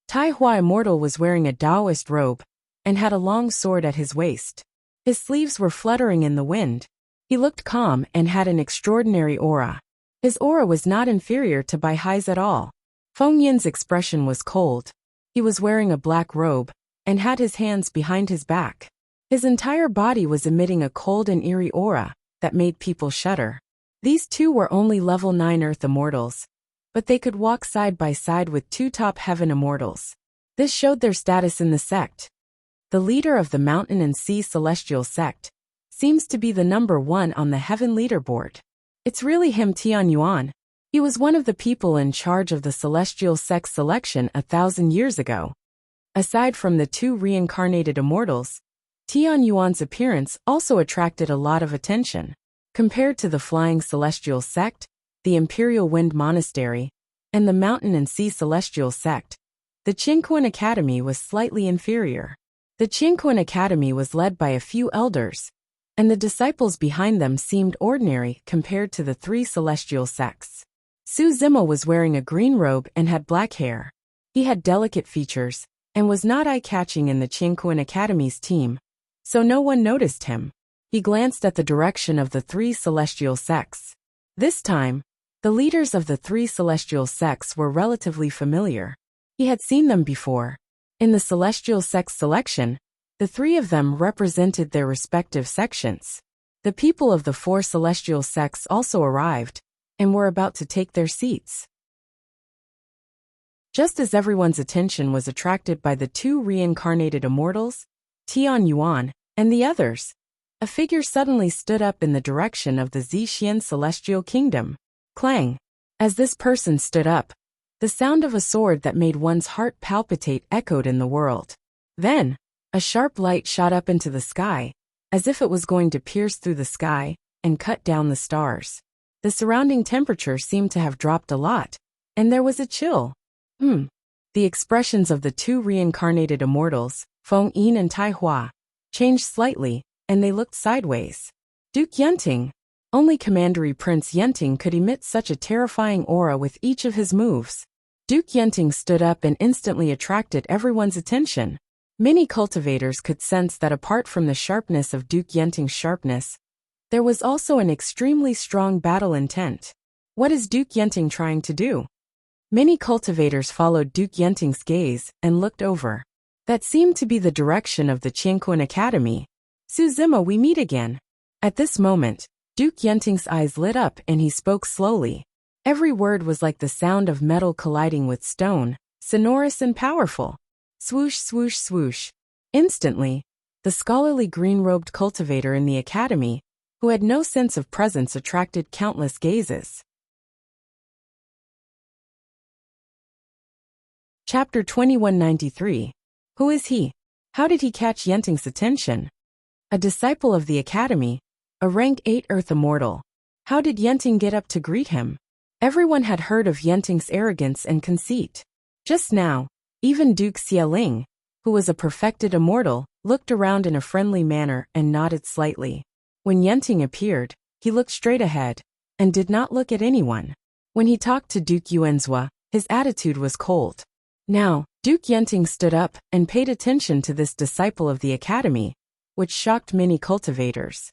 S1: Tai Hua Immortal was wearing a Taoist robe and had a long sword at his waist. His sleeves were fluttering in the wind. He looked calm and had an extraordinary aura. His aura was not inferior to Bai Hai's at all. Feng Yin's expression was cold. He was wearing a black robe and had his hands behind his back. His entire body was emitting a cold and eerie aura that made people shudder. These two were only level 9 Earth Immortals, but they could walk side by side with 2 top Heaven Immortals. This showed their status in the sect. The leader of the Mountain and Sea Celestial sect seems to be the number 1 on the Heaven leaderboard. It's really him, Tian Yuan. He was one of the people in charge of the Celestial Sect's selection 1,000 years ago. Aside from the 2 reincarnated immortals, Tian Yuan's appearance also attracted a lot of attention. Compared to the Flying Celestial Sect, the Imperial Wind Monastery, and the Mountain and Sea Celestial Sect, the Qingquan Academy was slightly inferior. The Qingquan Academy was led by a few elders, and the disciples behind them seemed ordinary compared to the 3 celestial sects. Su Zimo was wearing a green robe and had black hair. He had delicate features, and was not eye-catching in the Qingquan Academy's team, so no one noticed him. He glanced at the direction of the 3 celestial sects. This time, the leaders of the 3 celestial sects were relatively familiar. He had seen them before. In the celestial sects selection, the 3 of them represented their respective sections. The people of the 4 celestial sects also arrived, and were about to take their seats. Just as everyone's attention was attracted by the 2 reincarnated immortals, Tian Yuan, and the others, a figure suddenly stood up in the direction of the Zixian Celestial Kingdom. Clang! As this person stood up, the sound of a sword that made one's heart palpitate echoed in the world. Then, a sharp light shot up into the sky, as if it was going to pierce through the sky and cut down the stars. The surrounding temperature seemed to have dropped a lot, and there was a chill. The expressions of the 2 reincarnated immortals, Feng Yin and Tai Hua, changed slightly, and they looked sideways. Duke Yenting. Only Commandery Prince Yenting could emit such a terrifying aura with each of his moves. Duke Yenting stood up and instantly attracted everyone's attention. Many cultivators could sense that apart from the sharpness of Duke Yenting's sharpness, there was also an extremely strong battle intent. What is Duke Yenting trying to do? Many cultivators followed Duke Yenting's gaze and looked over. That seemed to be the direction of the Qingquan Academy. Su Zimo, we meet again. At this moment, Duke Yenting's eyes lit up and he spoke slowly. Every word was like the sound of metal colliding with stone, sonorous and powerful. Swoosh, swoosh, swoosh. Instantly, the scholarly green-robed cultivator in the academy, who had no sense of presence, attracted countless gazes. Chapter 2193. Who is he? How did he catch Yenting's attention? A disciple of the academy, a rank 8 Earth Immortal. How did Yenting get up to greet him? Everyone had heard of Yenting's arrogance and conceit. Just now, even Duke Xialing, who was a perfected immortal, looked around in a friendly manner and nodded slightly. When Yenting appeared, he looked straight ahead, and did not look at anyone. When he talked to Duke Yuanzhua, his attitude was cold. Now, Duke Yenting stood up and paid attention to this disciple of the academy, which shocked many cultivators.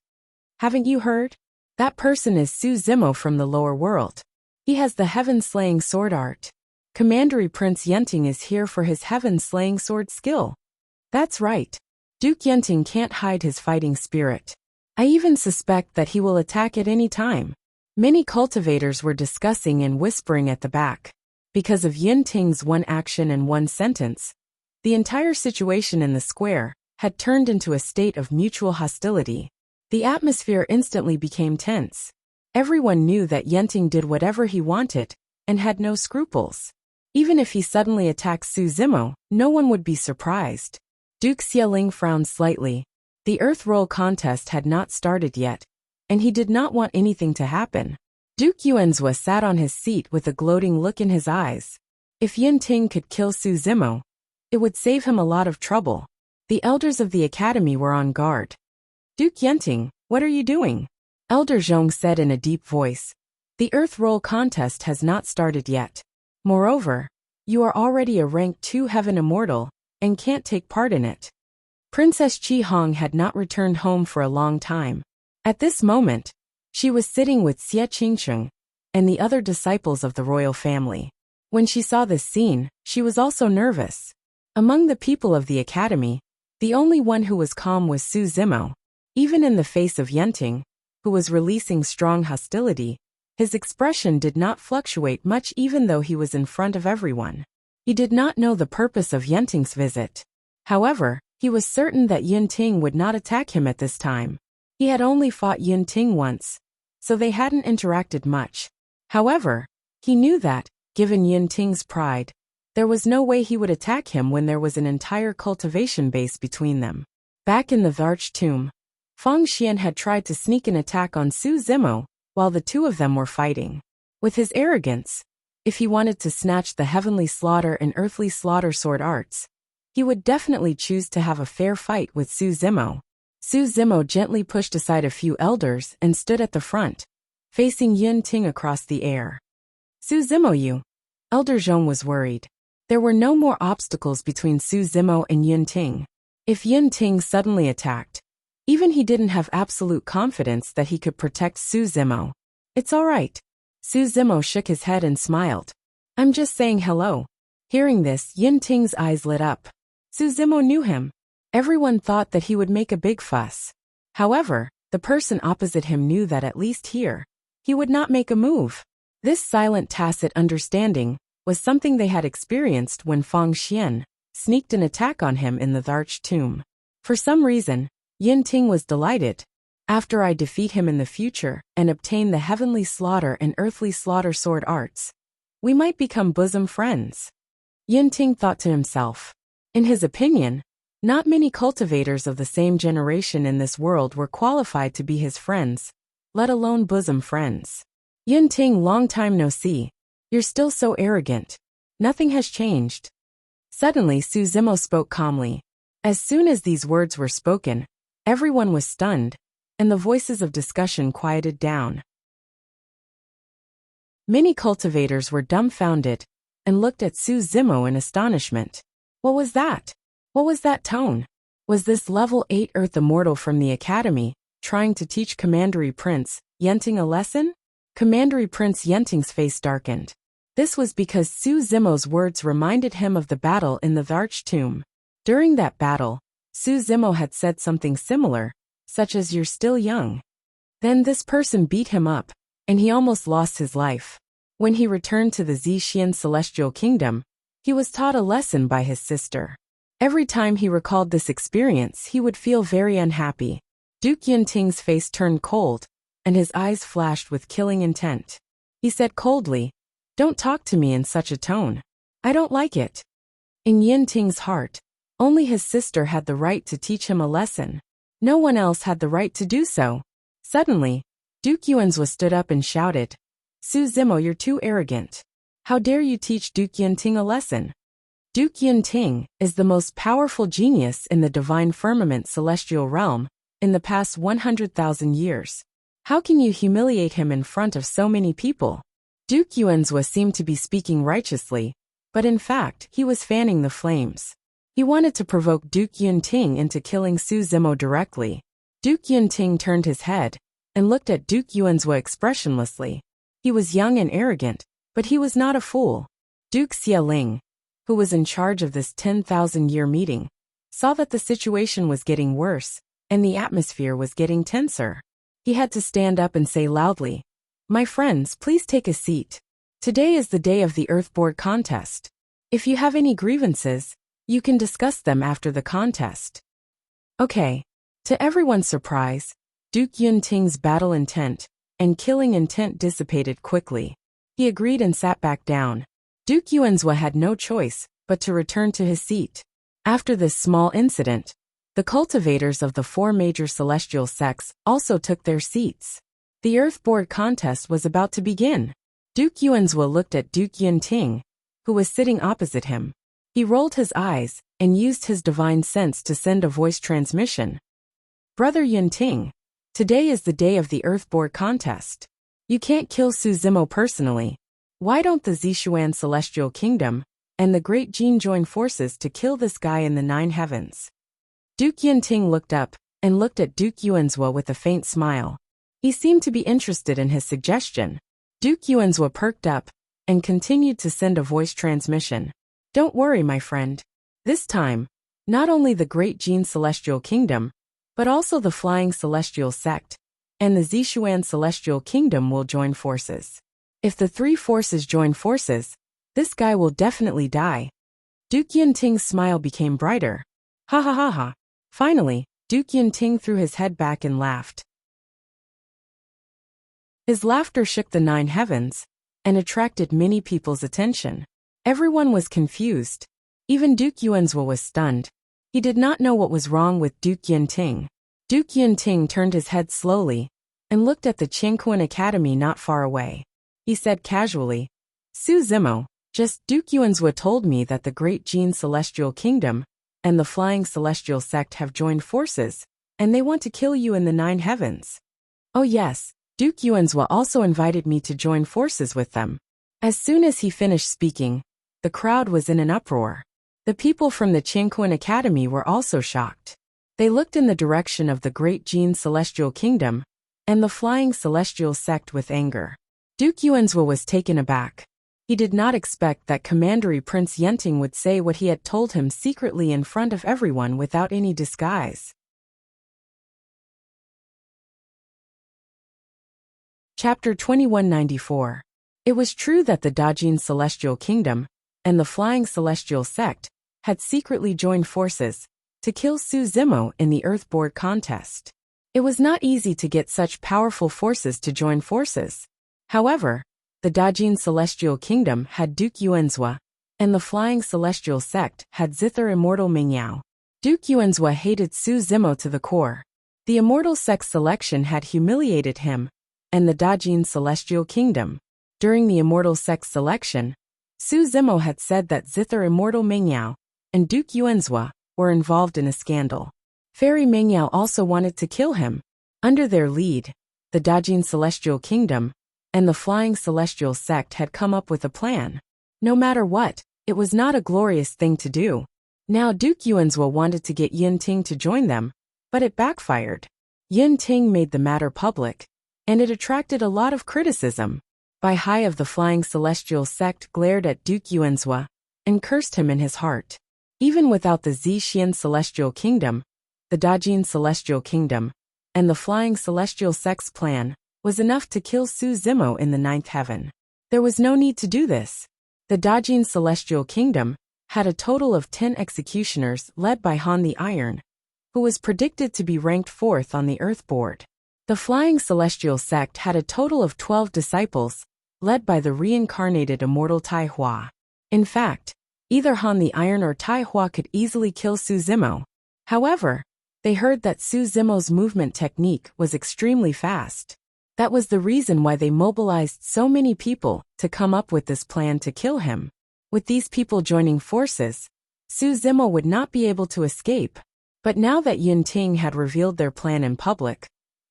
S1: Haven't you heard? That person is Su Zimo from the lower world. He has the heaven-slaying sword art. Commandery Prince Yenting is here for his heaven-slaying sword skill. That's right. Duke Yenting can't hide his fighting spirit. I even suspect that he will attack at any time. Many cultivators were discussing and whispering at the back. Because of Yenting's one action and one sentence, the entire situation in the square had turned into a state of mutual hostility. The atmosphere instantly became tense. Everyone knew that Yenting did whatever he wanted, and had no scruples. Even if he suddenly attacked Su Zimo, no one would be surprised. Duke Xialing frowned slightly. The Earth Roll contest had not started yet, and he did not want anything to happen. Duke Yuanzhua sat on his seat with a gloating look in his eyes. If Yenting could kill Su Zimo, it would save him a lot of trouble. The elders of the academy were on guard. Duke Yenting, what are you doing? Elder Zhong said in a deep voice. The Earth Roll contest has not started yet. Moreover, you are already a rank 2 Heaven Immortal, and can't take part in it. Princess Qi Hong had not returned home for a long time. At this moment, she was sitting with Xie Qingsheng and the other disciples of the royal family. When she saw this scene, she was also nervous. Among the people of the academy, The only one who was calm was Su Zimo. Even in the face of Yenting, who was releasing strong hostility, his expression did not fluctuate much even though he was in front of everyone. He did not know the purpose of Yenting's visit. However, he was certain that Yenting would not attack him at this time. He had only fought Yenting once, so they hadn't interacted much. However, he knew that, given Yenting's pride, there was no way he would attack him when there was an entire cultivation base between them. Back in the Arch Tomb, Feng Xian had tried to sneak an attack on Su Zimo while the two of them were fighting. With his arrogance, if he wanted to snatch the heavenly slaughter and earthly slaughter sword arts, he would definitely choose to have a fair fight with Su Zimo. Su Zimo gently pushed aside a few elders and stood at the front, facing Yenting across the air. Su Zimo, you. Elder Zhong was worried. There were no more obstacles between Su Zimo and Yenting. If Yenting suddenly attacked, even he didn't have absolute confidence that he could protect Su Zimo. It's all right. Su Zimo shook his head and smiled. I'm just saying hello. Hearing this, Yenting's eyes lit up. Su Zimo knew him. Everyone thought that he would make a big fuss. However, the person opposite him knew that at least here, he would not make a move. This silent tacit understanding was something they had experienced when Feng Xian sneaked an attack on him in the Arch Tomb. For some reason, Yenting was delighted. After I defeat him in the future and obtain the heavenly slaughter and earthly slaughter sword arts, we might become bosom friends. Yenting thought to himself. In his opinion, not many cultivators of the same generation in this world were qualified to be his friends, let alone bosom friends. Yenting, long time no see. You're still so arrogant. Nothing has changed. Suddenly Su Zimo spoke calmly. As soon as these words were spoken, everyone was stunned, and the voices of discussion quieted down. Many cultivators were dumbfounded and looked at Su Zimo in astonishment. What was that? What was that tone? Was this level 8 Earth Immortal from the Academy trying to teach Commandery Prince Yenting a lesson? Commandery Prince Yenting's face darkened. This was because Su Zimo's words reminded him of the battle in the Arch Tomb. During that battle, Su Zimo had said something similar, such as "You're still young." Then this person beat him up, and he almost lost his life. When he returned to the Zixian Celestial Kingdom, he was taught a lesson by his sister. Every time he recalled this experience, he would feel very unhappy. Duke Yenting's face turned cold, and his eyes flashed with killing intent. He said coldly, "Don't talk to me in such a tone. I don't like it." In Yenting's heart, only his sister had the right to teach him a lesson. No one else had the right to do so. Suddenly, Duke Yuanzhua stood up and shouted, "Su Zimo, you're too arrogant. How dare you teach Duke Yenting a lesson?" Duke Yenting is the most powerful genius in the divine firmament celestial realm in the past 100,000 years. How can you humiliate him in front of so many people? Duke Yuanzhua seemed to be speaking righteously, but in fact, he was fanning the flames. He wanted to provoke Duke Yenting into killing Su Zimo directly. Duke Yenting turned his head and looked at Duke Yuanzhua expressionlessly. He was young and arrogant, but he was not a fool. Duke Xieling, who was in charge of this 10,000-year meeting, saw that the situation was getting worse and the atmosphere was getting tenser. He had to stand up and say loudly, "My friends, please take a seat. Today is the day of the Earthboard contest. If you have any grievances, you can discuss them after the contest." Okay. To everyone's surprise, Duke Yenting's battle intent and killing intent dissipated quickly. He agreed and sat back down. Duke Yuanzhua had no choice but to return to his seat. After this small incident, the cultivators of the 4 major celestial sects also took their seats. The Earthboard contest was about to begin. Duke Yuanzhua looked at Duke Yenting, who was sitting opposite him. He rolled his eyes and used his divine sense to send a voice transmission. "Brother Yenting, today is the day of the Earthboard contest. You can't kill Su Zimo personally. Why don't the Zishuan Celestial Kingdom and the Great Jin join forces to kill this guy in the 9 heavens?" Duke Yenting looked up and looked at Duke Yuanzhua with a faint smile. He seemed to be interested in his suggestion. Duke Yuanzhua perked up and continued to send a voice transmission. "Don't worry, my friend. This time, Not only the Great Jin Celestial Kingdom, but also the Flying Celestial Sect and the Zishuan Celestial Kingdom will join forces. If the three forces join forces, this guy will definitely die. Duke Yunting's smile became brighter. Ha ha ha ha. Finally, Duke Yunting threw his head back and laughed. His laughter shook the 9 heavens and attracted many people's attention. Everyone was confused. Even Duke Yuanzhua was stunned. He did not know what was wrong with Duke Yunting. Duke Yunting turned his head slowly and looked at the Qingquan Academy not far away. He said casually, Su Zimo, just Duke Yuanzhua told me that the Great Jin Celestial Kingdom and the Flying Celestial Sect have joined forces, and they want to kill you in the 9 heavens. Oh yes, Duke Yuanzhua also invited me to join forces with them. As soon as he finished speaking, the crowd was in an uproar. The people from the Qingquan Academy were also shocked. They looked in the direction of the Great Jin Celestial Kingdom and the Flying Celestial Sect with anger. Duke Yuanzhua was taken aback. He did not expect that Commandery Prince Yunting would say what he had told him secretly in front of everyone without any disguise. Chapter 2194. It was true that the Dajin Celestial Kingdom and the Flying Celestial Sect had secretly joined forces to kill Su Zimo in the Earthboard contest. It was not easy to get such powerful forces to join forces. However, the Dajin Celestial Kingdom had Duke Yuanzhua, and the Flying Celestial Sect had Zither Immortal Mingyao. Duke Yuanzhua hated Su Zimo to the core. The Immortal Sect's selection had humiliated him, and the Dajin Celestial Kingdom. During the Immortal Sect's selection, Su Zimo had said that Zither Immortal Mingyao and Duke Yuanzhua were involved in a scandal. Fairy Mingyao also wanted to kill him. Under their lead, the Dajin Celestial Kingdom and the Flying Celestial Sect had come up with a plan. No matter what, it was not a glorious thing to do. Now Duke Yuanzhua wanted to get Yunting to join them, but it backfired. Yunting made the matter public, and it attracted a lot of criticism. Bai Hai of the Flying Celestial Sect glared at Duke Yuanzhua and cursed him in his heart. Even without the Zishuan Celestial Kingdom, the Dajin Celestial Kingdom, and the Flying Celestial Sect's plan was enough to kill Su Zimo in the 9th heaven. There was no need to do this. The Dajin Celestial Kingdom had a total of 10 executioners led by Han the Iron, who was predicted to be ranked 4th on the Earthboard. The Flying Celestial Sect had a total of 12 disciples, led by the reincarnated immortal Tai Hua. In fact, either Han the Iron or Tai Hua could easily kill Su Zimo. However, they heard that Su Zimo's movement technique was extremely fast. That was the reason why they mobilized so many people to come up with this plan to kill him. With these people joining forces, Su Zimo would not be able to escape. But now that Yunting had revealed their plan in public,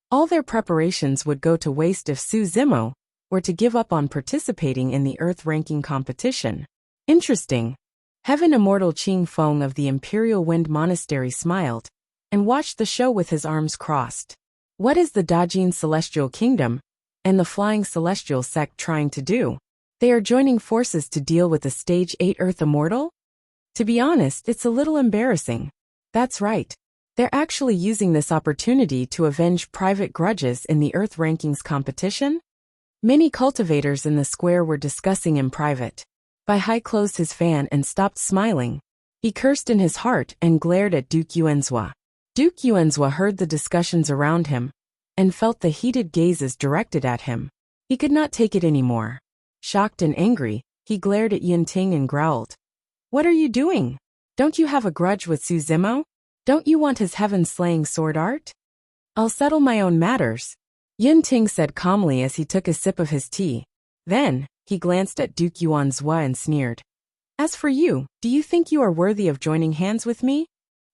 S1: all their preparations would go to waste if Su Zimo were to give up on participating in the Earth ranking competition. Interesting. Heaven Immortal Qing Feng of the Imperial Wind Monastery smiled and watched the show with his arms crossed. What is the Dajin Celestial Kingdom and the Flying Celestial Sect trying to do? They are joining forces to deal with the Stage 8 Earth Immortal? To be honest, it's a little embarrassing. That's right. They're actually using this opportunity to avenge private grudges in the Earth Rankings competition? Many cultivators in the square were discussing in private. Bai Hai closed his fan and stopped smiling. He cursed in his heart and glared at Duke Yuanzhua. Duke Yuanzhua heard the discussions around him and felt the heated gazes directed at him. He could not take it anymore. Shocked and angry, he glared at Yunting and growled. What are you doing? Don't you have a grudge with Su Zimo? Don't you want his heaven-slaying sword art? I'll settle my own matters, Yunting said calmly as he took a sip of his tea. Then, he glanced at Duke Yuanzhua and sneered. As for you, do you think you are worthy of joining hands with me?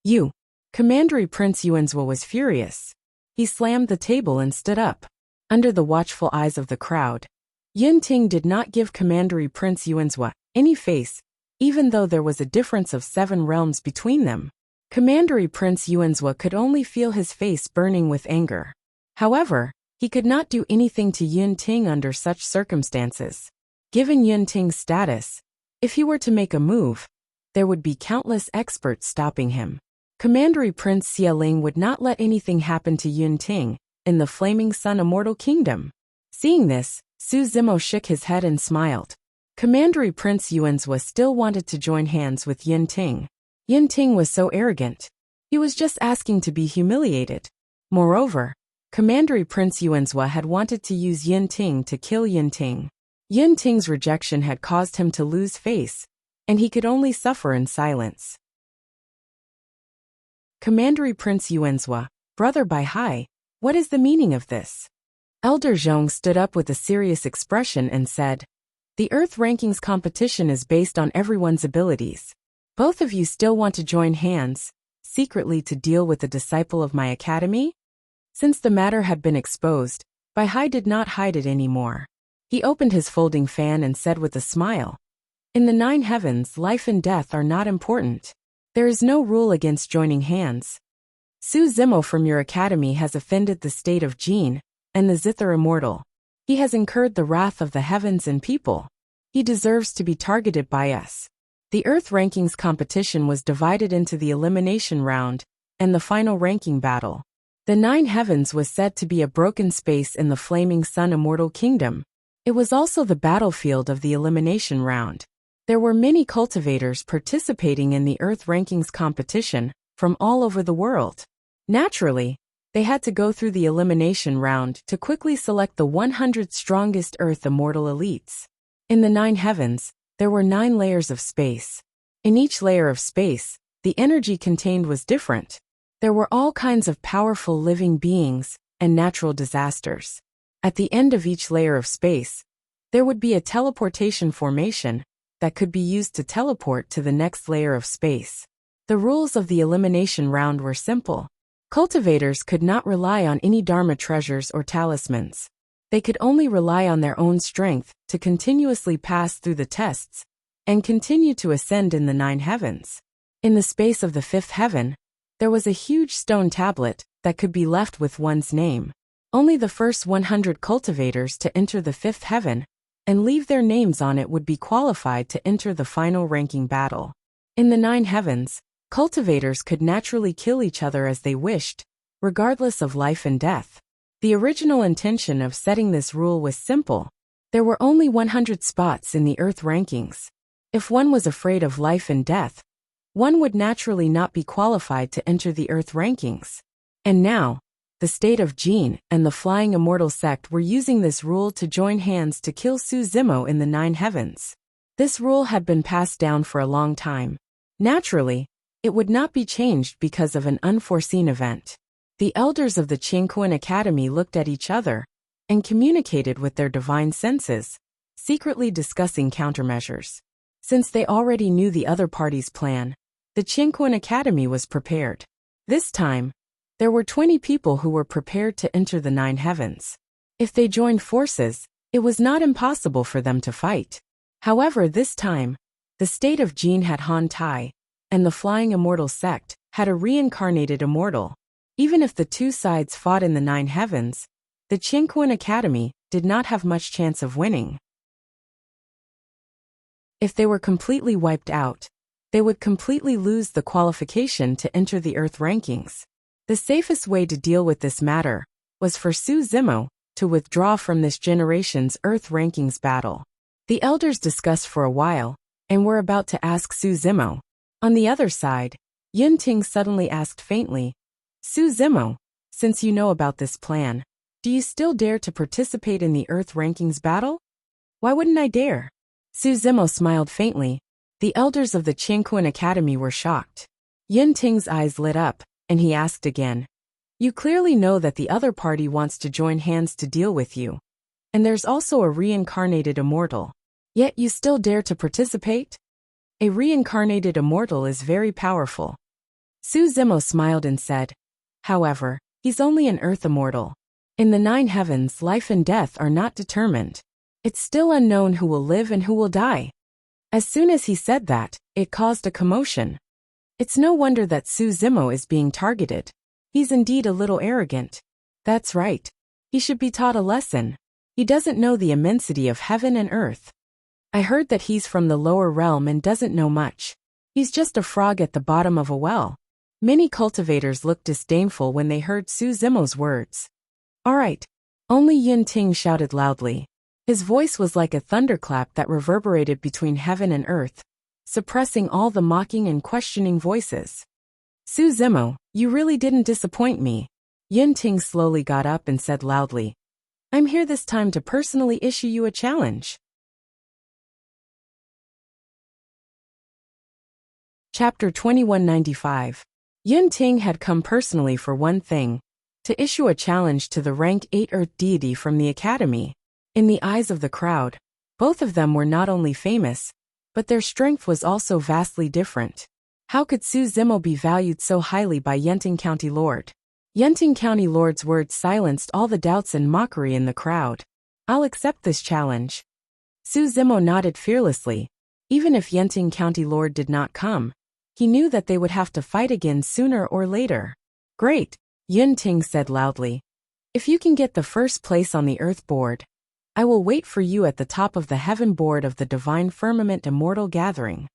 S1: You. Commandery Prince Yuanzhua was furious. He slammed the table and stood up. Under the watchful eyes of the crowd, Yunting did not give Commandery Prince Yuanzhua any face, even though there was a difference of 7 realms between them. Commandery Prince Yuanzhua could only feel his face burning with anger. However, he could not do anything to Yunting under such circumstances. Given Yunting's status, if he were to make a move, there would be countless experts stopping him. Commandery Prince Xieling would not let anything happen to Yun Ting in the Flaming Sun Immortal Kingdom. Seeing this, Su Zimo shook his head and smiled. Commandery Prince Yuanzhua still wanted to join hands with Yun Ting. Yun Ting was so arrogant. He was just asking to be humiliated. Moreover, Commandery Prince Yuanzhua had wanted to use Yun Ting to kill Yun Ting. Yun Ting's rejection had caused him to lose face, and he could only suffer in silence. Commandery Prince Yuanzhua, brother Bai Hai, what is the meaning of this? Elder Zhong stood up with a serious expression and said, the Earth Rankings competition is based on everyone's abilities. Both of you still want to join hands, secretly to deal with the disciple of my academy? Since the matter had been exposed, Bai Hai did not hide it anymore. He opened his folding fan and said with a smile, in the 9 heavens, life and death are not important. There is no rule against joining hands. Su Zimo from your academy has offended the state of Jin and the Zither Immortal. He has incurred the wrath of the heavens and people. He deserves to be targeted by us. The Earth Rankings competition was divided into the elimination round and the final ranking battle. The 9 heavens was said to be a broken space in the Flaming Sun Immortal Kingdom. It was also the battlefield of the elimination round. There were many cultivators participating in the Earth Rankings competition from all over the world. Naturally, they had to go through the elimination round to quickly select the 100 strongest Earth Immortal elites. In the 9 heavens, there were 9 layers of space. In each layer of space, the energy contained was different. There were all kinds of powerful living beings and natural disasters. At the end of each layer of space, there would be a teleportation formation that could be used to teleport to the next layer of space. The rules of the elimination round were simple. Cultivators could not rely on any Dharma treasures or talismans. They could only rely on their own strength to continuously pass through the tests and continue to ascend in the 9 heavens. In the space of the 5th heaven, there was a huge stone tablet that could be left with one's name. Only the first 100 cultivators to enter the 5th heaven and leave their names on it would be qualified to enter the final ranking battle. In the 9 heavens, cultivators could naturally kill each other as they wished, regardless of life and death. The original intention of setting this rule was simple. There were only 100 spots in the Earth Rankings. If one was afraid of life and death, one would naturally not be qualified to enter the Earth Rankings. And now, the state of Jin and the Flying Immortal sect were using this rule to join hands to kill Su Zimo in the 9 heavens. This rule had been passed down for a long time. Naturally, it would not be changed because of an unforeseen event. The elders of the Qingquan Academy looked at each other and communicated with their divine senses, secretly discussing countermeasures. Since they already knew the other party's plan, the Qingquan Academy was prepared. This time, there were 20 people who were prepared to enter the 9 heavens. If they joined forces, it was not impossible for them to fight. However, this time, the state of Jin had Han Tai, and the Flying Immortal sect had a reincarnated immortal. Even if the two sides fought in the 9 heavens, the Qingquan Academy did not have much chance of winning. If they were completely wiped out, they would completely lose the qualification to enter the Earth Rankings. The safest way to deal with this matter was for Su Zimo to withdraw from this generation's Earth Rankings battle. The elders discussed for a while and were about to ask Su Zimo. On the other side, Yun Ting suddenly asked faintly, Su Zimo, since you know about this plan, do you still dare to participate in the Earth Rankings battle? Why wouldn't I dare? Su Zimo smiled faintly. The elders of the Qingquan Academy were shocked. Yun Ting's eyes lit up, and he asked again, you clearly know that the other party wants to join hands to deal with you. And there's also a reincarnated immortal. Yet you still dare to participate? A reincarnated immortal is very powerful. Su Zimo smiled and said, however, he's only an earth immortal. In the 9 heavens, life and death are not determined. It's still unknown who will live and who will die. As soon as he said that, it caused a commotion. It's no wonder that Su Zimo is being targeted. He's indeed a little arrogant. That's right. He should be taught a lesson. He doesn't know the immensity of heaven and earth. I heard that he's from the lower realm and doesn't know much. He's just a frog at the bottom of a well. Many cultivators looked disdainful when they heard Su Zimo's words. All right. Only Yin Ting shouted loudly. His voice was like a thunderclap that reverberated between heaven and earth, suppressing all the mocking and questioning voices. Su Zimo, you really didn't disappoint me. Yin Ting slowly got up and said loudly, I'm here this time to personally issue you a challenge. Chapter 2195. Yin Ting had come personally for one thing, to issue a challenge to the rank 8 Earth deity from the Academy. In the eyes of the crowd, both of them were not only famous, but their strength was also vastly different. How could Su Zimo be valued so highly by Yenting County Lord? Yenting County Lord's words silenced all the doubts and mockery in the crowd. I'll accept this challenge. Su Zimo nodded fearlessly. Even if Yenting County Lord did not come, he knew that they would have to fight again sooner or later. Great, Yin Ting said loudly. If you can get the first place on the Earth board, I will wait for you at the top of the Heaven board of the Divine Firmament Immortal Gathering.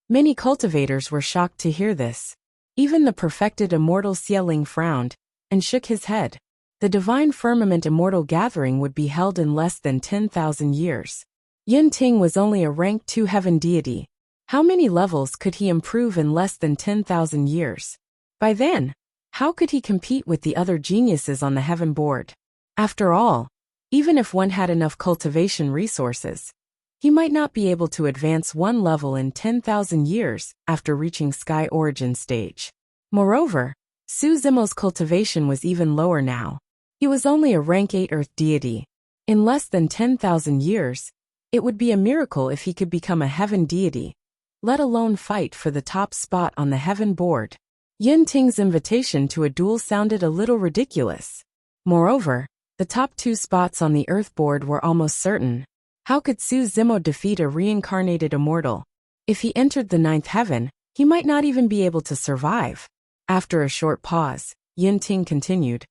S1: Many cultivators were shocked to hear this. Even the perfected Immortal Xieling frowned and shook his head. The Divine Firmament Immortal Gathering would be held in less than 10,000 years. Yin Ting was only a rank 2 heaven deity. How many levels could he improve in less than 10,000 years? By then, how could he compete with the other geniuses on the heaven board? After all, even if one had enough cultivation resources, he might not be able to advance one level in 10,000 years after reaching Sky Origin stage. Moreover, Su Zimo's cultivation was even lower now. He was only a rank 8 Earth deity. In less than 10,000 years, it would be a miracle if he could become a heaven deity, let alone fight for the top spot on the heaven board. Yin Ting's invitation to a duel sounded a little ridiculous. Moreover, the top 2 spots on the Earth board were almost certain. How could Su Zimo defeat a reincarnated immortal? If he entered the 9th heaven, he might not even be able to survive. After a short pause, Yin Ting continued.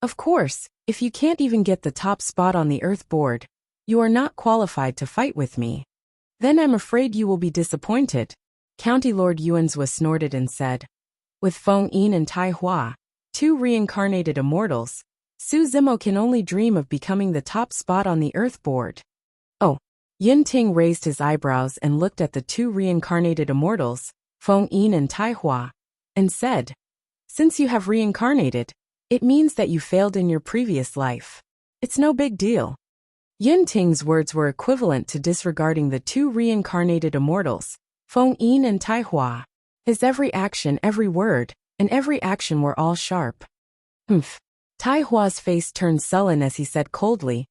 S1: Of course, if you can't even get the top spot on the Earth board, you are not qualified to fight with me. Then I'm afraid you will be disappointed. County Lord Yuanzhua snorted and said. With Feng Yin and Tai Hua, 2 reincarnated immortals, Su Zimo can only dream of becoming the top spot on the Earth board. Oh, Yin Ting raised his eyebrows and looked at the 2 reincarnated immortals, Feng Yin and Tai Hua, and said, Since you have reincarnated, it means that you failed in your previous life. It's no big deal. Yin Ting's words were equivalent to disregarding the 2 reincarnated immortals, Feng Yin and Tai Hua. His every action, every word, and every action were all sharp. Humph. Tai Hua's face turned sullen as he said coldly,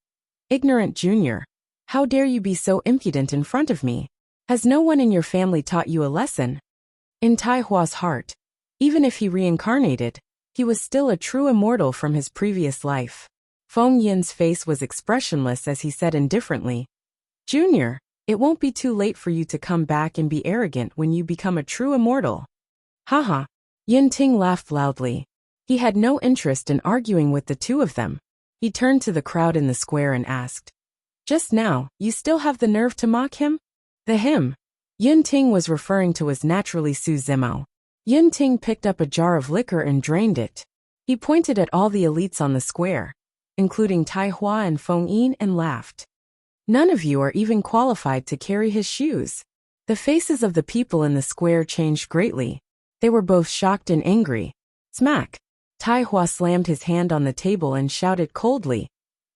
S1: Ignorant junior, how dare you be so impudent in front of me? Has no one in your family taught you a lesson? In Tai Hua's heart, even if he reincarnated, he was still a true immortal from his previous life. Feng Yin's face was expressionless as he said indifferently, Junior, it won't be too late for you to come back and be arrogant when you become a true immortal. Haha. Yin Ting laughed loudly. He had no interest in arguing with the 2 of them. He turned to the crowd in the square and asked, Just now, you still have the nerve to mock him? The him Yin Ting was referring to was naturally Su Zimo. Yin Ting picked up a jar of liquor and drained it. He pointed at all the elites on the square, including Tai Hua and Feng Yin, and laughed. None of you are even qualified to carry his shoes. The faces of the people in the square changed greatly. They were both shocked and angry. Smack! Tai Hua slammed his hand on the table and shouted coldly,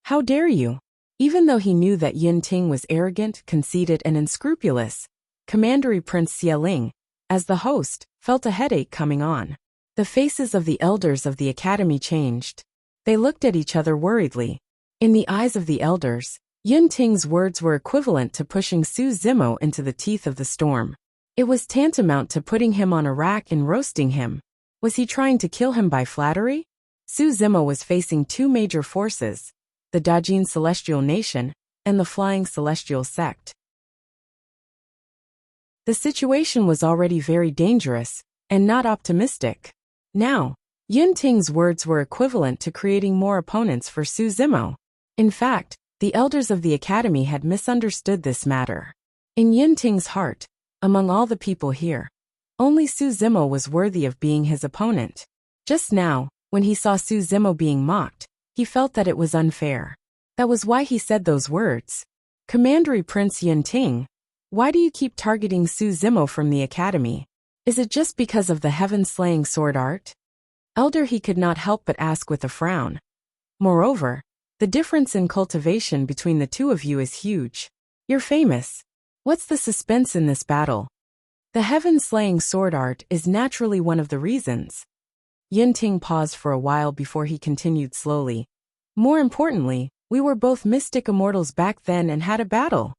S1: How dare you? Even though he knew that Yin Ting was arrogant, conceited, and unscrupulous, Commandery Prince Xieling, as the host, felt a headache coming on. The faces of the elders of the academy changed. They looked at each other worriedly. In the eyes of the elders, Yin Ting's words were equivalent to pushing Su Zimo into the teeth of the storm. It was tantamount to putting him on a rack and roasting him. Was he trying to kill him by flattery? Su Zimo was facing 2 major forces, the Dajin Celestial Nation and the Flying Celestial Sect. The situation was already very dangerous and not optimistic. Now, Yin Ting's words were equivalent to creating more opponents for Su Zimo. In fact, the elders of the academy had misunderstood this matter. In Yin Ting's heart, among all the people here, Only Su Zimo was worthy of being his opponent. Just now, when he saw Su Zimo being mocked, he felt that it was unfair. That was why he said those words. Commandery Prince Yunting, why do you keep targeting Su Zimo from the academy? Is it just because of the heaven-slaying sword art? Elder he could not help but ask with a frown. Moreover, the difference in cultivation between the two of you is huge. You're famous. What's the suspense in this battle? The heaven-slaying sword art is naturally one of the reasons. Yunting paused for a while before he continued slowly. More importantly, we were both mystic immortals back then and had a battle.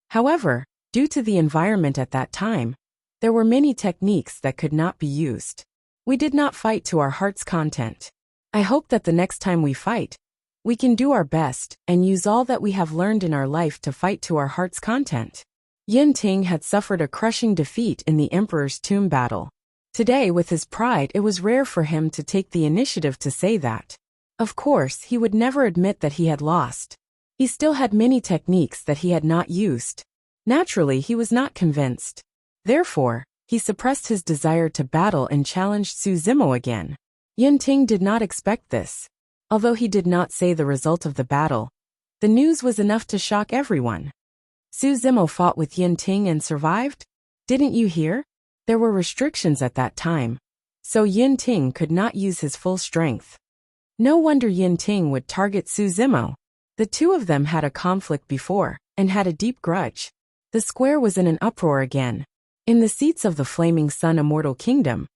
S1: However, due to the environment at that time, there were many techniques that could not be used. We did not fight to our heart's content. I hope that the next time we fight, we can do our best and use all that we have learned in our life to fight to our heart's content. Yunting had suffered a crushing defeat in the Emperor's Tomb battle. Today, with his pride, it was rare for him to take the initiative to say that. Of course, he would never admit that he had lost. He still had many techniques that he had not used. Naturally, he was not convinced. Therefore, he suppressed his desire to battle and challenged Su Zimo again. Yunting did not expect this. Although he did not say the result of the battle, the news was enough to shock everyone. Su Zimo fought with Yunting and survived? Didn't you hear? There were restrictions at that time, so Yunting could not use his full strength. No wonder Yunting would target Su Zimo. The two of them had a conflict before, and had a deep grudge. The square was in an uproar again. In the seats of the Flaming Sun Immortal Kingdom,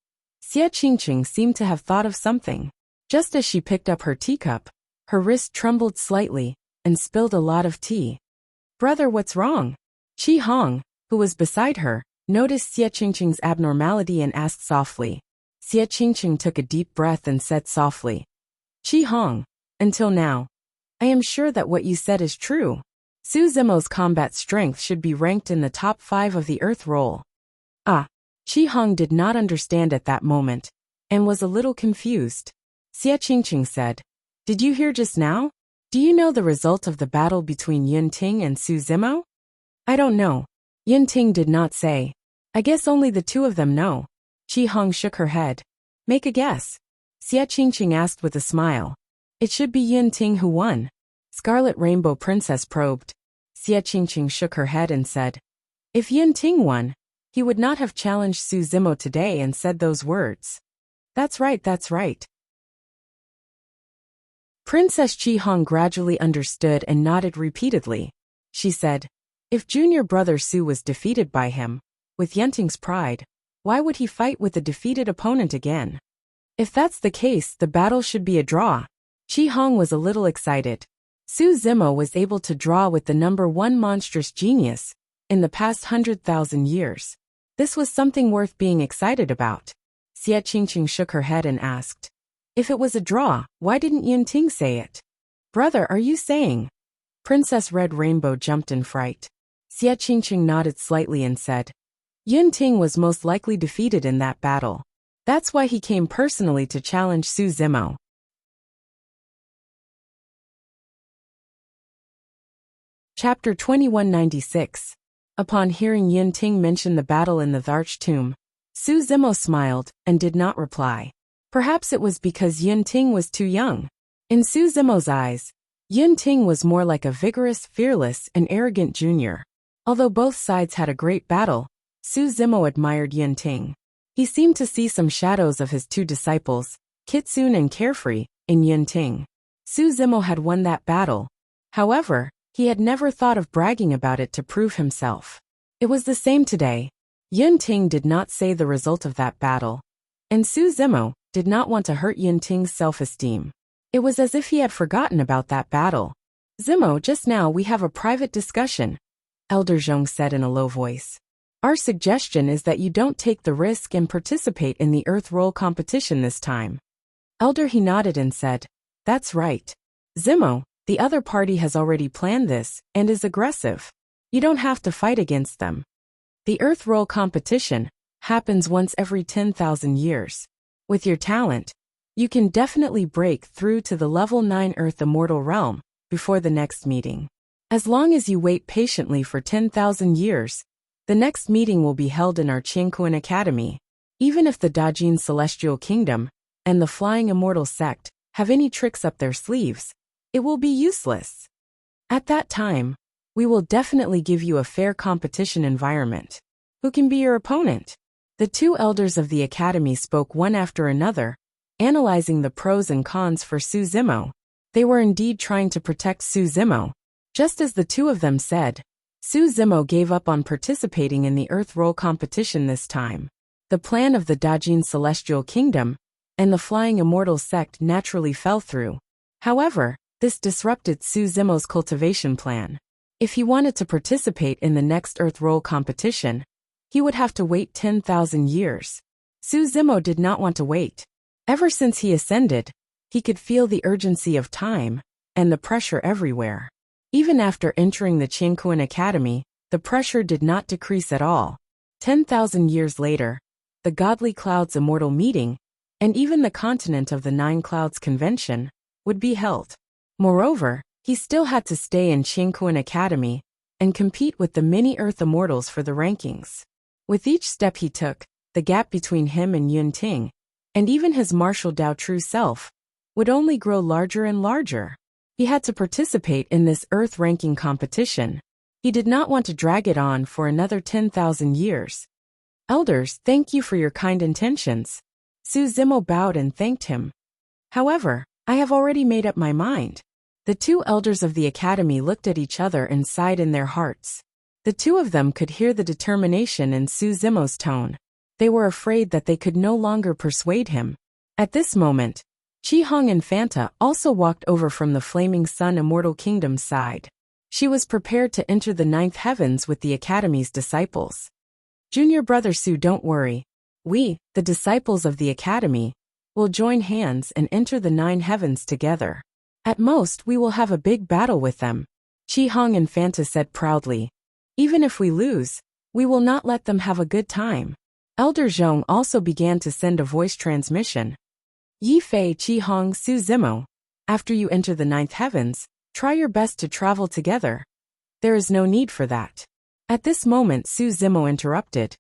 S1: Xie Qingqing seemed to have thought of something. Just as she picked up her teacup, her wrist trembled slightly, and spilled a lot of tea. Brother, what's wrong? Qi Hong, who was beside her, noticed Xie Qingqing's abnormality and asked softly. Xie Qingqing took a deep breath and said softly, Qi Hong, until now, I am sure that what you said is true. Su Zimo's combat strength should be ranked in the top 5 of the Earth roll. Qi Hong did not understand at that moment, and was a little confused. Xie Qingqing said, did you hear just now? Do you know the result of the battle between Yunting and Su Zimo? I don't know. Yunting did not say. I guess only the two of them know. Qi Hong shook her head. Make a guess. Xie Qingqing asked with a smile. It should be Yunting who won. Scarlet Rainbow Princess probed. Xie Qingqing shook her head and said, if Yunting won, he would not have challenged Su Zimo today and said those words. That's right, that's right. Princess Qi Hong gradually understood and nodded repeatedly. She said, if junior brother Su was defeated by him, with Yunting's pride, why would he fight with a defeated opponent again? If that's the case, the battle should be a draw. Qi Hong was a little excited. Su Zimo was able to draw with the number 1 monstrous genius in the past 100,000 years. This was something worth being excited about. Xie Qingqing shook her head and asked, if it was a draw, why didn't Yunting say it? Brother, are you saying? Princess Red Rainbow jumped in fright. Xie Qingqing nodded slightly and said, Yunting was most likely defeated in that battle. That's why he came personally to challenge Su Zimo. Chapter 2196. Upon hearing Yunting mention the battle in the Tharch tomb, Su Zimo smiled and did not reply. Perhaps it was because Yunting was too young. In Su Zimo's eyes, Yunting was more like a vigorous, fearless, and arrogant junior. Although both sides had a great battle, Su Zimo admired Yunting. He seemed to see some shadows of his two disciples, Kitsune and Carefree, in Yunting. Su Zimo had won that battle. However, he had never thought of bragging about it to prove himself. It was the same today. Yunting did not say the result of that battle, and Su Zimo did not want to hurt Yunting's self-esteem. It was as if he had forgotten about that battle. Zimo, just now we have a private discussion, Elder Zhong said in a low voice. Our suggestion is that you don't take the risk and participate in the Earth Roll competition this time. Elder he nodded and said, that's right. Zimo, the other party has already planned this and is aggressive. You don't have to fight against them. The Earth Roll competition happens once every 10,000 years. With your talent, you can definitely break through to the level 9 Earth Immortal Realm before the next meeting. As long as you wait patiently for 10,000 years, the next meeting will be held in our Qianquan Academy. Even if the Dajin Celestial Kingdom and the Flying Immortal Sect have any tricks up their sleeves, it will be useless. At that time, we will definitely give you a fair competition environment. Who can be your opponent? The two elders of the academy spoke one after another, analyzing the pros and cons for Su Zimo. They were indeed trying to protect Su Zimo. Just as the two of them said, Su Zimo gave up on participating in the Earth Roll competition this time. The plan of the Dajin Celestial Kingdom and the Flying Immortal Sect naturally fell through. However, this disrupted Su Zimo's cultivation plan. If he wanted to participate in the next Earth Roll competition, he would have to wait 10,000 years. Su Zimo did not want to wait. Ever since he ascended, he could feel the urgency of time and the pressure everywhere. Even after entering the Qianquan Academy, the pressure did not decrease at all. 10,000 years later, the Godly Clouds Immortal Meeting, and even the Continent of the Nine Clouds Convention, would be held. Moreover, he still had to stay in Qianquan Academy and compete with the mini-Earth Immortals for the rankings. With each step he took, the gap between him and Yun Ting, and even his martial Dao true self, would only grow larger and larger. He had to participate in this Earth ranking competition. He did not want to drag it on for another 10,000 years. Elders, thank you for your kind intentions. Su Zimo bowed and thanked him. However, I have already made up my mind. The two elders of the academy looked at each other and sighed in their hearts. The two of them could hear the determination in Su Zimo's tone. They were afraid that they could no longer persuade him. At this moment, Chi Hong and Fanta also walked over from the Flaming Sun Immortal Kingdom's side. She was prepared to enter the ninth heavens with the academy's disciples. Junior brother Su, don't worry. We, the disciples of the academy, will join hands and enter the nine heavens together. At most, we will have a big battle with them, Chi Hong and Fanta said proudly. Even if we lose, we will not let them have a good time. Elder Zhong also began to send a voice transmission. Yi Fei, Chi Hong, Su Zimo, after you enter the ninth heavens, try your best to travel together. There is no need for that. At this moment Su Zimo interrupted.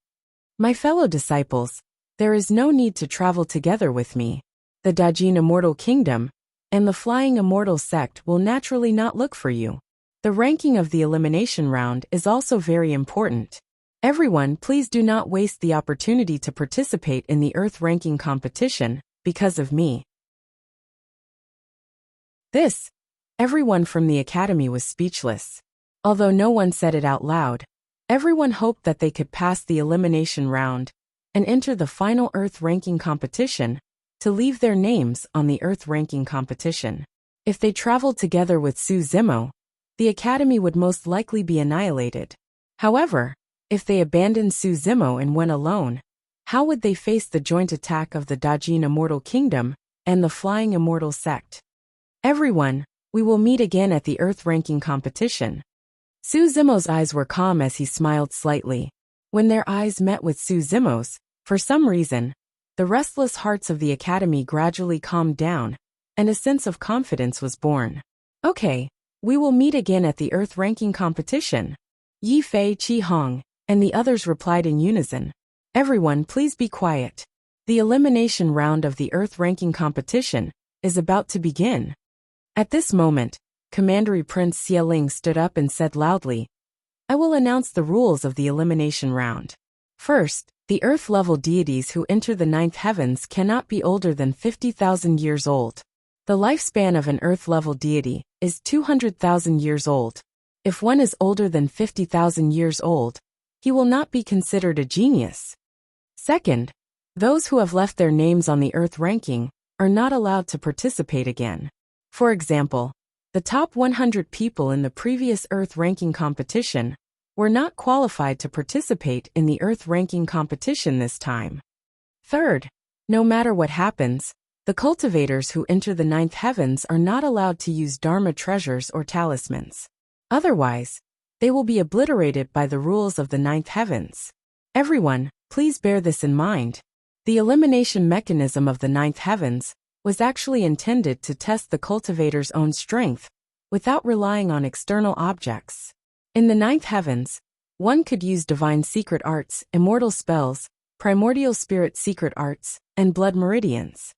S1: My fellow disciples, there is no need to travel together with me. The Dajin Immortal Kingdom and the Flying Immortal Sect will naturally not look for you. The ranking of the elimination round is also very important. Everyone, please do not waste the opportunity to participate in the Earth ranking competition because of me. Everyone from the academy was speechless. Although no one said it out loud, everyone hoped that they could pass the elimination round and enter the final Earth ranking competition to leave their names on the Earth ranking competition. If they traveled together with Su Zimo, the academy would most likely be annihilated. However, if they abandoned Su Zimo and went alone, how would they face the joint attack of the Dajin Immortal Kingdom and the Flying Immortal Sect? Everyone, we will meet again at the Earth ranking competition. Su Zimo's eyes were calm as he smiled slightly. When their eyes met with Su Zimo's, for some reason, the restless hearts of the academy gradually calmed down, and a sense of confidence was born. Okay, we will meet again at the Earth ranking competition. Yi Fei, Chi Hong, and the others replied in unison. Everyone, please be quiet. The elimination round of the Earth ranking competition is about to begin. At this moment, Commandery Prince Xieling stood up and said loudly, I will announce the rules of the elimination round. First, the Earth-level deities who enter the ninth heavens cannot be older than 50,000 years old. The lifespan of an Earth-level deity is 200,000 years old. If one is older than 50,000 years old, he will not be considered a genius. Second, those who have left their names on the Earth ranking are not allowed to participate again. For example, the top 100 people in the previous Earth ranking competition were not qualified to participate in the Earth ranking competition this time. Third, no matter what happens, the cultivators who enter the ninth heavens are not allowed to use Dharma treasures or talismans. Otherwise, they will be obliterated by the rules of the ninth heavens. Everyone, please bear this in mind. The elimination mechanism of the ninth heavens was actually intended to test the cultivator's own strength without relying on external objects. In the ninth heavens, one could use divine secret arts, immortal spells, primordial spirit secret arts, and blood meridians.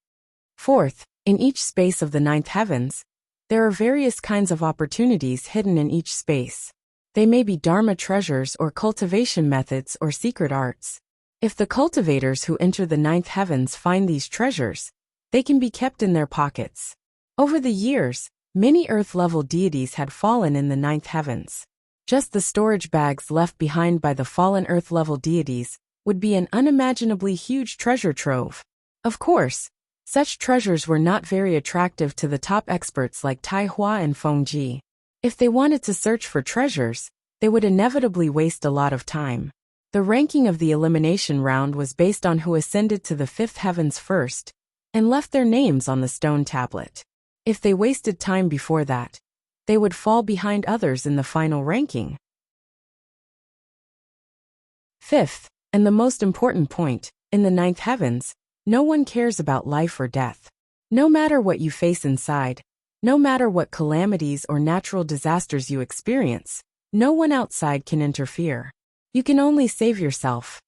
S1: Fourth, in each space of the ninth heavens, there are various kinds of opportunities hidden in each space. They may be dharma treasures or cultivation methods or secret arts. If the cultivators who enter the ninth heavens find these treasures, they can be kept in their pockets. Over the years, many earth-level deities had fallen in the ninth heavens. Just the storage bags left behind by the fallen earth-level deities would be an unimaginably huge treasure trove. Of course, such treasures were not very attractive to the top experts like Tai Hua and Feng Ji. If they wanted to search for treasures, they would inevitably waste a lot of time. The ranking of the elimination round was based on who ascended to the fifth heavens first and left their names on the stone tablet. If they wasted time before that, they would fall behind others in the final ranking. Fifth, and the most important point, in the ninth heavens, no one cares about life or death. No matter what you face inside, no matter what calamities or natural disasters you experience, no one outside can interfere. You can only save yourself.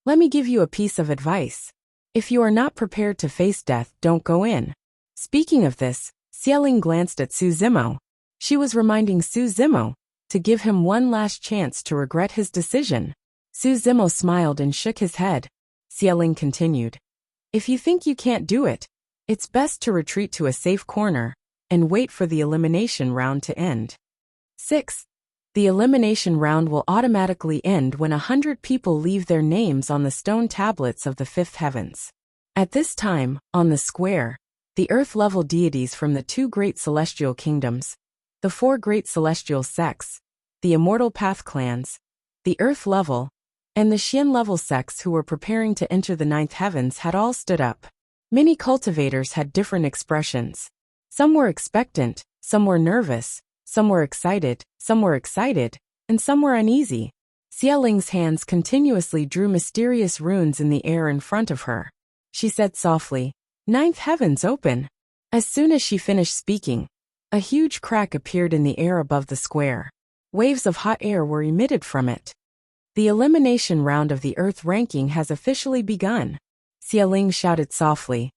S1: Let me give you a piece of advice. If you are not prepared to face death, don't go in. Speaking of this, Xieling glanced at Su Zimo. She was reminding Su Zimo to give him one last chance to regret his decision. Su Zimo smiled and shook his head. Xieling continued. If you think you can't do it, it's best to retreat to a safe corner and wait for the elimination round to end. 6. The elimination round will automatically end when 100 people leave their names on the stone tablets of the fifth heavens. At this time, on the square, the earth-level deities from the 2 great celestial kingdoms, the 4 great celestial sects, the immortal path clans, the earth-level, and the Xian-level sects who were preparing to enter the ninth heavens had all stood up. Many cultivators had different expressions. Some were expectant, some were nervous, some were excited, and some were uneasy. Xieling's hands continuously drew mysterious runes in the air in front of her. She said softly, "Ninth heavens open." As soon as she finished speaking, a huge crack appeared in the air above the square. Waves of hot air were emitted from it. The elimination round of the Earth ranking has officially begun, Xieling shouted softly.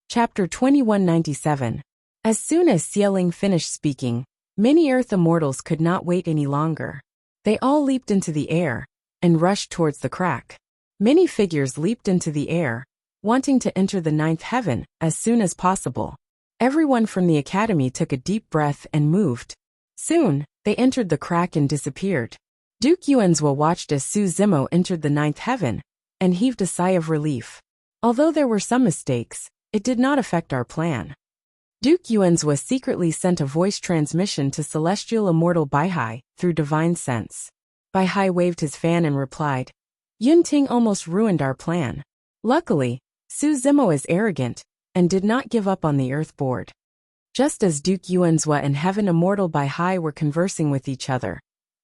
S1: Chapter 2197. As soon as Xieling finished speaking, many Earth immortals could not wait any longer. They all leaped into the air and rushed towards the crack. Many figures leaped into the air, wanting to enter the ninth heaven as soon as possible. Everyone from the academy took a deep breath and moved. Soon, they entered the crack and disappeared. Duke Yuanzhua watched as Su Zimo entered the ninth heaven and heaved a sigh of relief. Although there were some mistakes, it did not affect our plan. Duke Yuanzhua secretly sent a voice transmission to Celestial Immortal Baihai through Divine Sense. Baihai waved his fan and replied, "Yunting almost ruined our plan. Luckily, Su Zimo is arrogant and did not give up on the Earth board." Just as Duke Yuanzhua and Heaven Immortal Baihai were conversing with each other,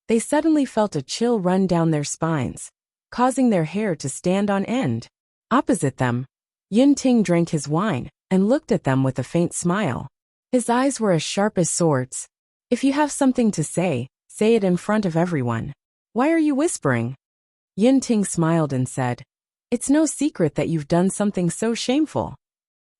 S1: they suddenly felt a chill run down their spines, causing their hair to stand on end. Opposite them, Yunting drank his wine and looked at them with a faint smile. His eyes were as sharp as swords. "If you have something to say it in front of everyone. Why are you whispering?" Yunting smiled and said, "It's no secret that you've done something so shameful."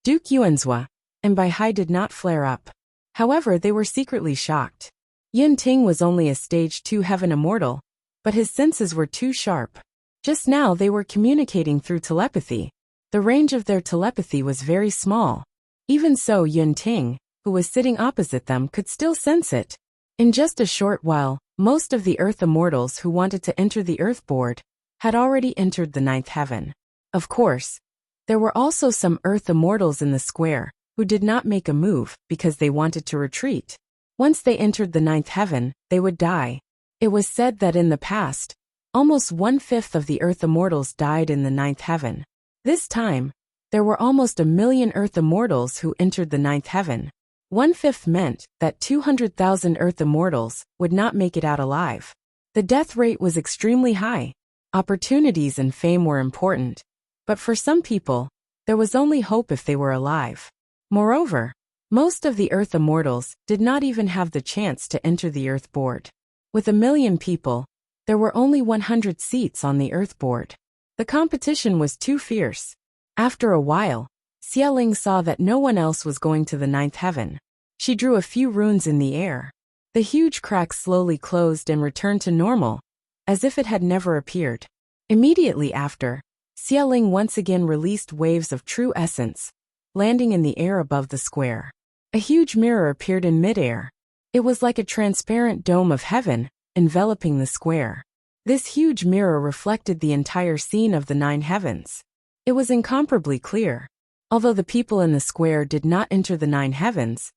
S1: Duke Yuanzhua and Baihai did not flare up. However, they were secretly shocked. Yunting was only a stage 2 heaven immortal, but his senses were too sharp. Just now they were communicating through telepathy. The range of their telepathy was very small. Even so, Yunting, who was sitting opposite them, could still sense it. In just a short while, most of the Earth immortals who wanted to enter the Earth board had already entered the ninth heaven. Of course, there were also some Earth immortals in the square who did not make a move because they wanted to retreat. Once they entered the ninth heaven, they would die. It was said that in the past, almost 1/5 of the Earth immortals died in the ninth heaven. This time, there were almost 1 million Earth immortals who entered the ninth heaven. 1/5 meant that 200,000 Earth immortals would not make it out alive. The death rate was extremely high. Opportunities and fame were important, but for some people, there was only hope if they were alive. Moreover, most of the Earth immortals did not even have the chance to enter the Earth board. With 1,000,000 people, there were only 100 seats on the Earth board. The competition was too fierce. After a while, Xialing saw that no one else was going to the 9th heaven. She drew a few runes in the air. The huge crack slowly closed and returned to normal, as if it had never appeared. Immediately after, Xialing once again released waves of true essence, landing in the air above the square. A huge mirror appeared in midair. It was like a transparent dome of heaven, enveloping the square. This huge mirror reflected the entire scene of the 9 heavens. It was incomparably clear. Although the people in the square did not enter the 9 heavens,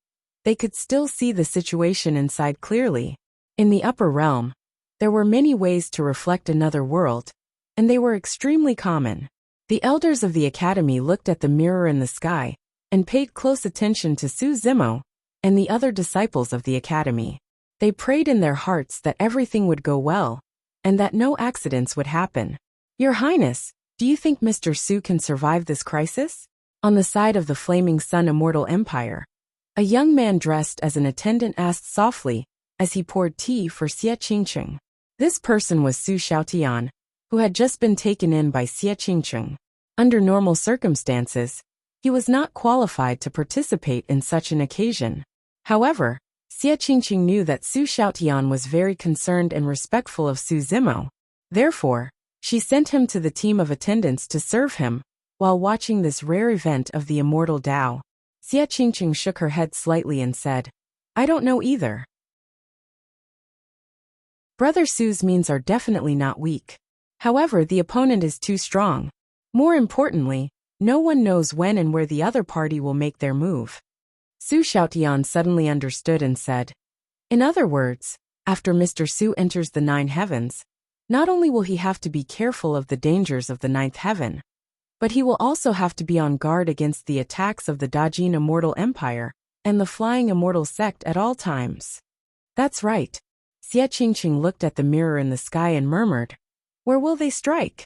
S1: they could still see the situation inside clearly. In the upper realm, there were many ways to reflect another world, and they were extremely common. The elders of the academy looked at the mirror in the sky and paid close attention to Su Zimo and the other disciples of the academy. They prayed in their hearts that everything would go well and that no accidents would happen. Your Highness, do you think Mr. Su can survive this crisis? On the side of the Flaming Sun Immortal Empire, a young man dressed as an attendant asked softly as he poured tea for Xie Qingqing. This person was Su Xiaotian, who had just been taken in by Xie Qingqing. Under normal circumstances, he was not qualified to participate in such an occasion. However, Xie Qingqing knew that Su Xiaotian was very concerned and respectful of Su Zimo. Therefore, she sent him to the team of attendants to serve him, while watching this rare event of the immortal Tao. Xie Qingqing shook her head slightly and said, I don't know either. Brother Su's means are definitely not weak. However, the opponent is too strong. More importantly, no one knows when and where the other party will make their move. Su Xiaotian suddenly understood and said, in other words, after Mr. Su enters the 9 heavens, not only will he have to be careful of the dangers of the 9th heaven, but he will also have to be on guard against the attacks of the Dajin Immortal Empire and the Flying Immortal Sect at all times. That's right. Xie Qingqing looked at the mirror in the sky and murmured, where will they strike?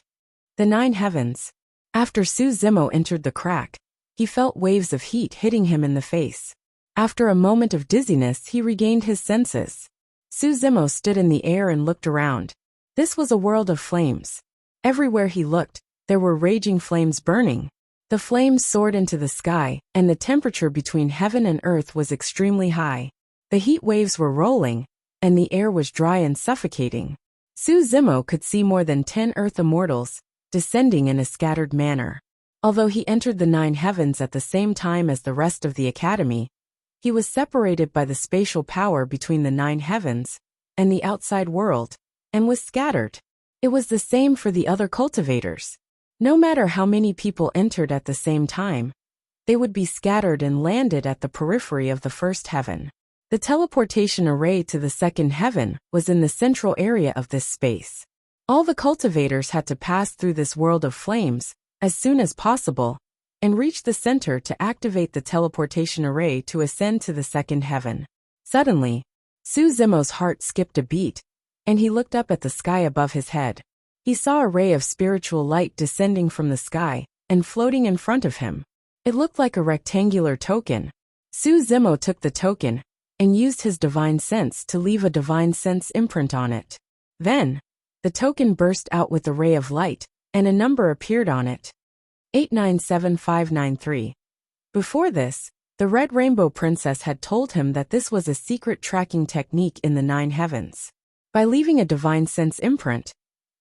S1: The 9 heavens. After Su Zimo entered the crack, he felt waves of heat hitting him in the face. After a moment of dizziness, he regained his senses. Su Zimo stood in the air and looked around. This was a world of flames. Everywhere he looked, there were raging flames burning. The flames soared into the sky, and the temperature between heaven and earth was extremely high. The heat waves were rolling, and the air was dry and suffocating. Su Zimo could see more than 10 earth immortals, descending in a scattered manner. Although he entered the 9 heavens at the same time as the rest of the academy, he was separated by the spatial power between the 9 heavens and the outside world, and was scattered. It was the same for the other cultivators. No matter how many people entered at the same time, they would be scattered and landed at the periphery of the 1st heaven. The teleportation array to the 2nd heaven was in the central area of this space. All the cultivators had to pass through this world of flames as soon as possible and reach the center to activate the teleportation array to ascend to the 2nd heaven. Suddenly, Su Zimo's heart skipped a beat, and he looked up at the sky above his head. He saw a ray of spiritual light descending from the sky and floating in front of him. It looked like a rectangular token. Su Zimo took the token and used his divine sense to leave a divine sense imprint on it. Then, the token burst out with a ray of light, and a number appeared on it. 897593. Before this, the Red Rainbow Princess had told him that this was a secret tracking technique in the 9 heavens. By leaving a divine sense imprint,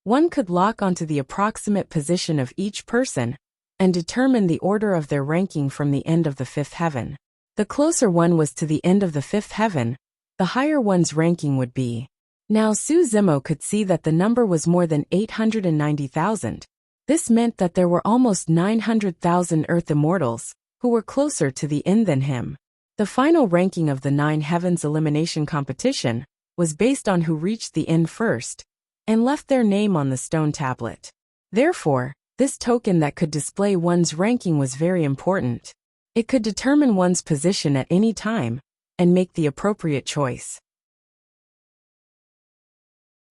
S1: one could lock onto the approximate position of each person and determine the order of their ranking from the end of the 5th heaven. The closer one was to the end of the 5th heaven, the higher one's ranking would be. Now Su Zimo could see that the number was more than 890,000. This meant that there were almost 900,000 Earth Immortals, who were closer to the end than him. The final ranking of the 9 heavens elimination competition was based on who reached the end first and left their name on the stone tablet. Therefore, this token that could display one's ranking was very important. It could determine one's position at any time and make the appropriate choice.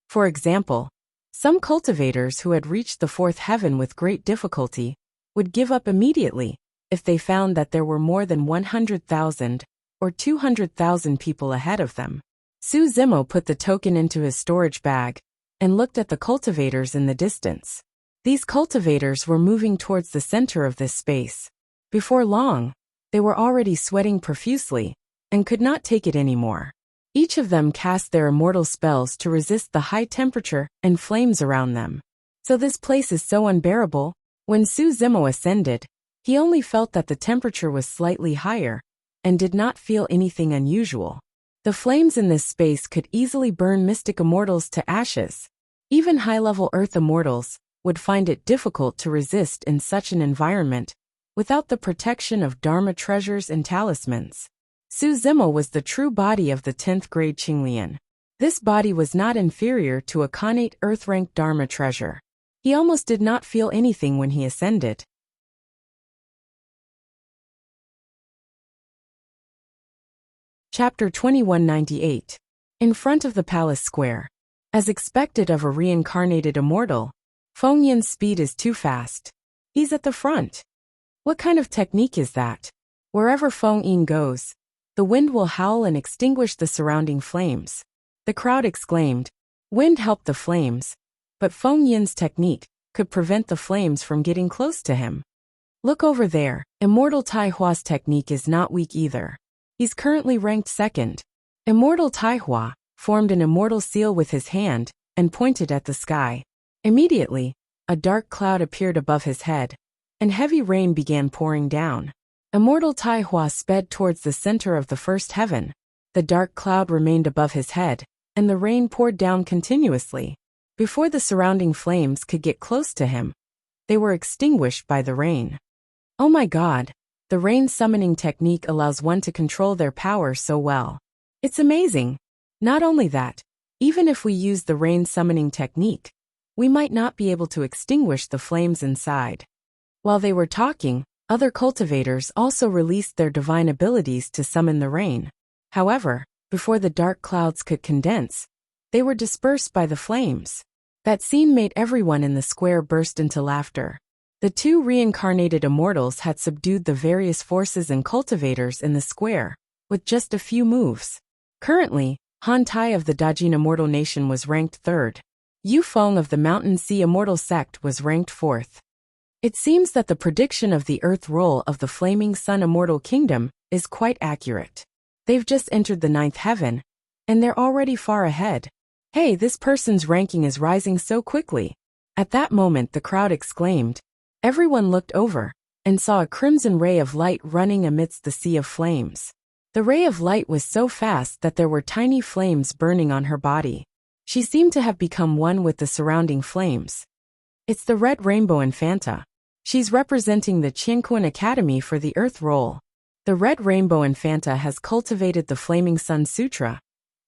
S1: For example, some cultivators who had reached the 4th heaven with great difficulty would give up immediately if they found that there were more than 100,000 or 200,000 people ahead of them. Su Zimo put the token into his storage bag and looked at the cultivators in the distance. These cultivators were moving towards the center of this space. Before long, they were already sweating profusely and could not take it anymore. Each of them cast their immortal spells to resist the high temperature and flames around them. So this place is so unbearable. When Su Zimo ascended, he only felt that the temperature was slightly higher and did not feel anything unusual. The flames in this space could easily burn mystic immortals to ashes. Even high-level earth immortals would find it difficult to resist in such an environment without the protection of Dharma treasures and talismans. Su Zimo was the true body of the 10th grade Qinglian. This body was not inferior to a connate earth-ranked Dharma treasure. He almost did not feel anything when he ascended. Chapter 2198. In front of the palace square. As expected of a reincarnated immortal, Feng Yin's speed is too fast. He's at the front. What kind of technique is that? Wherever Feng Yin goes, the wind will howl and extinguish the surrounding flames. The crowd exclaimed. Wind helped the flames, but Feng Yin's technique could prevent the flames from getting close to him. Look over there. Immortal Tai Hua's technique is not weak either. He's currently ranked second. Immortal Tai Hua formed an immortal seal with his hand and pointed at the sky. Immediately, a dark cloud appeared above his head, and heavy rain began pouring down. Immortal Tai Hua sped towards the center of the first heaven. The dark cloud remained above his head, and the rain poured down continuously. Before the surrounding flames could get close to him, they were extinguished by the rain. Oh my God, the rain summoning technique allows one to control their power so well. It's amazing. Not only that, even if we use the rain summoning technique, we might not be able to extinguish the flames inside. While they were talking, other cultivators also released their divine abilities to summon the rain. However, before the dark clouds could condense, they were dispersed by the flames. That scene made everyone in the square burst into laughter. The two reincarnated immortals had subdued the various forces and cultivators in the square with just a few moves. Currently, Han Tai of the Dajin Immortal Nation was ranked third. Yu Feng of the Mountain Sea Immortal Sect was ranked fourth. It seems that the prediction of the Earth roll of the Flaming Sun Immortal Kingdom is quite accurate. They've just entered the 9th heaven, and they're already far ahead. Hey, this person's ranking is rising so quickly. At that moment the crowd exclaimed. Everyone looked over and saw a crimson ray of light running amidst the sea of flames. The ray of light was so fast that there were tiny flames burning on her body. She seemed to have become one with the surrounding flames. It's the Red Rainbow Infanta. She's representing the Qianquan Academy for the Earth Roll. The Red Rainbow Infanta has cultivated the Flaming Sun Sutra,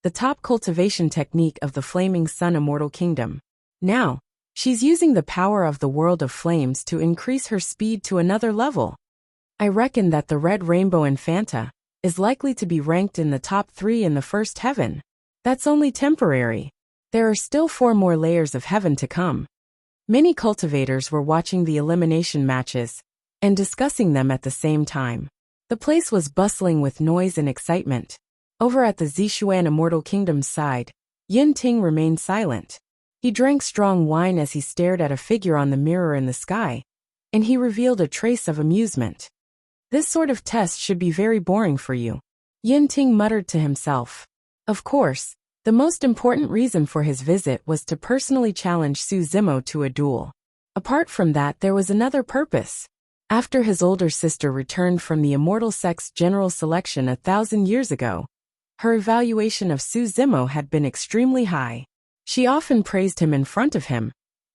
S1: the top cultivation technique of the Flaming Sun Immortal Kingdom. Now, she's using the power of the World of Flames to increase her speed to another level. I reckon that the Red Rainbow Infanta is likely to be ranked in the top 3 in the first heaven. That's only temporary. There are still 4 more layers of heaven to come. Many cultivators were watching the elimination matches and discussing them at the same time. The place was bustling with noise and excitement. Over at the Zishuan Immortal Kingdom's side, Yin Ting remained silent. He drank strong wine as he stared at a figure on the mirror in the sky, and he revealed a trace of amusement. This sort of test should be very boring for you, Yin Ting muttered to himself. Of course, the most important reason for his visit was to personally challenge Su Zimo to a duel. Apart from that, there was another purpose. After his older sister returned from the Immortal Sect's general selection 1,000 years ago, her evaluation of Su Zimo had been extremely high. She often praised him in front of him,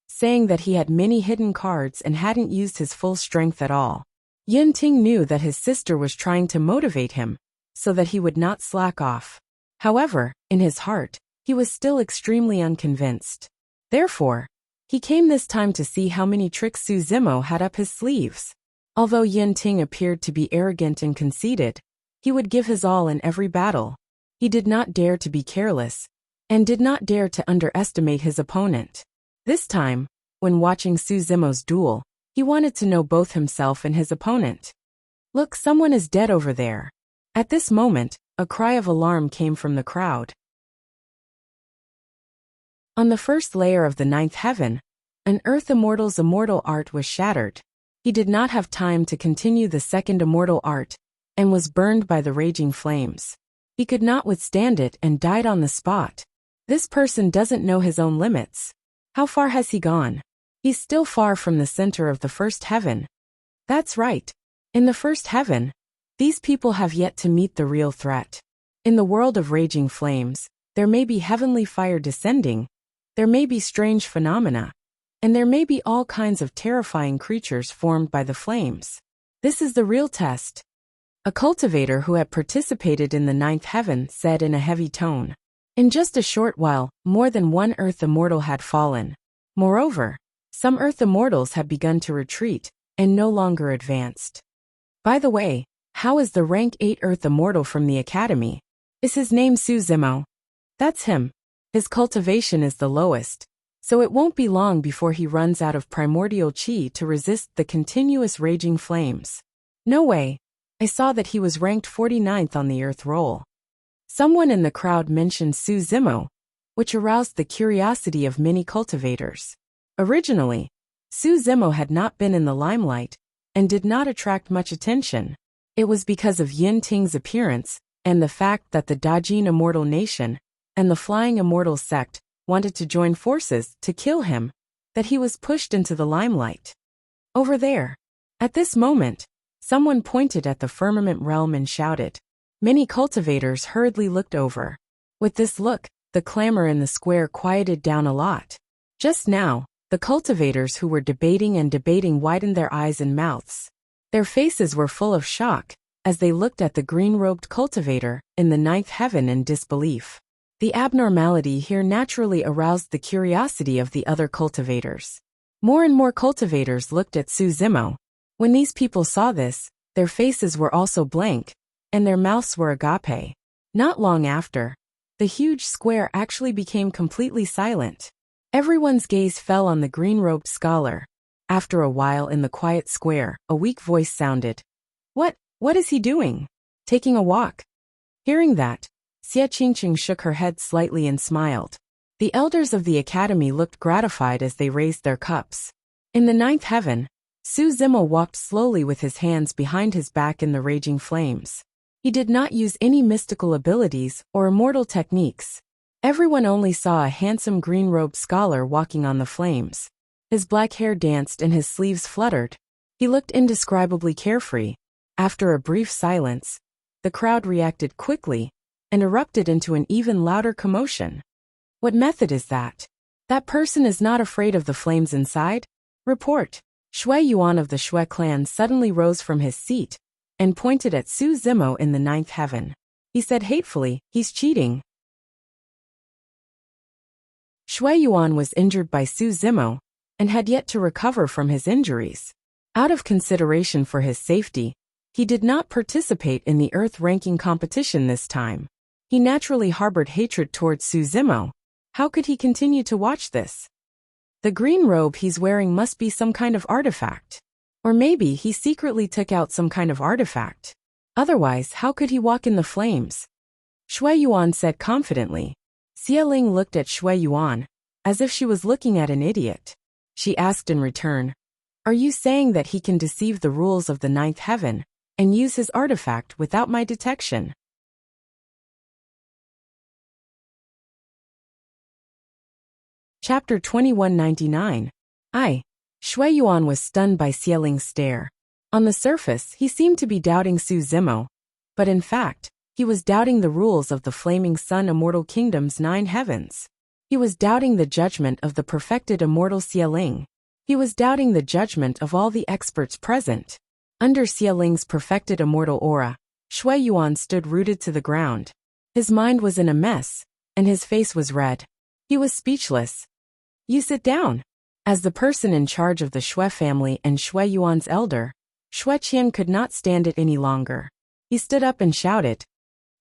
S1: saying that he had many hidden cards and hadn't used his full strength at all. Yin Ting knew that his sister was trying to motivate him so that he would not slack off. However, in his heart, he was still extremely unconvinced. Therefore, he came this time to see how many tricks Su Zimo had up his sleeves. Although Yin Ting appeared to be arrogant and conceited, he would give his all in every battle. He did not dare to be careless, and did not dare to underestimate his opponent. This time, when watching Su Zimo's duel, he wanted to know both himself and his opponent. Look, someone is dead over there. At this moment, a cry of alarm came from the crowd. On the first layer of the ninth heaven, an earth immortal's immortal art was shattered. He did not have time to continue the second immortal art, and was burned by the raging flames. He could not withstand it and died on the spot. This person doesn't know his own limits. How far has he gone? He's still far from the center of the first heaven. That's right. In the first heaven, these people have yet to meet the real threat. In the world of raging flames, there may be heavenly fire descending, there may be strange phenomena, and there may be all kinds of terrifying creatures formed by the flames. This is the real test. A cultivator who had participated in the ninth heaven said in a heavy tone. In just a short while, more than one earth immortal had fallen. Moreover, some earth immortals had begun to retreat, and no longer advanced. By the way, how is the rank 8 earth immortal from the academy? Is his name Su Zimo? That's him. His cultivation is the lowest, so it won't be long before he runs out of primordial chi to resist the continuous raging flames. No way. I saw that he was ranked 49th on the earth roll. Someone in the crowd mentioned Su Zimo, which aroused the curiosity of many cultivators. Originally, Su Zimo had not been in the limelight and did not attract much attention. It was because of Yin Ting's appearance and the fact that the Dajin Immortal Nation and the Flying Immortal Sect wanted to join forces to kill him that he was pushed into the limelight. Over there. At this moment, someone pointed at the firmament realm and shouted. Many cultivators hurriedly looked over. With this look, the clamor in the square quieted down a lot. Just now, the cultivators who were debating widened their eyes and mouths. Their faces were full of shock as they looked at the green-robed cultivator in the ninth heaven in disbelief. The abnormality here naturally aroused the curiosity of the other cultivators. More and more cultivators looked at Su Zimo. When these people saw this, their faces were also blank, and their mouths were agape. Not long after, the huge square actually became completely silent. Everyone's gaze fell on the green-robed scholar. After a while in the quiet square, a weak voice sounded. What is he doing? Taking a walk. Hearing that, Xie Qingqing shook her head slightly and smiled. The elders of the academy looked gratified as they raised their cups. In the ninth heaven, Su Zimo walked slowly with his hands behind his back in the raging flames. He did not use any mystical abilities or immortal techniques. Everyone only saw a handsome green-robed scholar walking on the flames. His black hair danced and his sleeves fluttered. He looked indescribably carefree. After a brief silence, the crowd reacted quickly and erupted into an even louder commotion. What method is that? That person is not afraid of the flames inside? Report. Shui Yuan of the Shui clan suddenly rose from his seat and pointed at Su Zimo in the ninth heaven. He said hatefully, "He's cheating." Shui Yuan was injured by Su Zimo and had yet to recover from his injuries. Out of consideration for his safety, he did not participate in the Earth ranking competition this time. He naturally harbored hatred towards Su Zimo. How could he continue to watch this? The green robe he's wearing must be some kind of artifact. Or maybe he secretly took out some kind of artifact. Otherwise, how could he walk in the flames? Shui Yuan said confidently. Xie Ling looked at Shui Yuan, as if she was looking at an idiot. She asked in return, "Are you saying that he can deceive the rules of the ninth heaven and use his artifact without my detection?" Chapter 2199. Shui Yuan was stunned by Xie Ling's stare. On the surface, he seemed to be doubting Su Zimo, but in fact, he was doubting the rules of the Flaming Sun Immortal Kingdom's 9 heavens. He was doubting the judgment of the perfected immortal Xie Ling. He was doubting the judgment of all the experts present. Under Xie Ling's perfected immortal aura, Shui Yuan stood rooted to the ground. His mind was in a mess, and his face was red. He was speechless. "You sit down." As the person in charge of the Shui family and Shui Yuan's elder, Shui Qian could not stand it any longer. He stood up and shouted,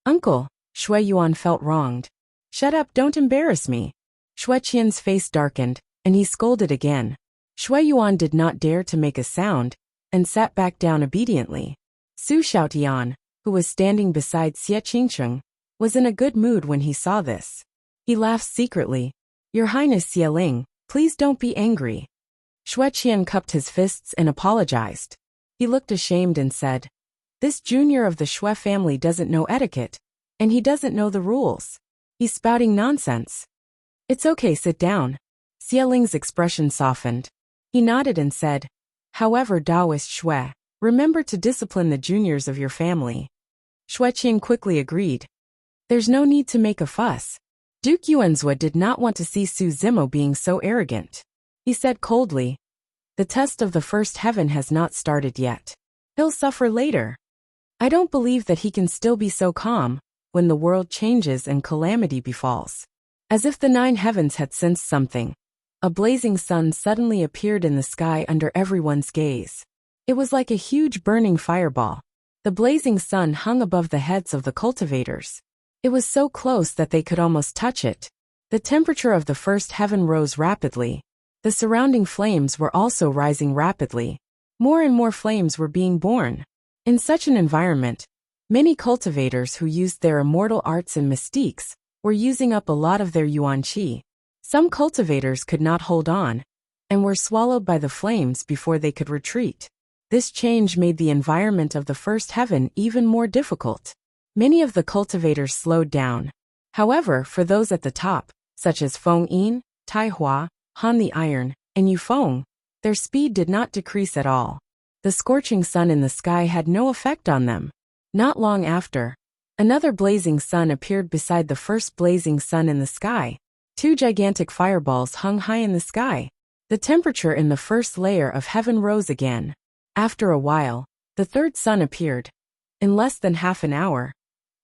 S1: "Uncle!" Shui Yuan felt wronged. "Shut up, don't embarrass me." Shui Qian's face darkened, and he scolded again. Shui Yuan did not dare to make a sound, and sat back down obediently. Su Xiaotian, who was standing beside Xie Qingqing, was in a good mood when he saw this. He laughed secretly. Your Highness Xieling, please don't be angry. Shueqian cupped his fists and apologized. He looked ashamed and said, "This junior of the Shui family doesn't know etiquette, and he doesn't know the rules. He's spouting nonsense." "It's okay, sit down." Xieling's expression softened. He nodded and said, "However, Taoist Shui, remember to discipline the juniors of your family." Shueqian quickly agreed. "There's no need to make a fuss." Duke Yuanzhua did not want to see Su Zimo being so arrogant. He said coldly, "The test of the first heaven has not started yet. He'll suffer later." I don't believe that he can still be so calm when the world changes and calamity befalls. As if the 9 heavens had sensed something, a blazing sun suddenly appeared in the sky under everyone's gaze. It was like a huge burning fireball. The blazing sun hung above the heads of the cultivators. It was so close that they could almost touch it. The temperature of the first heaven rose rapidly. The surrounding flames were also rising rapidly. More and more flames were being born. In such an environment, many cultivators who used their immortal arts and mystiques were using up a lot of their yuan qi. Some cultivators could not hold on, and were swallowed by the flames before they could retreat. This change made the environment of the first heaven even more difficult. Many of the cultivators slowed down. However, for those at the top, such as Feng Yin, Tai Hua, Han the Iron, and Yu Feng, their speed did not decrease at all. The scorching sun in the sky had no effect on them. Not long after, another blazing sun appeared beside the first blazing sun in the sky. 2 gigantic fireballs hung high in the sky. The temperature in the first layer of heaven rose again. After a while, the third sun appeared. In less than half an hour,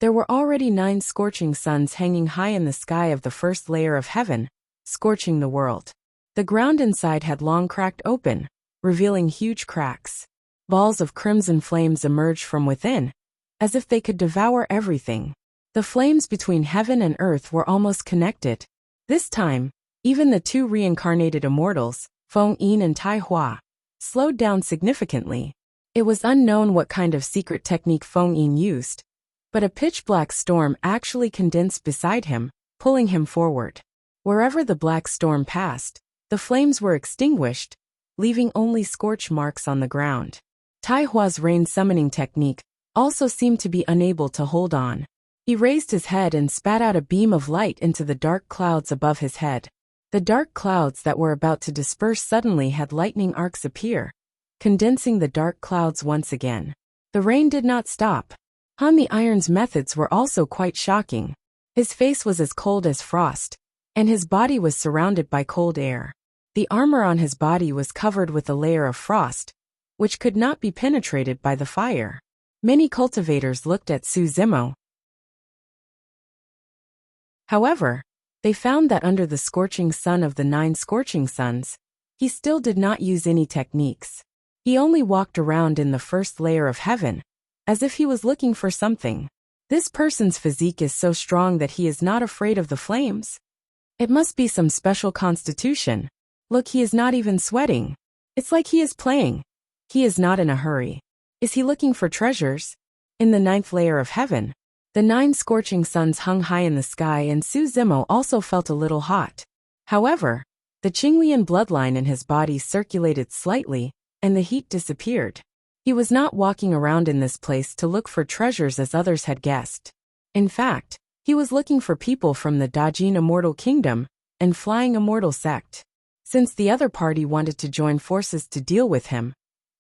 S1: there were already 9 scorching suns hanging high in the sky of the first layer of heaven, scorching the world. The ground inside had long cracked open, revealing huge cracks. Balls of crimson flames emerged from within, as if they could devour everything. The flames between heaven and earth were almost connected. This time, even the 2 reincarnated immortals, Feng Yin and Tai Hua, slowed down significantly. It was unknown what kind of secret technique Feng Yin used, but a pitch-black storm actually condensed beside him, pulling him forward. Wherever the black storm passed, the flames were extinguished, leaving only scorch marks on the ground. Tai Hua's rain summoning technique also seemed to be unable to hold on. He raised his head and spat out a beam of light into the dark clouds above his head. The dark clouds that were about to disperse suddenly had lightning arcs appear, condensing the dark clouds once again. The rain did not stop. Han the Iron's methods were also quite shocking. His face was as cold as frost, and his body was surrounded by cold air. The armor on his body was covered with a layer of frost, which could not be penetrated by the fire. Many cultivators looked at Su Zimo. However, they found that under the scorching sun of the 9 scorching suns, he still did not use any techniques. He only walked around in the first layer of heaven, as if he was looking for something. This person's physique is so strong that he is not afraid of the flames. It must be some special constitution. Look, he is not even sweating. It's like he is playing. He is not in a hurry. Is he looking for treasures? In the 9th layer of heaven, the 9 scorching suns hung high in the sky, and Su Zimo also felt a little hot. However, the Qinglian bloodline in his body circulated slightly, and the heat disappeared. He was not walking around in this place to look for treasures as others had guessed. In fact, he was looking for people from the Dajin Immortal Kingdom and Flying Immortal Sect. Since the other party wanted to join forces to deal with him,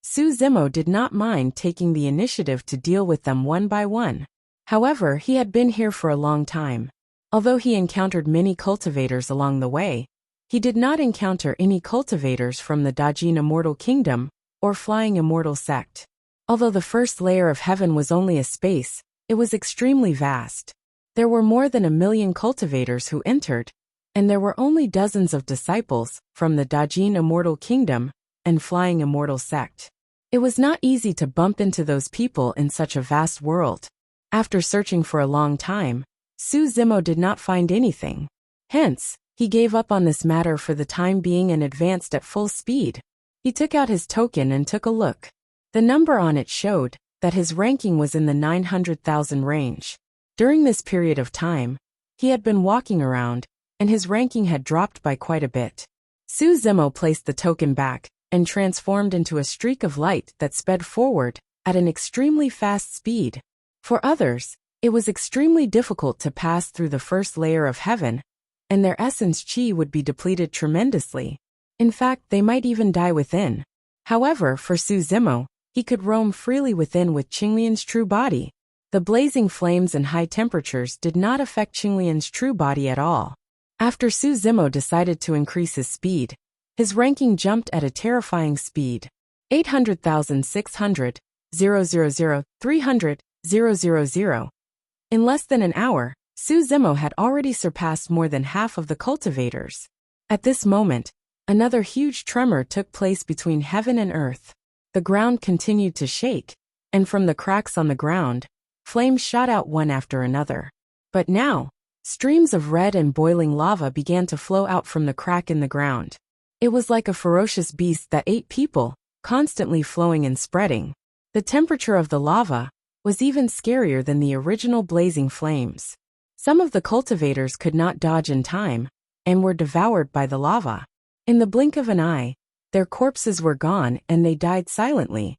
S1: Su Zimo did not mind taking the initiative to deal with them one by one. However, he had been here for a long time. Although he encountered many cultivators along the way, he did not encounter any cultivators from the Dajin Immortal Kingdom or Flying Immortal Sect. Although the first layer of heaven was only a space, it was extremely vast. There were more than 1 million cultivators who entered, and there were only dozens of disciples from the Dajin Immortal Kingdom and Flying Immortal Sect. It was not easy to bump into those people in such a vast world. After searching for a long time, Su Zimo did not find anything. Hence, he gave up on this matter for the time being and advanced at full speed. He took out his token and took a look. The number on it showed that his ranking was in the 900,000 range. During this period of time, he had been walking around, and his ranking had dropped by quite a bit. Su Zimo placed the token back and transformed into a streak of light that sped forward at an extremely fast speed. For others, it was extremely difficult to pass through the first layer of heaven, and their essence chi would be depleted tremendously. In fact, they might even die within. However, for Su Zimo, he could roam freely within with Qinglian's true body. The blazing flames and high temperatures did not affect Qinglian's true body at all. After Su Zimo decided to increase his speed, his ranking jumped at a terrifying speed. 800,600, 000, 300, 000. In less than an hour, Su Zimo had already surpassed more than half of the cultivators. At this moment, another huge tremor took place between heaven and earth. The ground continued to shake, and from the cracks on the ground, flames shot out one after another. But now, streams of red and boiling lava began to flow out from the crack in the ground. It was like a ferocious beast that ate people, constantly flowing and spreading. The temperature of the lava was even scarier than the original blazing flames. Some of the cultivators could not dodge in time, and were devoured by the lava. In the blink of an eye, their corpses were gone and they died silently.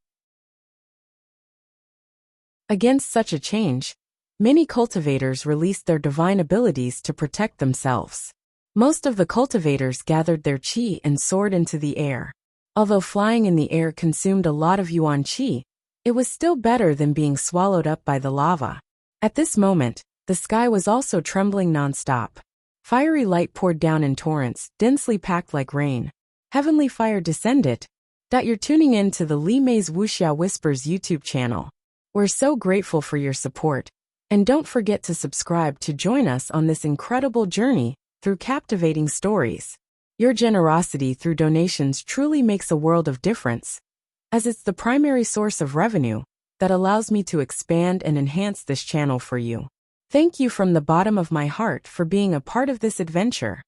S1: Against such a change, many cultivators released their divine abilities to protect themselves. Most of the cultivators gathered their qi and soared into the air. Although flying in the air consumed a lot of yuan qi, it was still better than being swallowed up by the lava. At this moment, the sky was also trembling non-stop. Fiery light poured down in torrents, densely packed like rain. Heavenly fire descended. You're tuning in to the Li Mei's Wuxia Whispers YouTube channel. We're so grateful for your support. And don't forget to subscribe to join us on this incredible journey through captivating stories. Your generosity through donations truly makes a world of difference, as it's the primary source of revenue that allows me to expand and enhance this channel for you. Thank you from the bottom of my heart for being a part of this adventure.